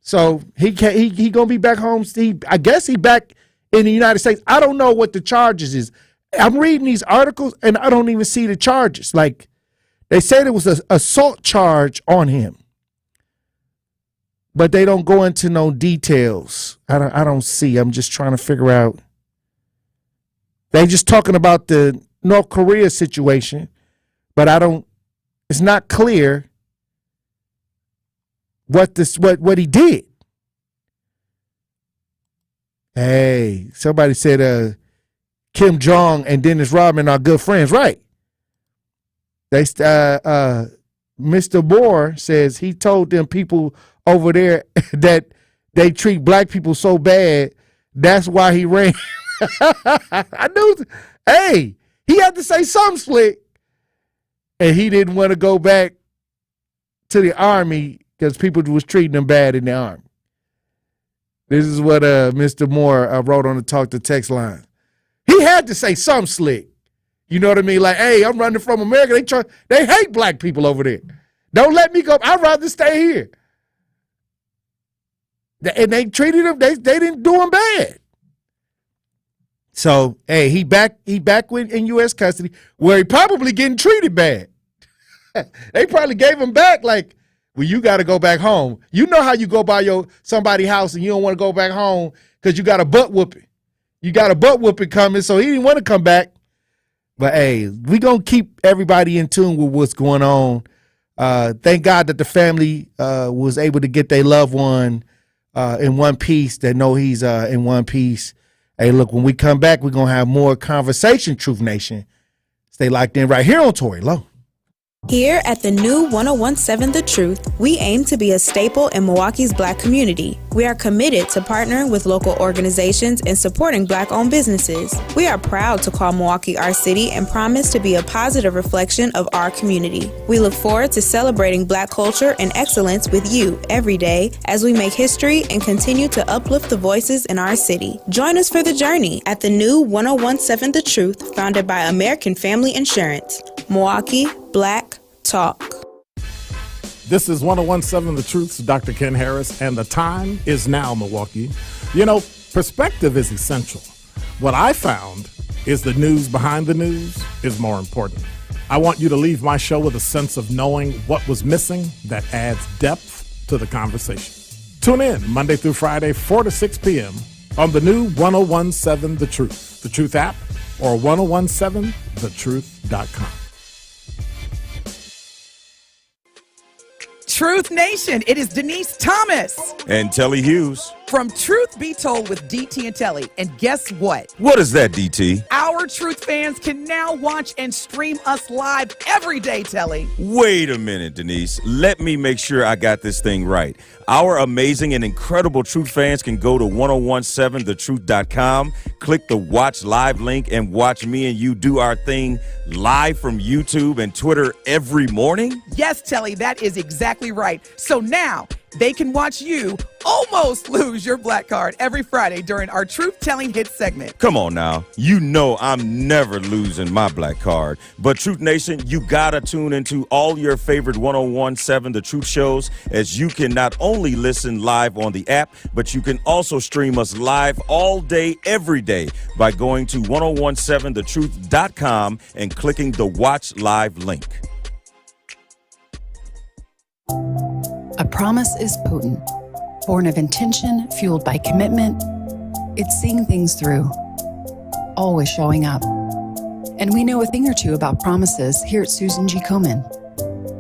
So he gonna be back home. I guess he back in the United States. I don't know what the charges is. I'm reading these articles and I don't even see the charges. Like they said it was an assault charge on him, but they don't go into no details. I don't see. I'm just trying to figure out. They just talking about the North Korea situation, but it's not clear what he did. Hey, somebody said Kim Jong and Dennis Rodman are good friends, right? They Mr. Moore says he told them people over there that they treat black people so bad, that's why he ran. I knew. Hey, he had to say something slick. And he didn't want to go back to the Army because people was treating him bad in the Army. This is what Mr. Moore wrote on the Talk to Text line. He had to say something slick. You know what I mean? Like, hey, I'm running from America. They hate black people over there. Don't let me go. I'd rather stay here. And they treated him, they didn't do him bad. So, hey, he back in U.S. custody where he probably getting treated bad. They probably gave him back like, well, you got to go back home. You know how you go by somebody's house and you don't want to go back home because you got a butt whooping. You got a butt whooping coming, so he didn't want to come back. But, hey, we going to keep everybody in tune with what's going on. Thank God that the family was able to get their loved one in one piece, that know he's in one piece. Hey, look, when we come back, we're going to have more conversation, Truth Nation. Stay locked in right here on Tory Lowe. Here at the new 101.7 The Truth, we aim to be a staple in Milwaukee's Black community. We are committed to partnering with local organizations and supporting Black-owned businesses. We are proud to call Milwaukee our city and promise to be a positive reflection of our community. We look forward to celebrating Black culture and excellence with you every day as we make history and continue to uplift the voices in our city. Join us for the journey at the new 101.7 The Truth, founded by American Family Insurance. Milwaukee Black Talk. This is 101.7 The Truth's Dr. Ken Harris, and the time is now, Milwaukee. Perspective is essential. What I found is the news behind the news is more important. I want you to leave my show with a sense of knowing what was missing that adds depth to the conversation. Tune in Monday through Friday, 4 to 6 p.m. on the new 101.7 The Truth app, or 1017thetruth.com. Truth Nation, it is Denise Thomas. And Telly Hughes. From Truth Be Told with DT and Telly. And guess what? What is that, DT? Our Truth fans can now watch and stream us live every day, Telly. Wait a minute, Denise. Let me make sure I got this thing right. Our amazing and incredible Truth fans can go to 1017thetruth.com, click the watch live link, and watch me and you do our thing live from YouTube and Twitter every morning? Yes, Telly, that is exactly right. So now they can watch you almost lose your black card every Friday during our Truth Telling Hit segment. Come on now. You know I'm never losing my black card. But Truth Nation, you gotta tune into all your favorite 1017 The Truth shows, as you can not only listen live on the app, but you can also stream us live all day, every day by going to 1017thetruth.com and clicking the Watch Live link. A promise is potent, born of intention, fueled by commitment. It's seeing things through, always showing up. And we know a thing or two about promises here at Susan G. Komen.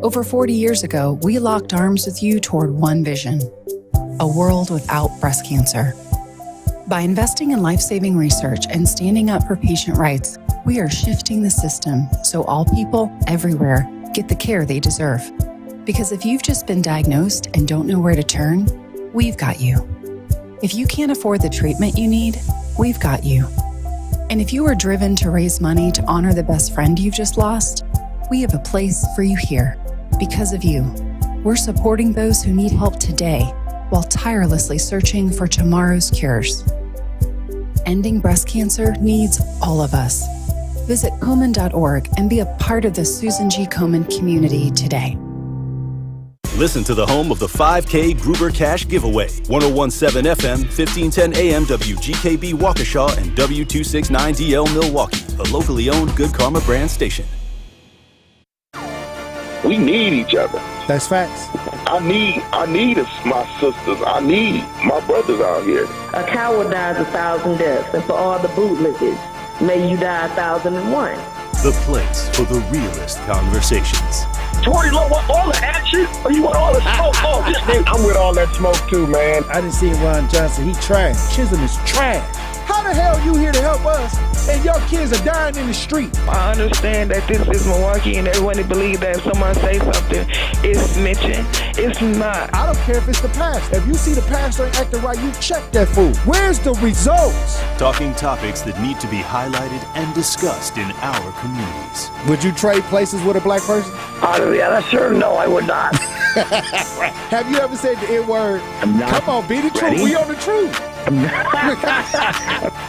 Over 40 years ago, we locked arms with you toward one vision: a world without breast cancer. By investing in life-saving research and standing up for patient rights, we are shifting the system so all people everywhere get the care they deserve. Because if you've just been diagnosed and don't know where to turn, we've got you. If you can't afford the treatment you need, we've got you. And if you are driven to raise money to honor the best friend you've just lost, we have a place for you here. Because of you, we're supporting those who need help today while tirelessly searching for tomorrow's cures. Ending breast cancer needs all of us. Visit Komen.org and be a part of the Susan G. Komen community today. Listen to the home of the 5K Gruber Cash Giveaway. 1017 FM, 1510 AM, WGKB Waukesha, and W269DL Milwaukee, a locally owned Good Karma brand station. We need each other. That's facts. I need my sisters. I need my brothers out here. A coward dies 1,000 deaths, and for all the bootlickers, may you die 1,001. The place for the realest conversations. Tory, Lowe, want all the action? Or you want all the smoke? Oh, this nigga. I'm with all that smoke too, man. I didn't see Ron Johnson. He trash. Chisholm is trash. How the hell you here to help us and your kids are dying in the street? I understand that this is Milwaukee and everyone believes that if someone say something, it's snitching. It's not. I don't care if it's the pastor. If you see the pastor ain't acting right, you check that fool. Where's the results? Talking topics that need to be highlighted and discussed in our communities. Would you trade places with a black person? Yeah, sure. No, I would not. Have you ever said the N-word? Come on, be the truth. We on the truth.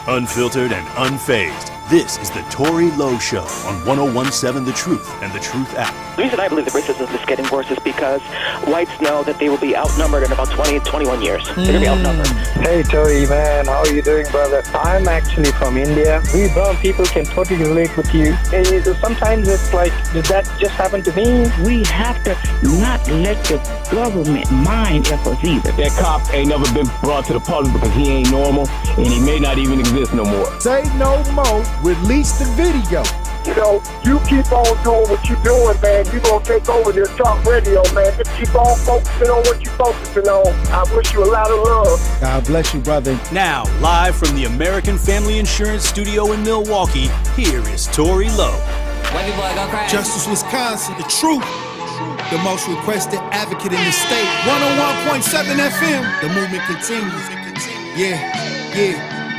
Unfiltered and unfazed. This is the Tory Lowe Show on 1017 The Truth and the Truth app. The reason I believe the racism is getting worse is because whites know that they will be outnumbered in about 20 to 21 years. They're going to be outnumbered. Hey, Tory, man. How are you doing, brother? I'm actually from India. We brown people can totally relate with you. And sometimes it's like, did that just happen to me? We have to not let the government mind us either. That cop ain't never been brought to the public because he ain't normal and he may not even exist no more. Say no more. Release the video. You know, you keep on doing what you're doing, man. You're going to take over this talk radio, man. Just keep on focusing on what you're focusing on. I wish you a lot of love. God bless you, brother. Now, live from the American Family Insurance Studio in Milwaukee, here is Tory Lowe. Justice, Wisconsin, the truth. The most requested advocate in the state. 101.7 FM. The movement continues. Yeah.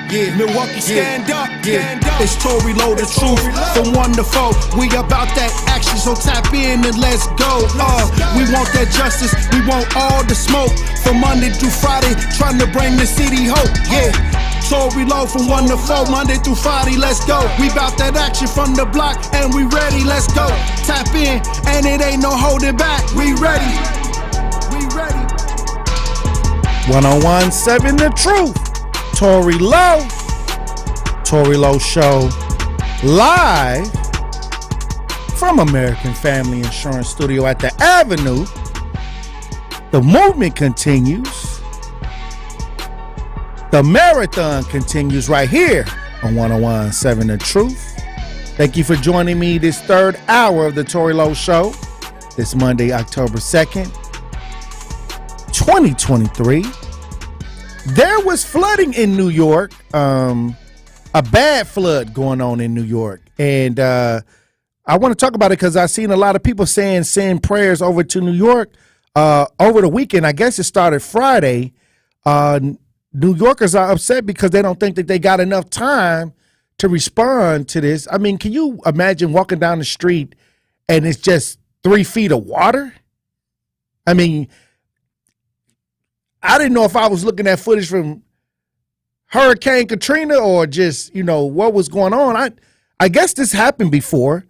Milwaukee, stand up. It's Tory Lowe, the truth. From 1 to 4, we about that action, so tap in and let's go. We want that justice, we want all the smoke. From Monday through Friday, trying to bring the city hope. Yeah. Tory Lowe from 1 to 4, Monday through Friday, let's go. We bout that action from the block, and we ready, let's go. Tap in, and it ain't no holding back. We ready. 1017 The Truth. Tory Lowe. Tory Lowe Show live from American Family Insurance Studio at the Avenue. The movement continues. The marathon continues right here on 101.7 The Truth. Thank you for joining me this third hour of the Tory Lowe Show this Monday, October 2nd, 2023. There was flooding in New York, a bad flood going on in New York. And I want to talk about it because I've seen a lot of people saying send prayers over to New York over the weekend. I guess it started Friday. New Yorkers are upset because they don't think that they got enough time to respond to this. I mean, can you imagine walking down the street and it's just 3 feet of water? I mean, I didn't know if I was looking at footage from Hurricane Katrina or just, what was going on. I guess this happened before,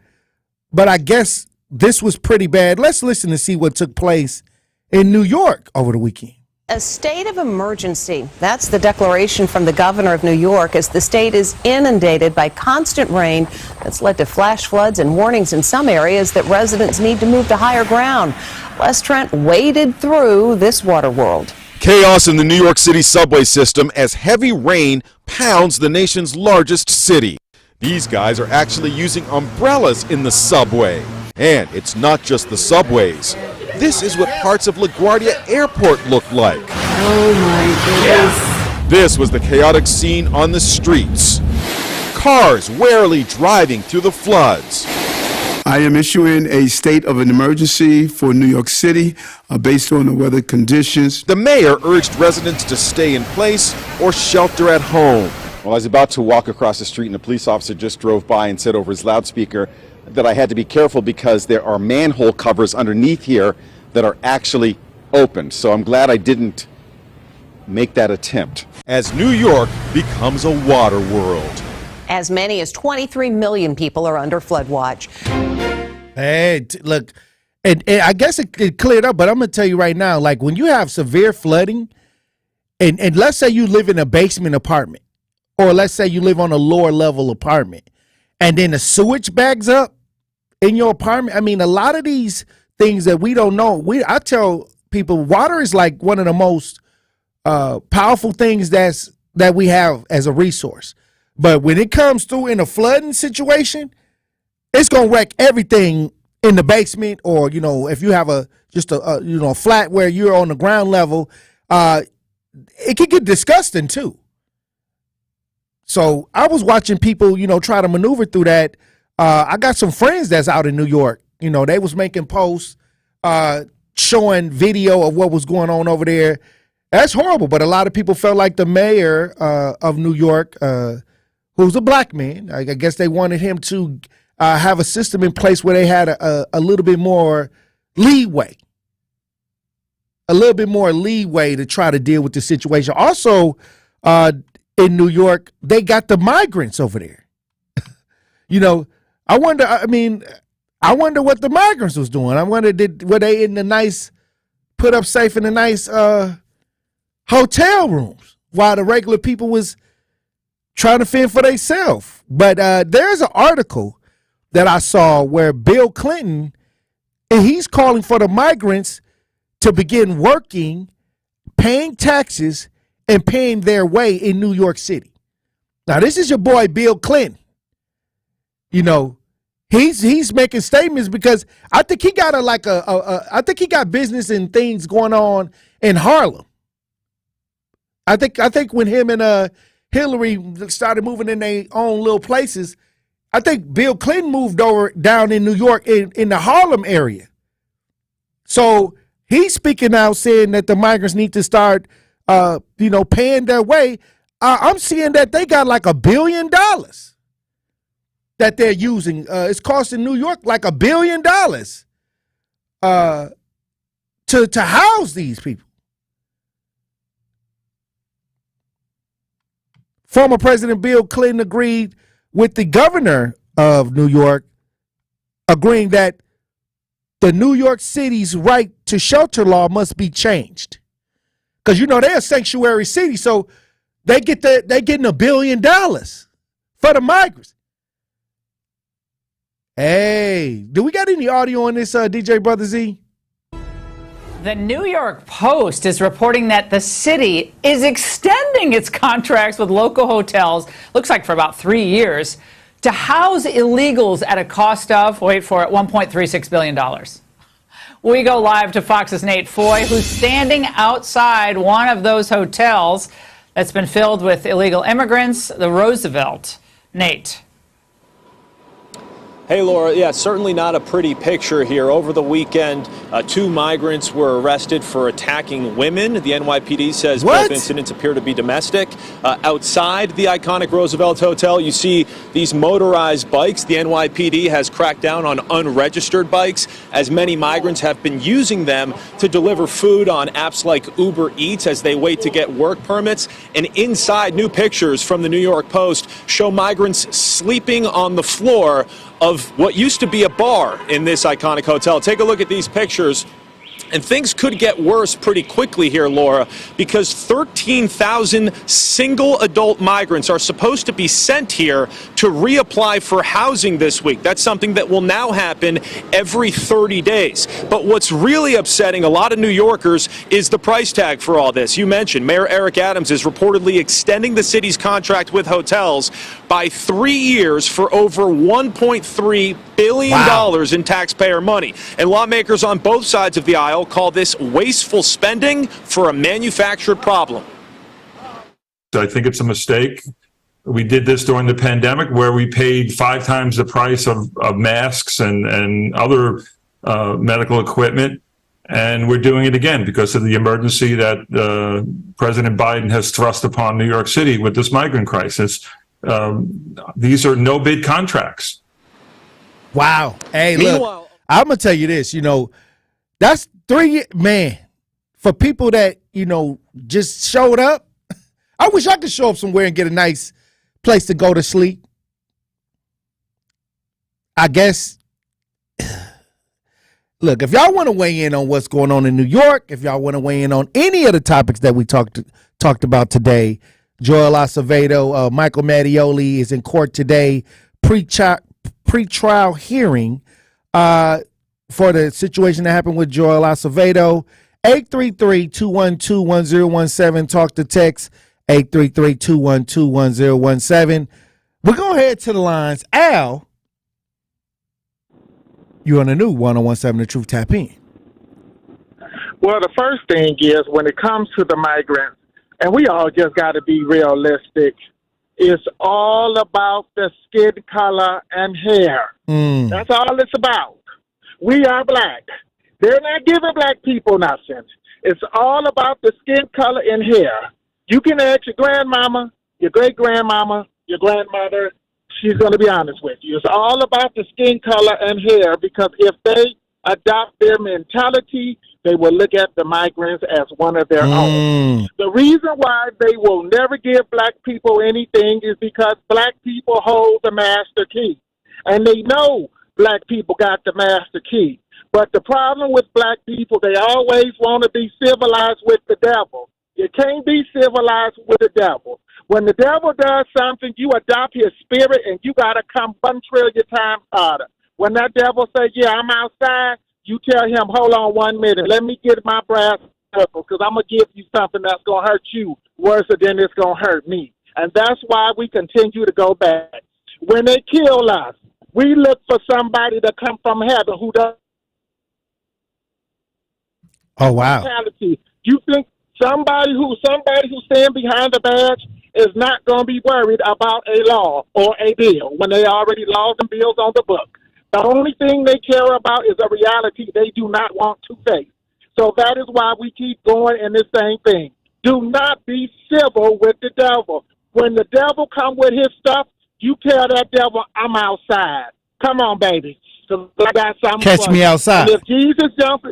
but I guess this was pretty bad. Let's listen to see what took place in New York over the weekend. A state of emergency. That's the declaration from the governor of New York as the state is inundated by constant rain that's led to flash floods and warnings in some areas that residents need to move to higher ground. Les Trent waded through this water world. Chaos in the New York City subway system as heavy rain pounds the nation's largest city. These guys are actually using umbrellas in the subway. And it's not just the subways. This is what parts of LaGuardia Airport look like. Oh my goodness. This was the chaotic scene on the streets. Cars warily driving through the floods. I am issuing a state of an emergency for New York City based on the weather conditions. The mayor urged residents to stay in place or shelter at home. Well, I was about to walk across the street and a police officer just drove by and said over his loudspeaker that I had to be careful because there are manhole covers underneath here that are actually open. So I'm glad I didn't make that attempt. As New York becomes a water world. As many as 23 million people are under flood watch. Hey, look, and I guess it cleared up, but I'm going to tell you right now, like when you have severe flooding, and let's say you live in a basement apartment, or let's say you live on a lower level apartment, and then the sewage bags up in your apartment. I mean, a lot of these things that we don't know, I tell people water is like one of the most powerful things that we have as a resource. But when it comes through in a flooding situation, it's going to wreck everything in the basement, or, if you have a flat where you're on the ground level, it could get disgusting too. So I was watching people, try to maneuver through that. I got some friends that's out in New York. They was making posts showing video of what was going on over there. That's horrible. But a lot of people felt like the mayor of New York, who's a black man, I guess they wanted him to have a system in place where they had a little bit more leeway. A little bit more leeway to try to deal with the situation. Also, in New York, they got the migrants over there. I wonder what the migrants was doing. I wonder, were they in the nice, put up safe in the nice hotel rooms while the regular people was trying to fend for themselves? But there's an article that I saw where Bill Clinton, and he's calling for the migrants to begin working, paying taxes, and paying their way in New York City. Now, this is your boy Bill Clinton. He's making statements because I think he got I think he got business and things going on in Harlem. I think when him and Hillary started moving in their own little places, I think Bill Clinton moved over down in New York in the Harlem area. So he's speaking out saying that the migrants need to start paying their way. I'm seeing that they got like $1 billion that they're using. It's costing New York like $1 billion to house these people. Former President Bill Clinton agreed with the governor of New York, agreeing that the New York City's right to shelter law must be changed. Because, they're a sanctuary city, so they're getting $1 billion for the migrants. Hey, do we got any audio on this, DJ Brother Z? The New York Post is reporting that the city is extending its contracts with local hotels, looks like for about 3 years, to house illegals at a cost of, wait for it, $1.36 billion. We go live to Fox's Nate Foy, who's standing outside one of those hotels that's been filled with illegal immigrants, the Roosevelt. Nate. Hey, Laura. Yeah, certainly not a pretty picture here. Over the weekend, 2 migrants were arrested for attacking women. The NYPD says both incidents appear to be domestic. Outside the iconic Roosevelt Hotel, you see these motorized bikes. The NYPD has cracked down on unregistered bikes, as many migrants have been using them to deliver food on apps like Uber Eats as they wait to get work permits. And inside, new pictures from the New York Post show migrants sleeping on the floor of what used to be a bar in this iconic hotel. Take a look at these pictures. And things could get worse pretty quickly here, Laura, because 13,000 single adult migrants are supposed to be sent here to reapply for housing this week. That's something that will now happen every 30 days. But what's really upsetting a lot of New Yorkers is the price tag for all this. You mentioned Mayor Eric Adams is reportedly extending the city's contract with hotels by 3 years for over $1.3 billion in taxpayer money. And lawmakers on both sides of the aisle call this wasteful spending for a manufactured problem. I think it's a mistake. We did this during the pandemic where we paid 5 times the price of masks and other medical equipment. And we're doing it again because of the emergency that President Biden has thrust upon New York City with this migrant crisis. These are no-bid contracts. Wow. Hey, look, I'm going to tell you this, that's 3 years, man, for people that, just showed up. I wish I could show up somewhere and get a nice place to go to sleep. I guess, look, if y'all want to weigh in on what's going on in New York, if y'all want to weigh in on any of the topics that we talked about today, Joel Acevedo, Michael Mattioli is in court today, pre-trial hearing for the situation that happened with Joel Acevedo. 833-212-1017. Talk to text 833-212-1017. We're going to head to the lines. Al, you're on the new 101.7 The Truth. Tap in. Well, the first thing is when it comes to the migrants, and we all just got to be realistic, it's all about the skin color and hair. That's all it's about. We are black. They're not giving black people nothing. It's all about the skin color and hair. You can ask your grandmama, your great-grandmama, your grandmother. She's going to be honest with you. It's all about the skin color and hair because if they adopt their mentality, they will look at the migrants as one of their own. The reason why they will never give black people anything is because black people hold the master key. And they know black people got the master key. But the problem with black people, they always want to be civilized with the devil. You can't be civilized with the devil. When the devil does something, you adopt his spirit and you got to come 1 trillion times harder. When that devil says, yeah, I'm outside, you tell him, hold on 1 minute. Let me get my brass knuckles because I'm going to give you something that's going to hurt you worse than it's going to hurt me. And that's why we continue to go back. When they kill us, we look for somebody to come from heaven who does. Oh, wow. You think somebody who stand behind the badge is not going to be worried about a law or a bill when they already laws and bills on the book. The only thing they care about is a reality they do not want to face. So that is why we keep going in the same thing. Do not be civil with the devil. When the devil come with his stuff, you tell that devil, I'm outside. Come on, baby. So I got something Catch for me you. outside. And if Jesus jumps,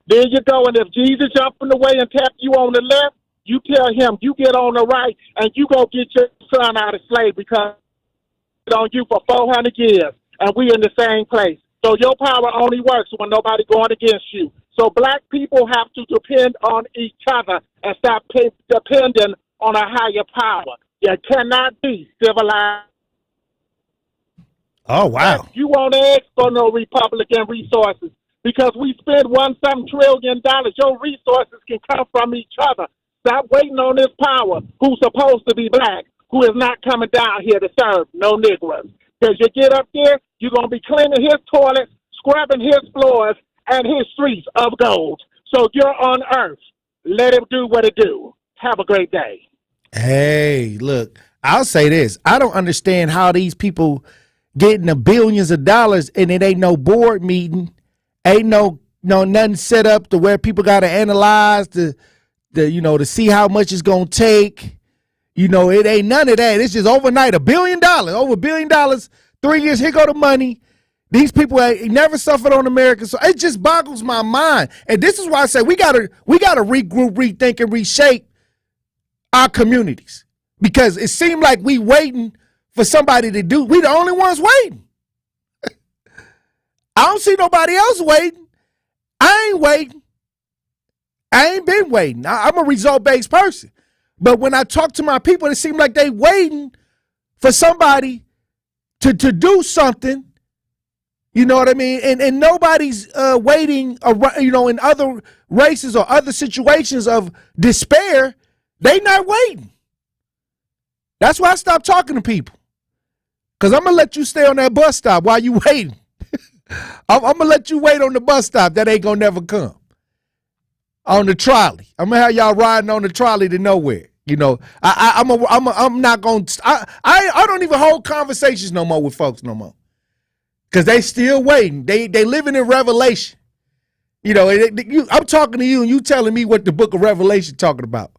there you go. And if Jesus jumps in the way and tap you on the left, you tell him, you get on the right, and you go get your son out of slavery because it's on you for 400 years, and we in the same place. So your power only works when nobody going against you. So black people have to depend on each other and stop depending on a higher power. You cannot be civilized. Oh, wow. You won't ask for no Republican resources because we spend $1 trillion. Your resources can come from each other. Stop waiting on this power who's supposed to be black, who is not coming down here to serve no Negroes. Because you get up there, you're going to be cleaning his toilets, scrubbing his floors, and his streets of gold. So you're on earth. Let it do what it do. Have a great day. Hey, look, I'll say this. I don't understand how these people getting the billions of dollars and it ain't no board meeting, ain't no nothing set up to where people got to analyze to see how much it's going to take. It ain't none of that. It's just overnight, $1 billion, over $1 billion, 3 years. Here go the money. These people ain't never suffered on America. So it just boggles my mind. And this is why I say we gotta regroup, rethink, and reshape our communities. Because it seemed like we waiting for somebody to do. We the only ones waiting. I don't see nobody else waiting. I ain't waiting. I ain't been waiting. I'm a result-based person. But when I talk to my people, it seems like they waiting for somebody to do something. You know what I mean? And nobody's waiting, in other races or other situations of despair. They not waiting. That's why I stopped talking to people. Because I'm going to let you stay on that bus stop while you waiting. I'm going to let you wait on the bus stop. That ain't going to never come. On the trolley. I'm going to have y'all riding on the trolley to nowhere. I'm not going to. I don't even hold conversations no more with folks no more. Because they still waiting. They living in Revelation. I'm talking to you and you telling me what the book of Revelation talking about.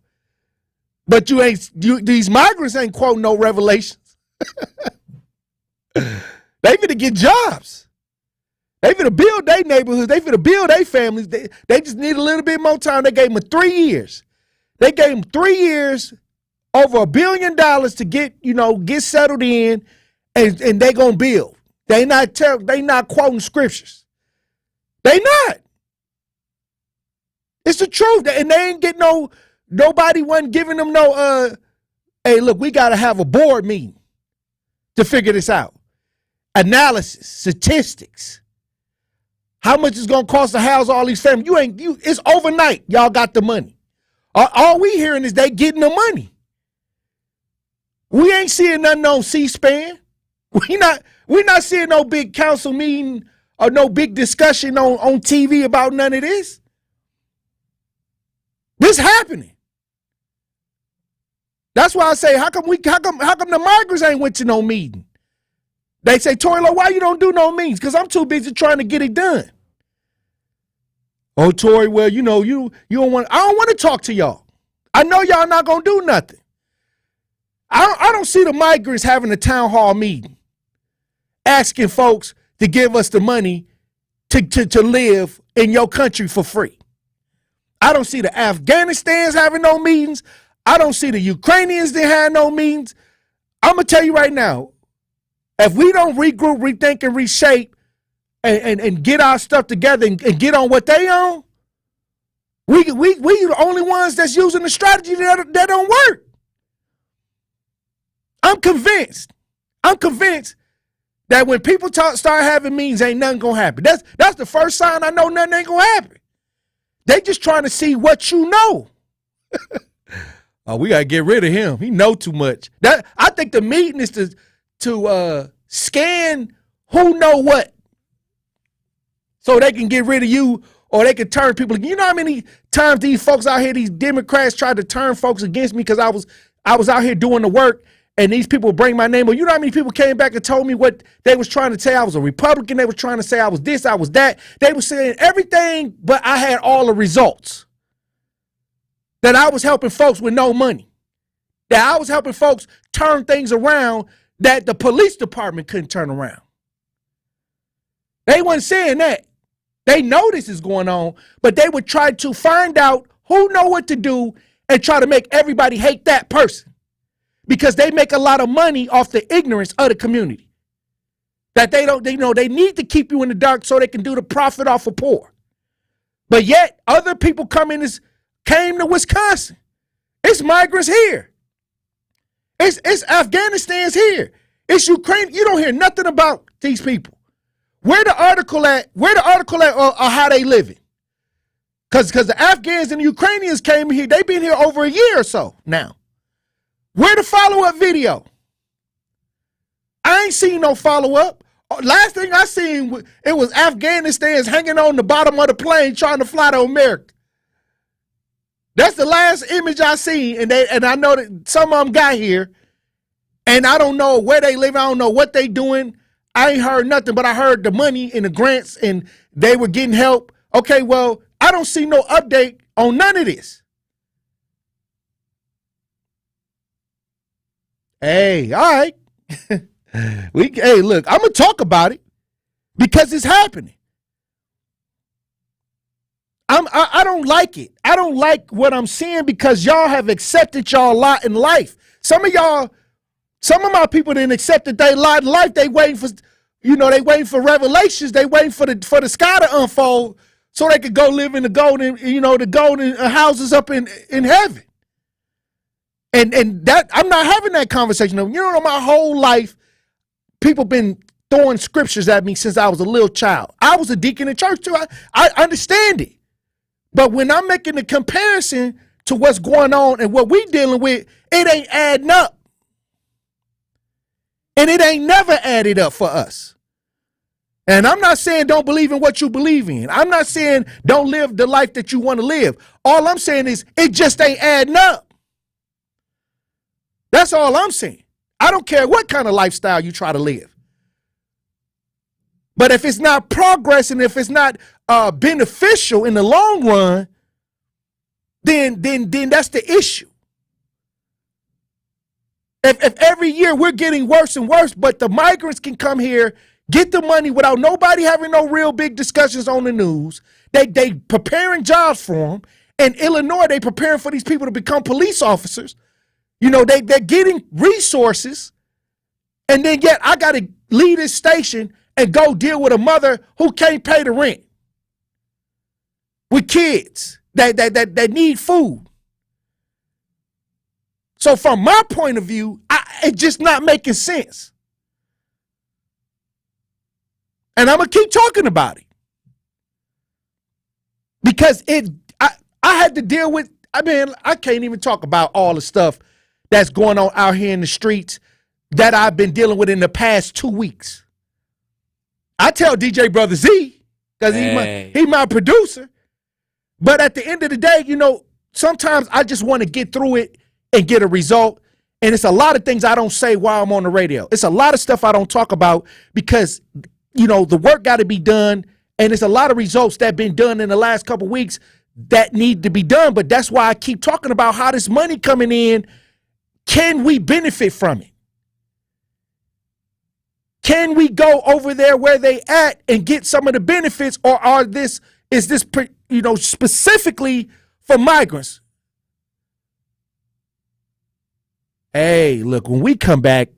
But these migrants ain't quoting no Revelations. They finna get jobs. They finna build their neighborhoods. They finna build their families. They just need a little bit more time. They gave them 3 years. They gave them 3 years, over $1 billion to get settled in, and they gonna build. They not quoting scriptures. They not. It's the truth. And they ain't get nobody wasn't giving them no, hey, look, we got to have a board meeting to figure this out. Analysis, statistics. How much it's going to cost to house all these families? It's overnight. Y'all got the money. All we hearing is they getting the money. We ain't seeing nothing on C-SPAN. We're not seeing no big council meeting or no big discussion on TV about none of this. This happening. That's why I say, how come the migrants ain't went to no meeting? They say, Tory, Lowe, why you don't do no meetings? Because I'm too busy trying to get it done. Oh, Tory, well, you don't want. I don't want to talk to y'all. I know y'all not gonna do nothing. I don't see the migrants having a town hall meeting, asking folks to give us the money to live in your country for free. I don't see the Afghanistans having no meetings. I don't see the Ukrainians that have no meetings. I'm going to tell you right now, if we don't regroup, rethink, and reshape and get our stuff together and get on what they on, we the only ones that's using the strategy that don't work. I'm convinced that when people start having meetings, ain't nothing going to happen. That's the first sign I know nothing ain't going to happen. They just trying to see what you know. Oh, we got to get rid of him. He know too much. I think the meeting is to scan who know what so they can get rid of you or they can turn people. You know how many times these folks out here, these Democrats tried to turn folks against me because I was out here doing the work and these people bring my name. Well, you know how many people came back and told me what they was trying to say? I was a Republican. They were trying to say I was this, I was that. They were saying everything, but I had all the results. That I was helping folks with no money. That I was helping folks turn things around that the police department couldn't turn around. They weren't saying that. They know this is going on, but they would try to find out who know what to do and try to make everybody hate that person because they make a lot of money off the ignorance of the community. That they need to keep you in the dark so they can do the profit off of poor. But yet other people came to Wisconsin. It's migrants here. It's Afghanistan's here. It's Ukraine. You don't hear nothing about these people. Where the article at or how they living? Because the Afghans and the Ukrainians came here. They've been here over a year or so now. Where the follow-up video? I ain't seen no follow-up. Last thing I seen, it was Afghanistan's hanging on the bottom of the plane trying to fly to America. That's the last image I seen, and I know that some of them got here, and I don't know where they live. I don't know what they doing. I ain't heard nothing, but I heard the money and the grants, and they were getting help. Okay, well, I don't see no update on none of this. Hey, all right. Hey, look, I'm going to talk about it because it's happening. I don't like it. I don't like what I'm seeing because y'all have accepted y'all lot in life. Some of my people didn't accept that they lot in life. They waiting for, they waiting for revelations. They waiting for the sky to unfold so they could go live in the golden houses up in heaven. And that I'm not having that conversation. My whole life, people been throwing scriptures at me since I was a little child. I was a deacon in church too. I understand it. But when I'm making the comparison to what's going on and what we dealing with, it ain't adding up. And it ain't never added up for us. And I'm not saying don't believe in what you believe in. I'm not saying don't live the life that you want to live. All I'm saying is it just ain't adding up. That's all I'm saying. I don't care what kind of lifestyle you try to live. But if it's not progressing, if it's not beneficial in the long run, then that's the issue. If every year we're getting worse and worse, but the migrants can come here, get the money without nobody having no real big discussions on the news. They preparing jobs for them. In Illinois, they preparing for these people to become police officers. They're getting resources. And then yet I got to leave this station and go deal with a mother who can't pay the rent. With kids that need food. So from my point of view, it's just not making sense. And I'm going to keep talking about it. Because I had to deal with, I can't even talk about all the stuff that's going on out here in the streets that I've been dealing with in the past 2 weeks. I tell DJ Brother Z, because he's my producer. But at the end of the day, sometimes I just want to get through it and get a result. And it's a lot of things I don't say while I'm on the radio. It's a lot of stuff I don't talk about because, the work got to be done. And it's a lot of results that have been done in the last couple of weeks that need to be done. But that's why I keep talking about how this money coming in. Can we benefit from it? Can we go over there where they at and get some of the benefits, or is this specifically for migrants? Hey, look, when we come back,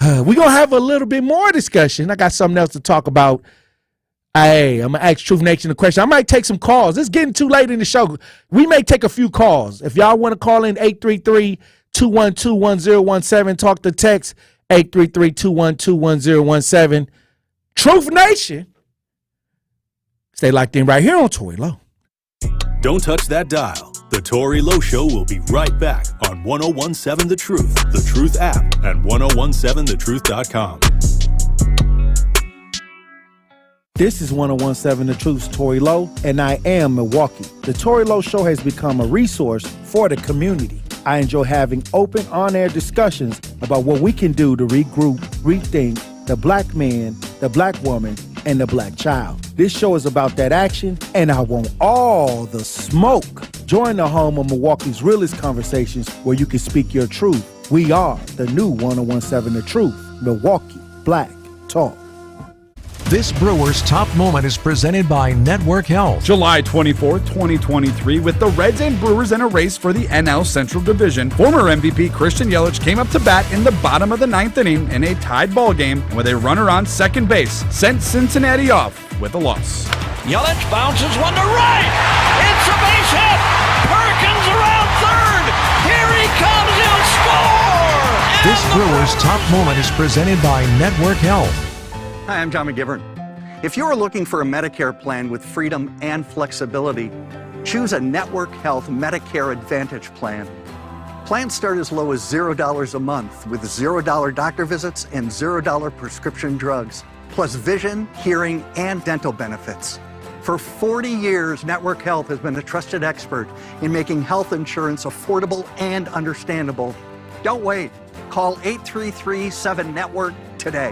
we're going to have a little bit more discussion. I got something else to talk about. Hey, I'm going to ask Truth Nation a question. I might take some calls. It's getting too late in the show. We may take a few calls. If y'all want to call in 833-212-1017, talk to text 833-212-1017. Truth Nation. Stay locked in right here on Tory Lowe. Don't touch that dial. The Tory Lowe Show will be right back on 1017 The Truth, The Truth app, and 1017thetruth.com. This is 1017 The Truth's Tory Lowe, and I am Milwaukee. The Tory Lowe Show has become a resource for the community. I enjoy having open, on-air discussions about what we can do to regroup, rethink the black man, the black woman, and the black child. This show is about that action, and I want all the smoke. Join the home of Milwaukee's realest conversations where you can speak your truth. We are the new 1017 The Truth, Milwaukee Black Talk. This Brewers Top Moment is presented by Network Health. July 24, 2023, with the Reds and Brewers in a race for the NL Central Division, former MVP Christian Yelich came up to bat in the bottom of the ninth inning in a tied ball game with a runner on second base, sent Cincinnati off with a loss. Yelich bounces one to right. It's a base hit. Perkins around third. Here he comes. He'll score. This Brewers Top Moment is presented by Network Health. Hi, I'm John McGivern. If you're looking for a Medicare plan with freedom and flexibility, choose a Network Health Medicare Advantage plan. Plans start as low as $0 a month with $0 doctor visits and $0 prescription drugs, plus vision, hearing, and dental benefits. For 40 years, Network Health has been a trusted expert in making health insurance affordable and understandable. Don't wait. Call 833-7-NETWORK today.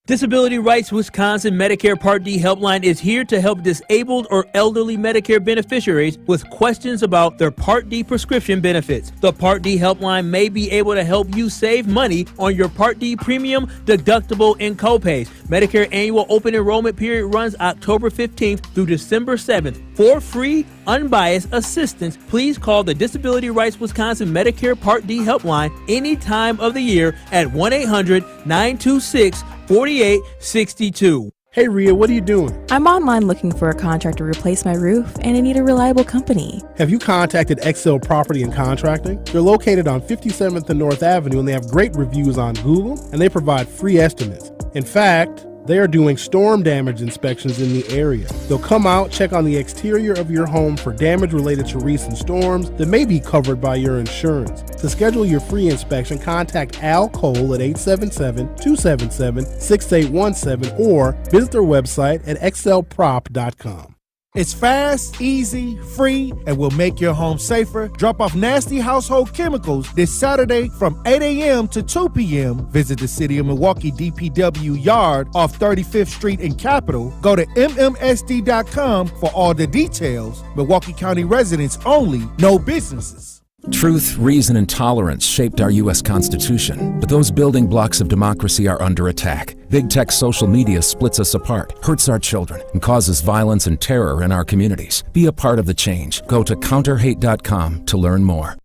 Disability Rights Wisconsin Medicare Part D Helpline is here to help disabled or elderly Medicare beneficiaries with questions about their Part D prescription benefits. The Part D Helpline may be able to help you save money on your Part D premium, deductible, and copays. Medicare annual open enrollment period runs October 15th through December 7th. For free, unbiased assistance, please call the Disability Rights Wisconsin Medicare Part D Helpline any time of the year at 1-800-926-4862. Hey Rhea, what are you doing? I'm online looking for a contractor to replace my roof, and I need a reliable company. Have you contacted Excel Property and Contracting? They're located on 57th and North Avenue, and they have great reviews on Google, and they provide free estimates. In fact, they are doing storm damage inspections in the area. They'll come out, check on the exterior of your home for damage related to recent storms that may be covered by your insurance. To schedule your free inspection, contact Al Cole at 877-277-6817 or visit their website at excelprop.com. It's fast, easy, free, and will make your home safer. Drop off nasty household chemicals this Saturday from 8 a.m. to 2 p.m. Visit the City of Milwaukee DPW yard off 35th Street in Capitol. Go to mmsd.com for all the details. Milwaukee County residents only, no businesses. Truth, reason, and tolerance shaped our U.S. Constitution, but those building blocks of democracy are under attack. Big tech social media splits us apart, hurts our children, and causes violence and terror in our communities. Be a part of the change. Go to counterhate.com to learn more.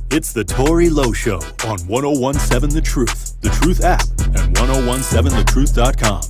It's the Tory Lowe Show on 1017 The Truth, The Truth app, and 1017thetruth.com.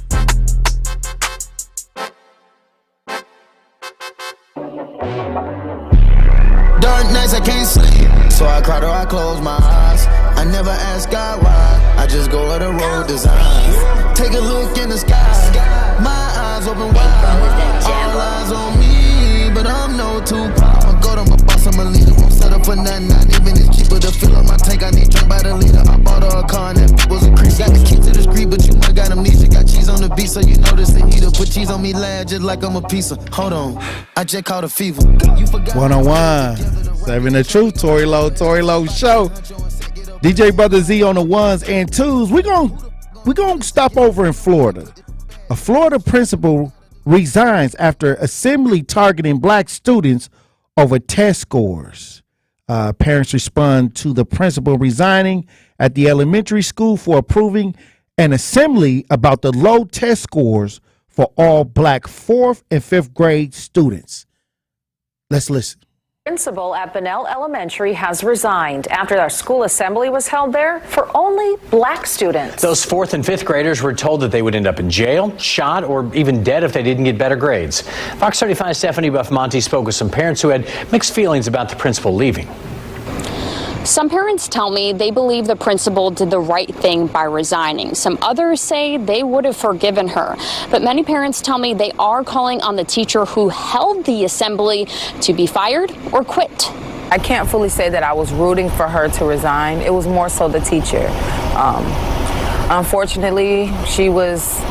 Dark nights I can't sleep, so I cry or I close my eyes. I never ask God why, I just go where the road designs. Take a look in the sky, my eyes open wide. All eyes on me, but I'm no Tupac. I go to my boss, I'm a leader, won't settle for nothing. Not even it's cheaper to fill up my tank. I need drink by the liter. I bought her a car and that was a creep. Got the key to the street, but you might got amnesia. Got cheese on the beat, so you notice the heater. Put cheese on me, lad, just like I'm a pizza. Hold on, I just caught a fever. 101. Saving the Truth, Tory Lowe Show. DJ Brother Z on the ones and twos. We're gonna stop over in Florida. A Florida principal resigns after assembly targeting black students over test scores. Parents respond to the principal resigning at the elementary school for approving an assembly about the low test scores for all black 4th and 5th grade students. Let's listen. Principal at Bunnell Elementary has resigned after our school assembly was held there for only black students. Those 4th and 5th graders were told that they would end up in jail, shot, or even dead if they didn't get better grades. Fox 35's Stephanie Buff-Monty spoke with some parents who had mixed feelings about the principal leaving. Some parents tell me they believe the principal did the right thing by resigning. Some others say they would have forgiven her. But many parents tell me they are calling on the teacher who held the assembly to be fired or quit. I can't fully say that I was rooting for her to resign. It was more so the teacher. Unfortunately, she was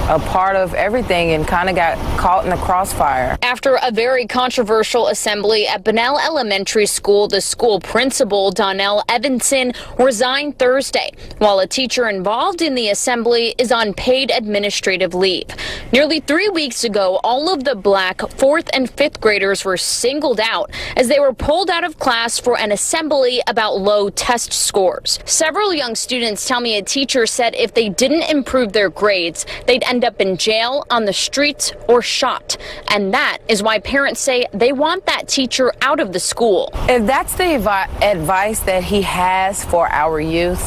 a part of everything and kind of got caught in the crossfire. After a very controversial assembly at Bunnell Elementary School, the school principal, Donnell Evanson, resigned Thursday, while a teacher involved in the assembly is on paid administrative leave. Nearly 3 weeks ago, all of the black 4th and 5th graders were singled out as they were pulled out of class for an assembly about low test scores. Several young students tell me a teacher said if they didn't improve their grades, they'd end up in jail, on the streets, or shot. And that is why parents say they want that teacher out of the school. If that's the advice that he has for our youth,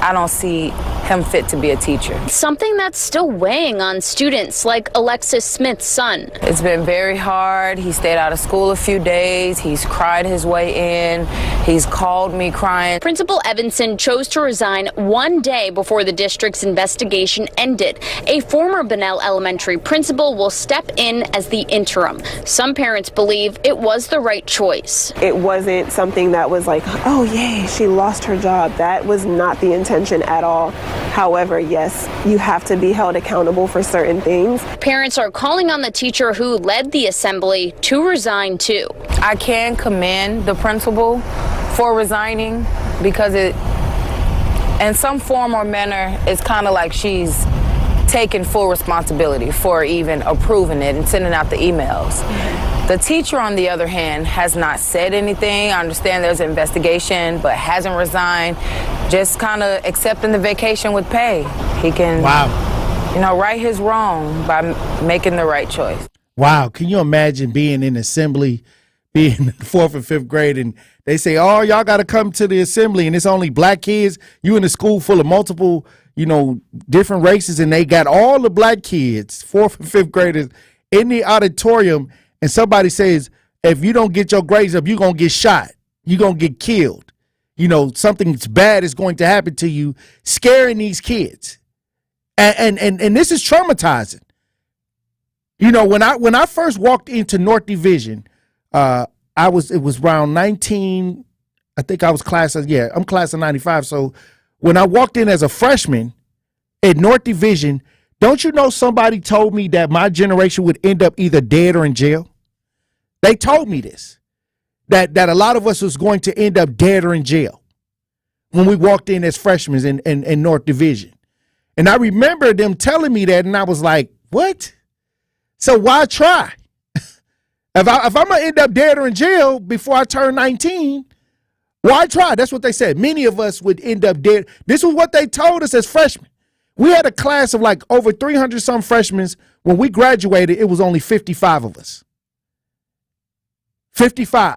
I don't see him fit to be a teacher. Something that's still weighing on students like Alexis Smith's son. It's been very hard. He stayed out of school a few days. He's cried his way in. He's called me crying. Principal Evanson chose to resign one day before the district's investigation ended. A former Bunnell Elementary principal will step in as the interim. Some parents believe it was the right choice. It wasn't something that was like, oh yay, she lost her job. That was not the intention at all. However, yes, you have to be held accountable for certain things. Parents are calling on the teacher who led the assembly to resign too. I can commend the principal for resigning because it, in some form or manner, it's kind of like she's taking full responsibility for even approving it and sending out the emails. The teacher, on the other hand, has not said anything. I understand there's an investigation, but hasn't resigned. Just kind of accepting the vacation with pay. He can, right his wrong by making the right choice. Wow. Can you imagine being in assembly, being in the 4th and 5th grade, and they say, oh, y'all got to come to the assembly, and it's only black kids. You in a school full of multiple, different races, and they got all the black kids, 4th and 5th graders, in the auditorium, and somebody says, if you don't get your grades up, you're going to get shot. You're going to get killed. Something bad is going to happen to you, scaring these kids. And this is traumatizing. When I first walked into North Division, it was around 19, I think I was I'm class of 95. So when I walked in as a freshman at North Division, don't you know somebody told me that my generation would end up either dead or in jail? They told me this, that a lot of us was going to end up dead or in jail when we walked in as freshmen in North Division. And I remember them telling me that, and I was like, what? So why try? If I'm going to end up dead or in jail before I turn 19, why try? That's what they said. Many of us would end up dead. This was what they told us as freshmen. We had a class of like over 300 some freshmen. When we graduated, it was only 55 of us. 55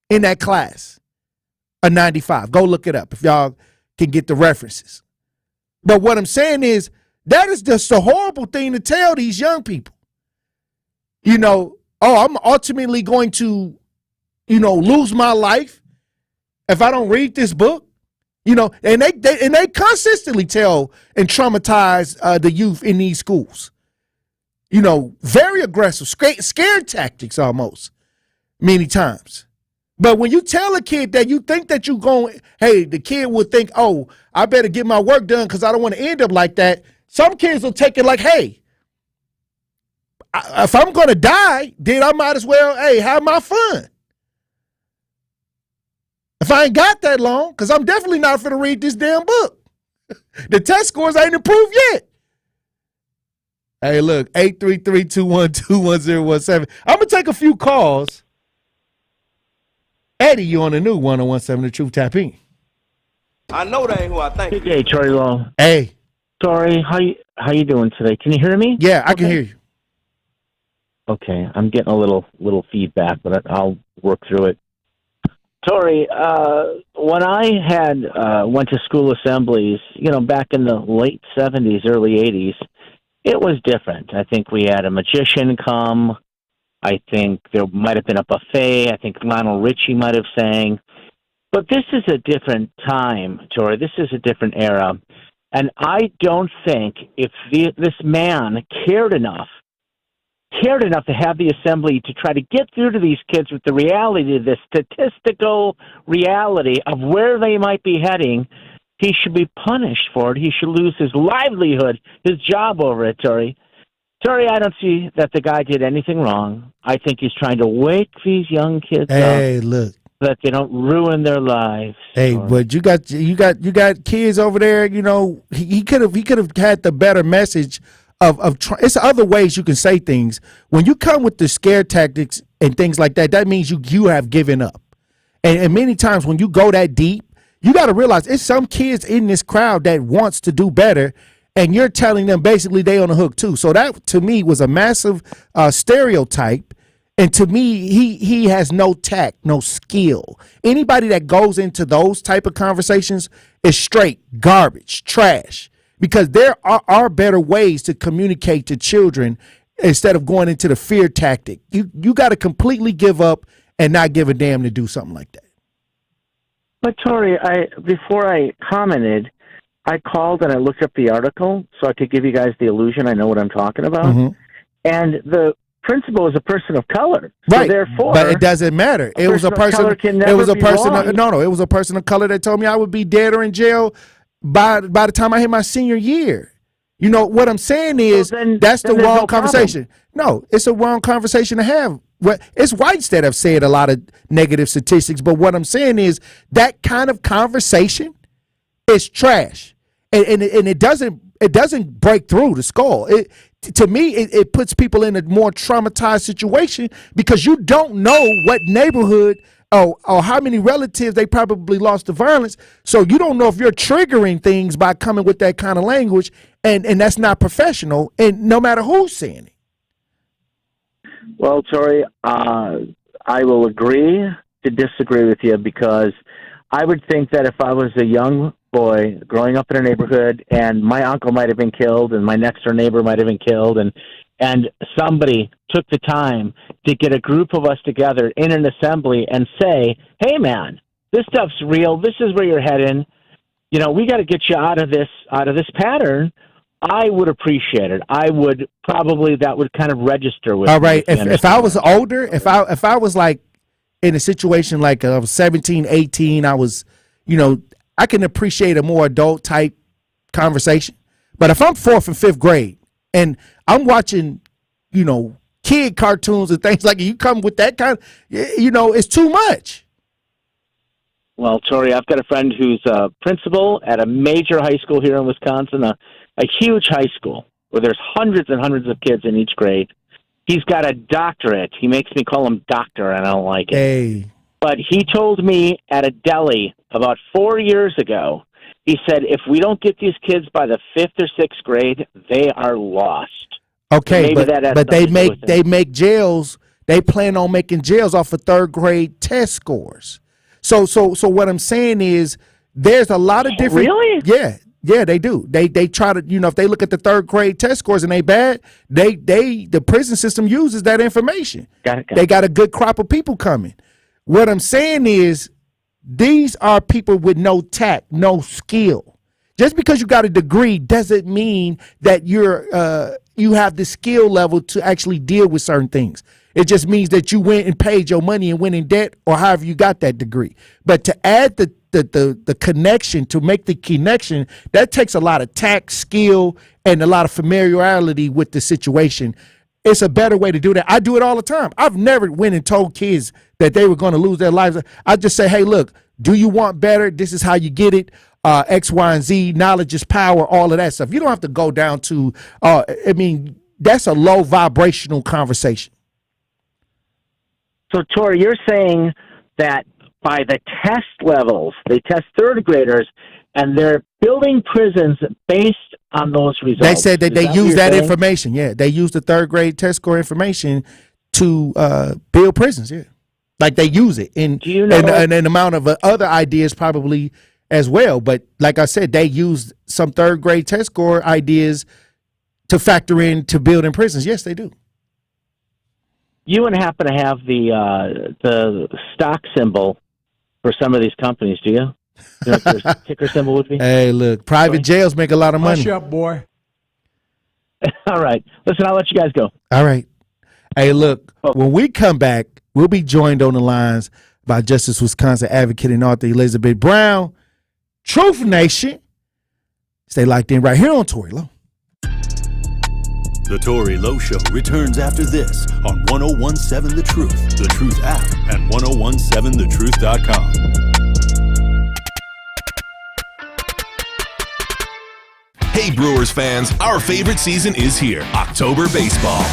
in that class of 95. Go look it up if y'all can get the references. But what I'm saying is that is just a horrible thing to tell these young people. I'm ultimately going to, lose my life if I don't read this book. And they consistently tell and traumatize the youth in these schools. Very aggressive, scare tactics almost many times. But when you tell a kid that you think that you're going, hey, the kid would think, oh, I better get my work done because I don't want to end up like that. Some kids will take it like, hey, if I'm going to die, then I might as well, have my fun. If I ain't got that long, because I'm definitely not going to read this damn book. The test scores ain't improved yet. Hey, look, 833-212-1017. I'm going to take a few calls. Eddie, you on the new 1017 The Truth. Tap in. I know that ain't who I think. Hey, Tory Lowe. Hey. Tory, how you doing today? Can you hear me? Yeah, I can hear you. Okay, I'm getting a little feedback, but I'll work through it. Tory, when I went to school assemblies, back in the late 70s, early 80s, it was different. I think we had a magician come. I think there might have been a buffet. I think Lionel Richie might have sang. But this is a different time, Tory. This is a different era. And I don't think if this man cared enough to have the assembly to try to get through to these kids with the reality, the statistical reality of where they might be heading, he should be punished for it. He should lose his livelihood, his job over it, Tory. Tory, I don't see that the guy did anything wrong. I think he's trying to wake these young kids up. Look. So that they don't ruin their lives. Hey, but you got kids over there, he could have had the better message of it's other ways you can say things. When you come with the scare tactics and things like that, that means you have given up. And many times when you go that deep, you got to realize it's some kids in this crowd that wants to do better, and you're telling them basically they on the hook too. So that to me was a massive stereotype And to me, he has no tact, no skill. Anybody that goes into those type of conversations is straight garbage, trash. Because there are better ways to communicate to children instead of going into the fear tactic. You got to completely give up and not give a damn to do something like that. But Tory, before I commented, I called and I looked up the article so I could give you guys the illusion I know what I'm talking about. Mm-hmm. And the principal is a person of color, right? So therefore, but it doesn't matter. It was a person. It was a person. It was a person of color that told me I would be dead or in jail by the time I hit my senior year. You know what I'm saying is that's the wrong conversation. No, it's a wrong conversation to have. It's whites that have said a lot of negative statistics, but what I'm saying is that kind of conversation is trash, and it doesn't break through the skull. To me, it puts people in a more traumatized situation because you don't know what neighborhood or how many relatives they probably lost to violence. So you don't know if you're triggering things by coming with that kind of language, and that's not professional, and no matter who's saying it. Well, Tory, I will agree to disagree with you because I would think that if I was a young boy growing up in a neighborhood and my uncle might have been killed and my next door neighbor might have been killed and somebody took the time to get a group of us together in an assembly and say, hey, man, this stuff's real. This is where you're heading. You know, we got to get you out of this pattern. I would appreciate it. I would probably, that would kind of register with me. All right. If I was older, if I was like in a situation like I was 17, 18, I was, you know, I can appreciate a more adult type conversation. But if I'm 4th and 5th grade and I'm watching, you know, kid cartoons and things like that, you come with that kind of, you know, it's too much. Well, Tory, I've got a friend who's a principal at a major high school here in Wisconsin, a huge high school where there's hundreds and hundreds of kids in each grade. He's got a doctorate. He makes me call him doctor, and I don't like it. Hey. But he told me at a deli about 4 years ago, he said, if we don't get these kids by the 5th or 6th grade, they are lost. Okay, so but they make jails. They plan on making jails off of 3rd grade test scores. So what I'm saying is there's a lot of different. Really? Yeah, they do. They try to, you know, if they look at the 3rd grade test scores and they bad, the prison system uses that information. They got a good crop of people coming. What I'm saying is these are people with no tact, no skill. Just because you got a degree doesn't mean that you have the skill level to actually deal with certain things. It just means that you went and paid your money and went in debt or however you got that degree. But to add the connection, to make the connection, that takes a lot of tact, skill, and a lot of familiarity with the situation. It's a better way to do that. I do it all the time. I've never went and told kids that they were going to lose their lives. I just say, hey, look, do you want better? This is how you get it. X, Y, and Z, knowledge is power, all of that stuff. You don't have to go down to, that's a low vibrational conversation. So, Tory, you're saying that by the test levels, they test 3rd graders, and they're building prisons based on those results. They said that they use that information. Yeah, they use the 3rd grade test score information to build prisons. Yeah, like they use it and an amount of other ideas probably as well. But like I said, they use some 3rd grade test score ideas to factor in to building prisons. Yes, they do. You wouldn't happen to have the stock symbol for some of these companies, do you? You know what their ticker symbol would be? Hey, look, private jails make a lot of money. Hush up, boy. All right. Listen, I'll let you guys go. All right. Hey, look, when we come back, we'll be joined on the lines by Justice Wisconsin advocate and author Elizabeth Brown. Truth Nation. Stay locked in right here on Tory Lowe. The Tory Lowe Show returns after this on 101.7 The Truth, The Truth app, and 101.7thetruth.com. Hey Brewers fans, our favorite season is here, October baseball.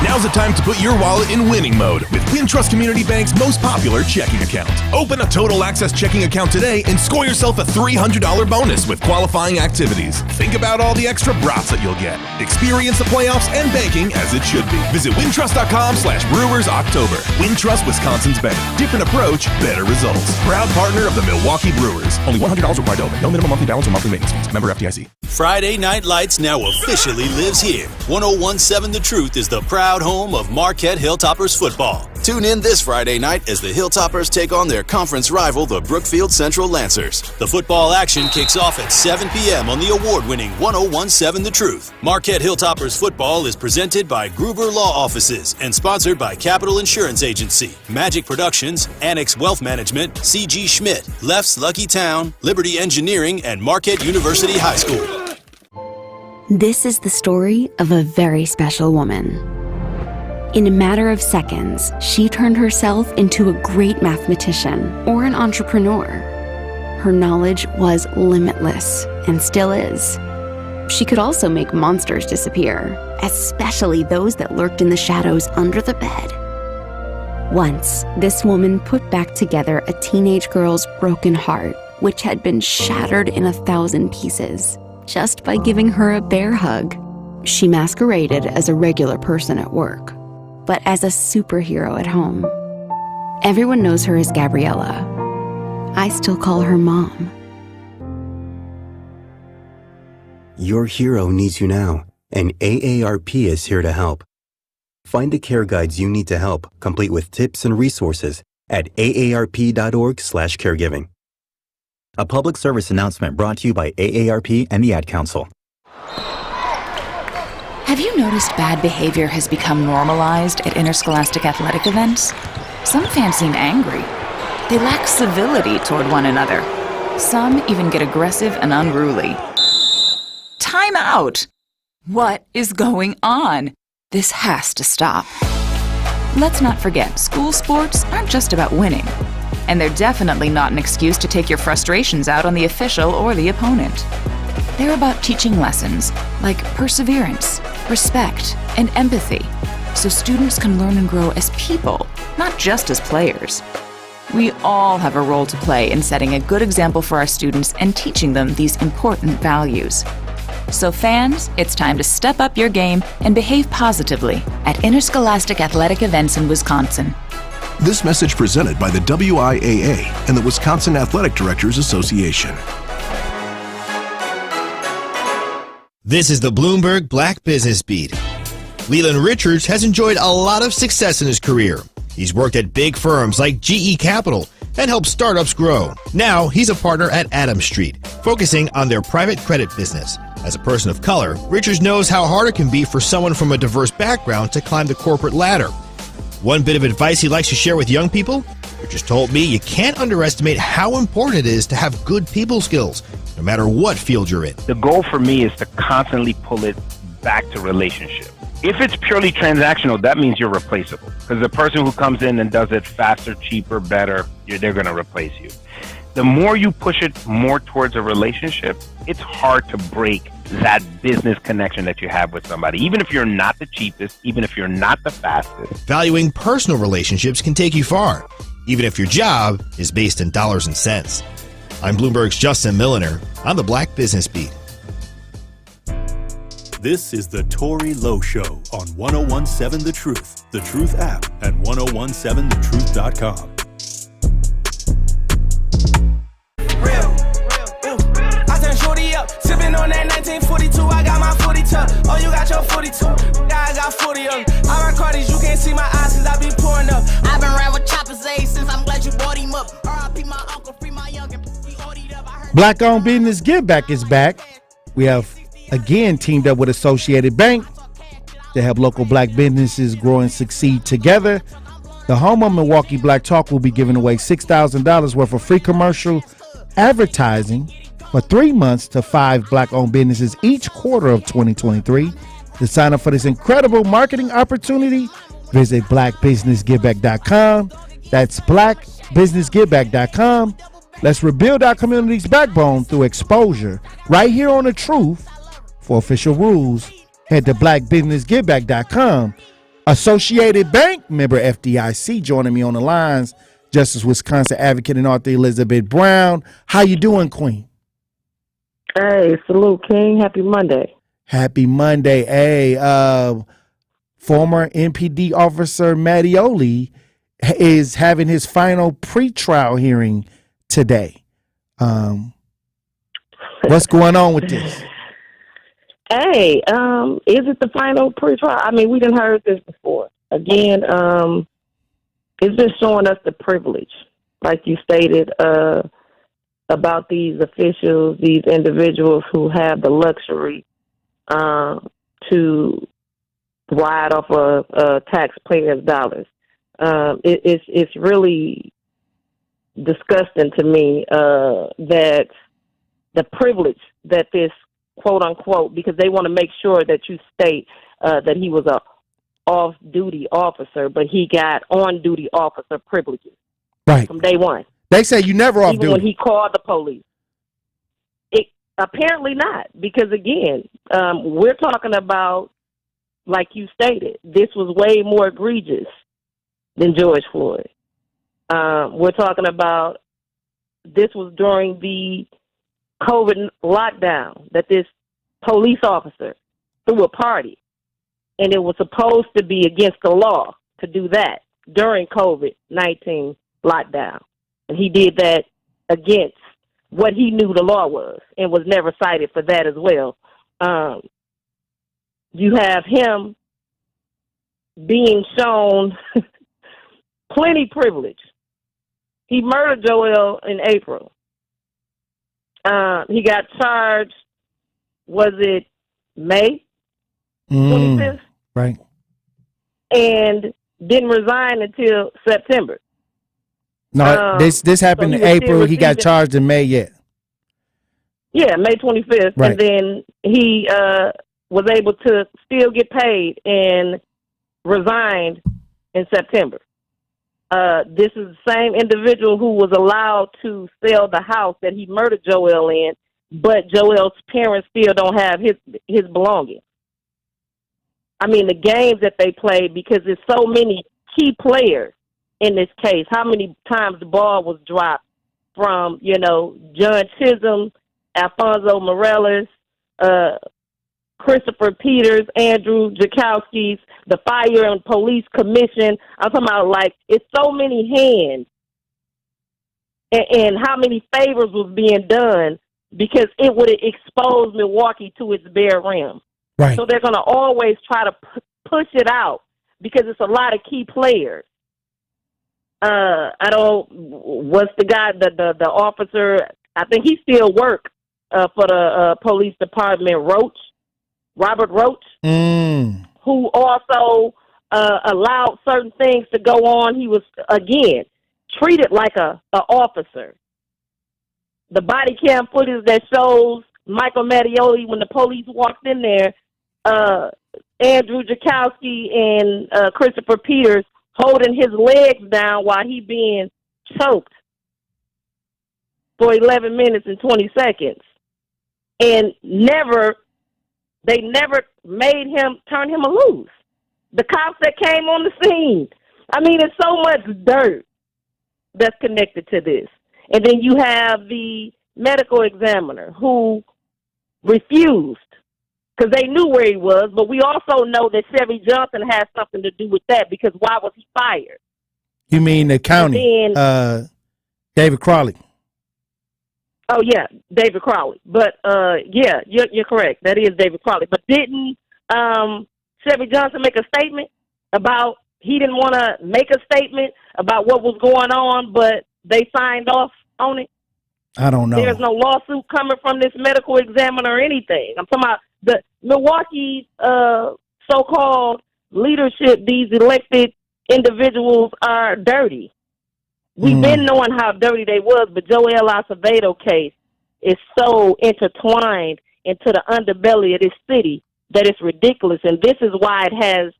Now's the time to put your wallet in winning mode with Wintrust Community Bank's most popular checking account. Open a Total Access checking account today and score yourself a $300 bonus with qualifying activities. Think about all the extra brats that you'll get. Experience the playoffs and banking as it should be. Visit wintrust.com/Brewers October. Wintrust, Wisconsin's bank. Different approach, better results. Proud partner of the Milwaukee Brewers. Only $100 required to open. No minimum monthly balance or monthly maintenance fees. Member FDIC. Friday Night Lights now officially lives here. 101.7 The Truth is the proud home of Marquette Hilltoppers football. Tune in this Friday night as the Hilltoppers take on their conference rival, the Brookfield Central Lancers. The football action kicks off at 7 p.m. on the award-winning 101.7 The Truth. Marquette Hilltoppers football is presented by Gruber Law Offices and sponsored by Capital Insurance Agency, Magic Productions, Annex Wealth Management, C.G. Schmidt, Left's Lucky Town, Liberty Engineering, and Marquette University High School. This is the story of a very special woman. In a matter of seconds, she turned herself into a great mathematician or an entrepreneur. Her knowledge was limitless and still is. She could also make monsters disappear, especially those that lurked in the shadows under the bed. Once, this woman put back together a teenage girl's broken heart, which had been shattered in 1,000 pieces, just by giving her a bear hug. She masqueraded as a regular person at work, but as a superhero at home. Everyone knows her as Gabriella. I still call her Mom. Your hero needs you now, and AARP is here to help. Find the care guides you need to help, complete with tips and resources at aarp.org/caregiving. A public service announcement brought to you by AARP and the Ad Council. Have you noticed bad behavior has become normalized at interscholastic athletic events? Some fans seem angry. They lack civility toward one another. Some even get aggressive and unruly. Time out! What is going on? This has to stop. Let's not forget, school sports aren't just about winning. And they're definitely not an excuse to take your frustrations out on the official or the opponent. They're about teaching lessons like perseverance, respect, and empathy, so students can learn and grow as people, not just as players. We all have a role to play in setting a good example for our students and teaching them these important values. So fans, it's time to step up your game and behave positively at interscholastic athletic events in Wisconsin. This message presented by the WIAA and the Wisconsin Athletic Directors Association. This is the Bloomberg Black Business Beat. Leland Richards has enjoyed a lot of success in his career. He's worked at big firms like GE Capital and helped startups grow. Now he's a partner at Adams Street, focusing on their private credit business. As a person of color, Richards knows how hard it can be for someone from a diverse background to climb the corporate ladder. One bit of advice he likes to share with young people? Richards told me you can't underestimate how important it is to have good people skills, no matter what field you're in. The goal for me is to constantly pull it back to relationship. If it's purely transactional, that means you're replaceable. Because the person who comes in and does it faster, cheaper, better, they're going to replace you. The more you push it more towards a relationship, it's hard to break that business connection that you have with somebody. Even if you're not the cheapest, even if you're not the fastest. Valuing personal relationships can take you far, even if your job is based in dollars and cents. I'm Bloomberg's Justin Milliner on the Black Business Beat. This is the Tory Lowe Show on 101.7 The Truth, The Truth app at 1017thetruth.com. Sipping on that 1942, I got my 42. Oh, you got your 42. I got 40 of them. All my Cardis, you can't see my eyes since I be pouring up. I've been riding with Choppers A since I'm glad you bought him up. R.I.P. my uncle, free my youngin'. Black Owned Business Give Back is back. We have again teamed up with Associated Bank to help local black businesses grow and succeed together. The home of Milwaukee Black Talk will be giving away $6,000 worth of free commercial advertising for 3 months to 5 black-owned businesses each quarter of 2023. To sign up for this incredible marketing opportunity, visit blackbusinessgiveback.com. That's blackbusinessgiveback.com. Let's rebuild our community's backbone through exposure right here on The Truth. For official rules, head to blackbusinessgiveback.com. Associated Bank member FDIC joining me on the lines. Justice Wisconsin advocate and author Elizabeth Brown. How you doing, Queen? Hey, salute, King. Happy Monday. Happy Monday. Hey, former MPD officer Mattioli is having his final pretrial hearing today. What's going on with this? Hey, is it the final pretrial? I mean, we done heard this before. Again, it's been showing us the privilege, like you stated, about these officials, these individuals who have the luxury to ride off of taxpayers' dollars. It's really disgusting to me that the privilege that this quote unquote, because they want to make sure that you state that he was a off-duty officer, but he got on-duty officer privileges right from day one. They say you never off Even duty. when he called the police. Apparently not, because again, we're talking about, like you stated, this was way more egregious than George Floyd. We're talking about this was during the COVID lockdown that this police officer threw a party, and it was supposed to be against the law to do that during COVID-19 lockdown. And he did that against what he knew the law was and was never cited for that as well. You have him being shown plenty privilege. He murdered Joel in April. He got charged, was it May 25th? Right. And didn't resign until September. No, this happened in April. He got charged in May yet. Yeah, May 25th. Right. And then he was able to still get paid and resigned in September. This is the same individual who was allowed to sell the house that he murdered Joel in, but Joel's parents still don't have his belongings. I mean, the games that they played, because there's so many key players in this case. How many times the ball was dropped from, John Chisholm, Alfonso Morales, Christopher Peters, Andrew Jakowski's, the Fire and Police Commission. I'm talking about, it's so many hands and how many favors was being done because it would have exposed Milwaukee to its bare rim. Right. So they're going to always try to push it out because it's a lot of key players. What's the guy, the officer, I think he still works for the police department, Robert Roach, who also allowed certain things to go on. He was, again, treated like a officer. The body cam footage that shows Michael Mattioli when the police walked in there, Andrew Jakowski and Christopher Peters holding his legs down while he being choked for 11 minutes and 20 seconds. And they never made him turn him loose. The cops that came on the scene. I mean, there's so much dirt that's connected to this. And then you have the medical examiner who refused because they knew where he was, but we also know that Chevy Johnson has something to do with that because why was he fired? You mean the county, David Crowley? Oh, yeah, David Crowley. But, yeah, you're correct. That is David Crowley. But didn't Chevy Johnson make a statement about he didn't want to make a statement about what was going on, but they signed off on it? I don't know. There's no lawsuit coming from this medical examiner or anything. I'm talking about the Milwaukee so-called leadership. These elected individuals are dirty. We've been knowing how dirty they was, but Joel Acevedo case is so intertwined into the underbelly of this city that it's ridiculous, and this is why it has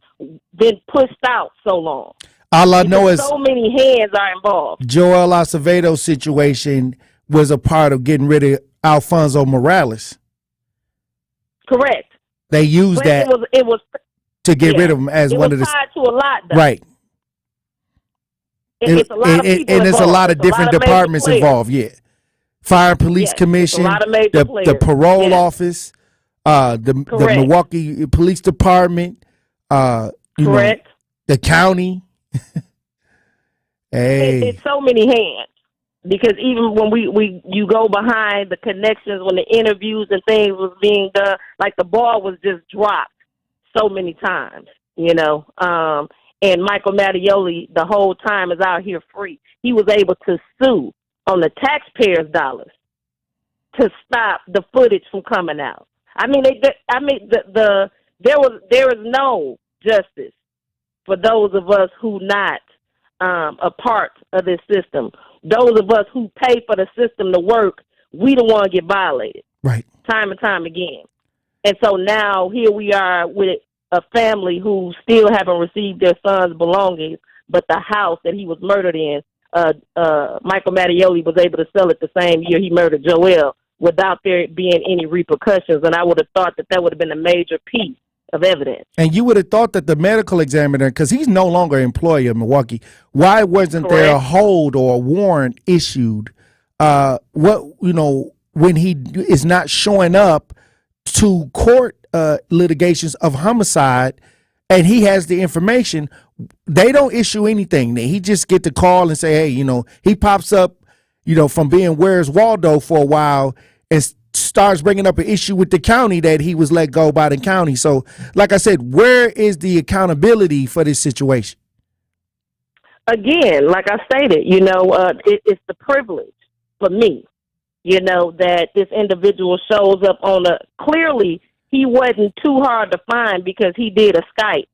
been pushed out so long. All I know is so many hands are involved. Joel Acevedo's situation was a part of getting rid of Alfonso Morales. Correct. They used but that. It was to get rid of him as one of the. Tied to a lot, though. Right. It's a lot of people and there's a lot of It's a different lot of departments major players. involved. Yeah, Fire and Police Commission, a lot of major the players. parole Yeah. office, the Milwaukee Police Department, Correct. The county. Hey, It's so many hands. Because even when you go behind the connections, when the interviews and things was being done, like the ball was just dropped so many times, you know. And Michael Mattioli the whole time is out here free. He was able to sue on the taxpayers' dollars to stop the footage from coming out. I mean, there is no justice for those of us who not a part of this system. Those of us who pay for the system to work, we the one get violated. Right. Time and time again. And so now here we are with a family who still haven't received their son's belongings, but the house that he was murdered in, Michael Mattioli was able to sell it the same year he murdered Joel without there being any repercussions. And I would have thought that would have been a major piece of evidence. And you would have thought that the medical examiner, because he's no longer an employee of Milwaukee, why wasn't there a hold or a warrant issued? When he is not showing up to court litigations of homicide, and he has the information, they don't issue anything. He just get to call and say, hey, he pops up, from being Where's Waldo for a while and starts bringing up an issue with the county that he was let go by the county. So, like I said, where is the accountability for this situation? Again, like I stated, it's the privilege for me, that this individual shows up clearly he wasn't too hard to find because he did a Skype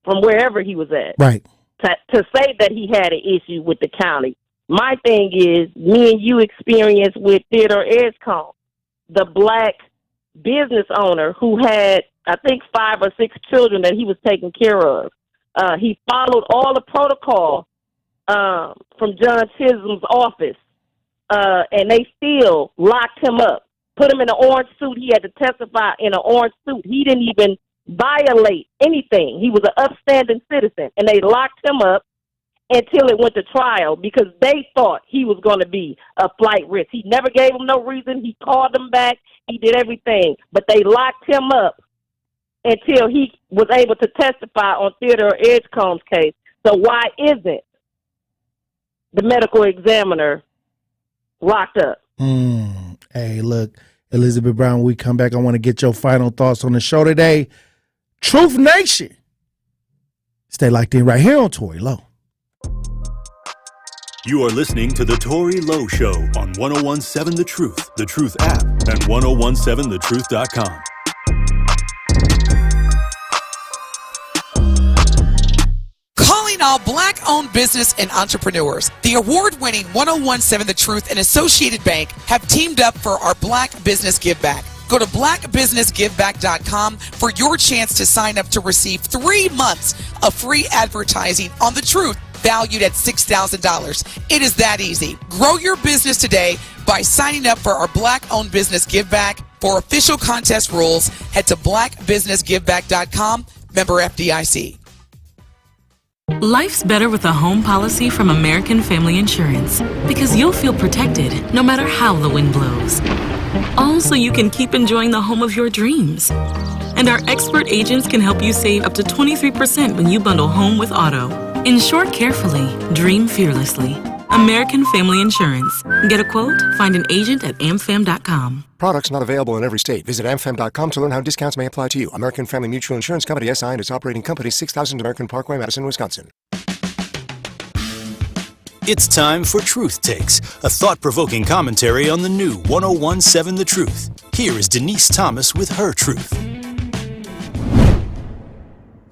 from wherever he was at. Right. To say that he had an issue with the county. My thing is, me and you experienced with Theodore Edgecombe, the black business owner who had, I think, 5 or 6 children that he was taking care of. He followed all the protocol from John Chisholm's office, and they still locked him up, put him in an orange suit. He had to testify in an orange suit. He didn't even violate anything. He was an upstanding citizen, and they locked him up until it went to trial because they thought he was going to be a flight risk. He never gave them no reason. He called them back. He did everything, but they locked him up until he was able to testify on Theodore Edgecombe's case. So why isn't the medical examiner locked up? Hey, look, Elizabeth Brown, when we come back, I want to get your final thoughts on the show today. Truth Nation. Stay locked in right here on Tory Lowe. You are listening to The Tory Lowe Show on 101.7 The Truth app, and 1017thetruth.com. Calling all black-owned business and entrepreneurs. The award-winning 1017 The Truth and Associated Bank have teamed up for our Black Business Give Back. Go to blackbusinessgiveback.com for your chance to sign up to receive 3 months of free advertising on The Truth, valued at $6,000. It is that easy. Grow your business today by signing up for our Black-owned business Give Back. For official contest rules, head to blackbusinessgiveback.com. Member FDIC. Life's better with a home policy from American Family Insurance because you'll feel protected no matter how the wind blows. All so you can keep enjoying the home of your dreams. And our expert agents can help you save up to 23% when you bundle home with auto. Insure carefully, dream fearlessly. American Family Insurance. Get a quote? Find an agent at amfam.com. Products not available in every state. Visit amfam.com to learn how discounts may apply to you. American Family Mutual Insurance Company, SI, and its operating company, 6000 American Parkway, Madison, Wisconsin. It's time for Truth Takes, a thought-provoking commentary on the new 1017 The Truth. Here is Denise Thomas with her truth.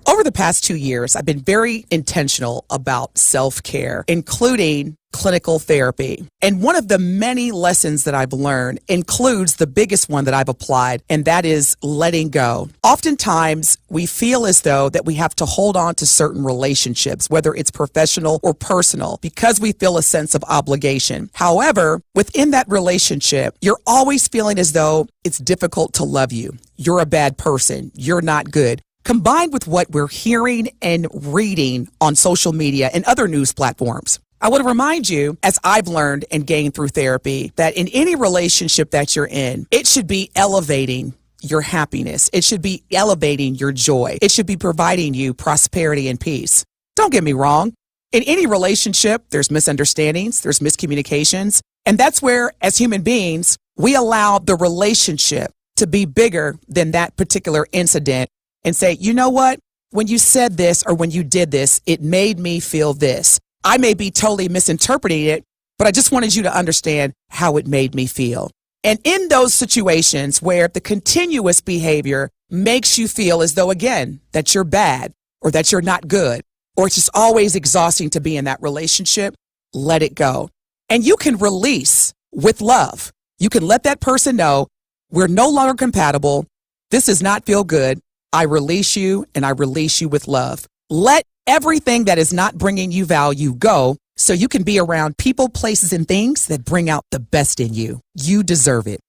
Over the past 2 years, I've been very intentional about self-care, including clinical therapy. And one of the many lessons that I've learned includes the biggest one that I've applied, and that is letting go. Oftentimes, we feel as though that we have to hold on to certain relationships, whether it's professional or personal, because we feel a sense of obligation. However, within that relationship, you're always feeling as though it's difficult to love you. You're a bad person. You're not good. combined with what we're hearing and reading on social media and other news platforms. I want to remind you, as I've learned and gained through therapy, that in any relationship that you're in, it should be elevating your happiness. It should be elevating your joy. It should be providing you prosperity and peace. Don't get me wrong. In any relationship, there's misunderstandings, there's miscommunications, and that's where, as human beings, we allow the relationship to be bigger than that particular incident and say, you know what? When you said this or when you did this, it made me feel this. I may be totally misinterpreting it, but I just wanted you to understand how it made me feel. And in those situations where the continuous behavior makes you feel as though, again, that you're bad or that you're not good, or it's just always exhausting to be in that relationship, let it go. And you can release with love. You can let that person know we're no longer compatible. This does not feel good. I release you, and I release you with love. Let everything that is not bringing you value go so you can be around people, places, and things that bring out the best in you. You deserve it.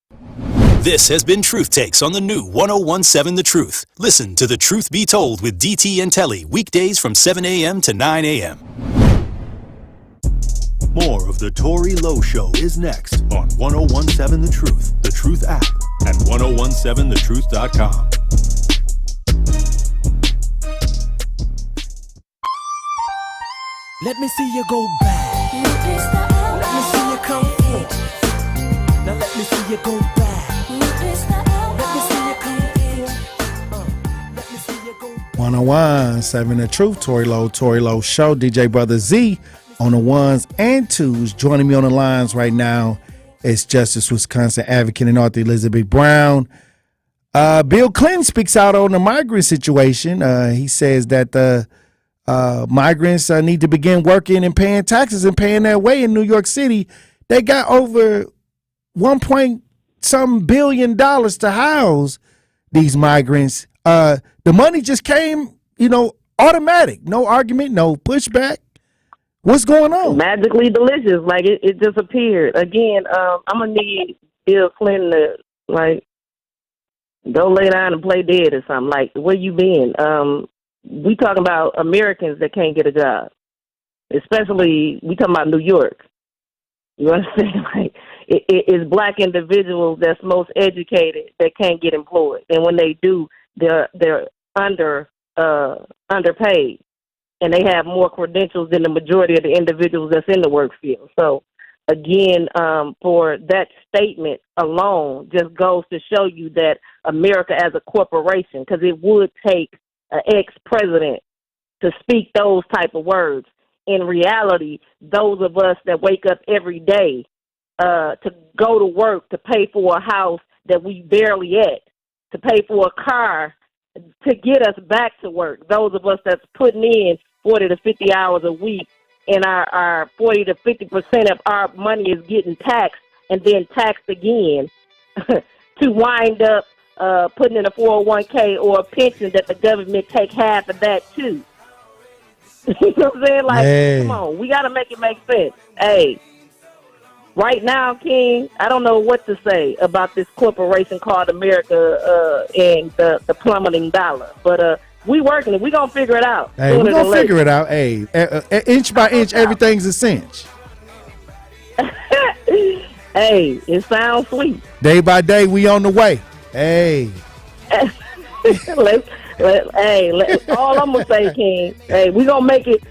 This has been Truth Takes on the new 1017 The Truth. Listen to The Truth Be Told with DT and Telly weekdays from 7 a.m. to 9 a.m. More of the Tory Lowe Show is next on 1017 The Truth, The Truth app, and 1017thetruth.com. Let me see you go back. Let me see you come forth. Now let me see you go back. Let me see you come forth. Let me see you go back. 1017 The Truth, Tory Lowe Show. DJ Brother Z on the ones and twos. Joining me on the lines right now is Justice Wisconsin advocate and author Elizabeth Brown. Bill Clinton speaks out on the migrant situation. He says that the migrants need to begin working and paying taxes and paying their way in New York City. They got over $1.some billion to house these migrants. The money just came, automatic. No argument, no pushback. What's going on? Magically delicious. Like it just appeared. Again, I'm going to need Bill Clinton to, go lay down and play dead or something. Like, where you been? We talking about Americans that can't get a job. Especially, we talking about New York. You understand? Like, it's black individuals that's most educated that can't get employed. And when they do, they're underpaid. And they have more credentials than the majority of the individuals that's in the work field. So, again, for that statement alone just goes to show you that America as a corporation, because it would take an ex-president to speak those type of words. In reality, those of us that wake up every day to go to work, to pay for a house that we barely at, to pay for a car to get us back to work, those of us that's putting in 40 to 50 hours a week, and our 40 to 50% of our money is getting taxed and then taxed again to wind up putting in a 401k or a pension that the government take half of that too. You know what I'm saying? Like, hey, come on, we got to make it make sense. Hey, right now, King, I don't know what to say about this corporation called America and the plummeting dollar, but we working it. We gonna figure it out. Hey, we gonna figure it out. Hey, inch by inch, everything's a cinch. Hey, it sounds sweet. Day by day, we on the way. Hey. All I'm gonna say, King. Hey, we gonna make it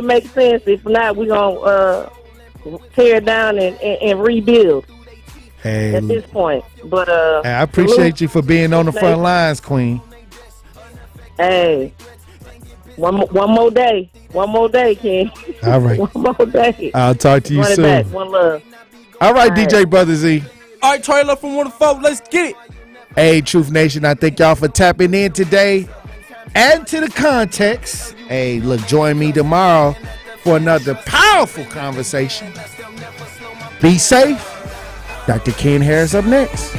make sense. If not, we gonna tear it down and rebuild. Hey, at this point. But hey, I appreciate you for being on the front lines, Queen. Hey, one more day, King. All right, one more day. I'll talk to you Run it soon. Back. One love. All right, DJ Brother Z. All right, Taylor from 104. Let's get it. Hey, Truth Nation, I thank y'all for tapping in today. Add to the context. Hey, look, join me tomorrow for another powerful conversation. Be safe. Dr. Ken Harris up next.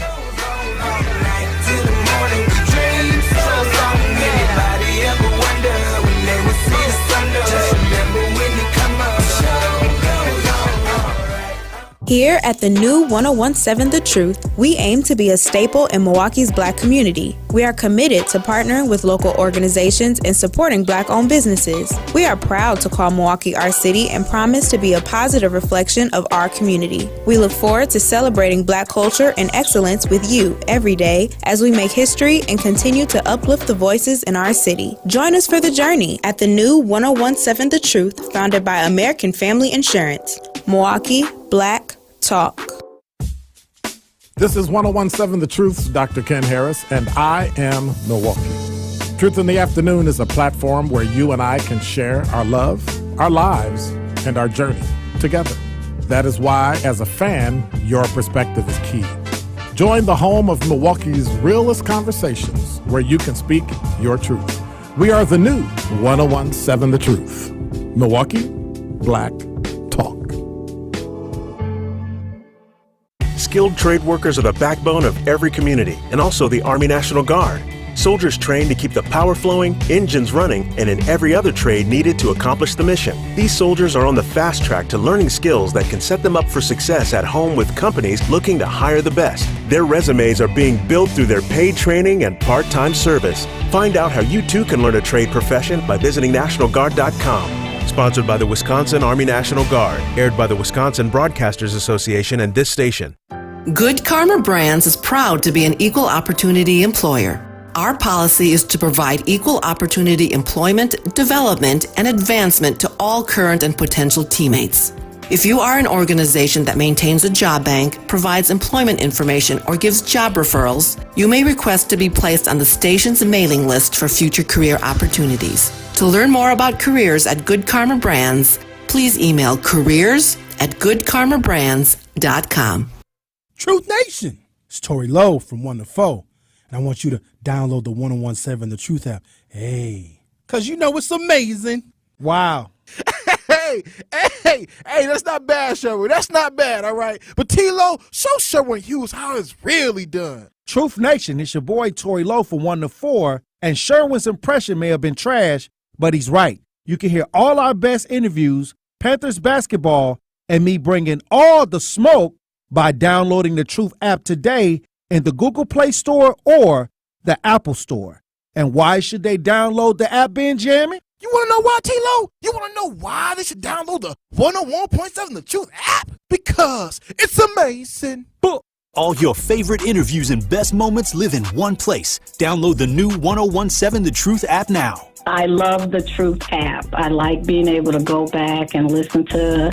Here at the new 1017 The Truth, we aim to be a staple in Milwaukee's Black community. We are committed to partnering with local organizations and supporting Black-owned businesses. We are proud to call Milwaukee our city and promise to be a positive reflection of our community. We look forward to celebrating Black culture and excellence with you every day as we make history and continue to uplift the voices in our city. Join us for the journey at the new 1017 The Truth, founded by American Family Insurance. Milwaukee Black Talk. This is 1017 The Truth's Dr. Ken Harris, and I am Milwaukee. Truth in the Afternoon is a platform where you and I can share our love, our lives, and our journey together. That is why, as a fan, your perspective is key. Join the home of Milwaukee's realest conversations where you can speak your truth. We are the new 1017 The Truth. Milwaukee Black Talk. Skilled trade workers are the backbone of every community, and also the Army National Guard. Soldiers trained to keep the power flowing, engines running, and in every other trade needed to accomplish the mission. These soldiers are on the fast track to learning skills that can set them up for success at home with companies looking to hire the best. Their resumes are being built through their paid training and part-time service. Find out how you too can learn a trade profession by visiting NationalGuard.com. Sponsored by the Wisconsin Army National Guard. Aired by the Wisconsin Broadcasters Association and this station. Good Karma Brands is proud to be an equal opportunity employer. Our policy is to provide equal opportunity employment, development, and advancement to all current and potential teammates. If you are an organization that maintains a job bank, provides employment information, or gives job referrals, you may request to be placed on the station's mailing list for future career opportunities. To learn more about careers at Good Karma Brands, please email careers@goodkarmabrands.com. Truth Nation, it's Tory Lowe from 1 to 4, and I want you to download the 1017 The Truth app. Hey, because you know it's amazing. Wow. Hey, that's not bad, Sherwin. That's not bad, all right? But T-Lo, show Sherwin Hughes how it's really done. Truth Nation, it's your boy Tory Lowe from 1 to 4, and Sherwin's impression may have been trash, but he's right. You can hear all our best interviews, Panthers basketball, and me bringing all the smoke by downloading the Truth app today in the Google Play Store or the Apple Store. And why should they download the app, Benjamin? You want to know why, T-Lo? You want to know why they should download the 101.7 The Truth app? Because it's amazing. All your favorite interviews and best moments live in one place. Download the new 1017 The Truth app now. I love the Truth app. I like being able to go back and listen to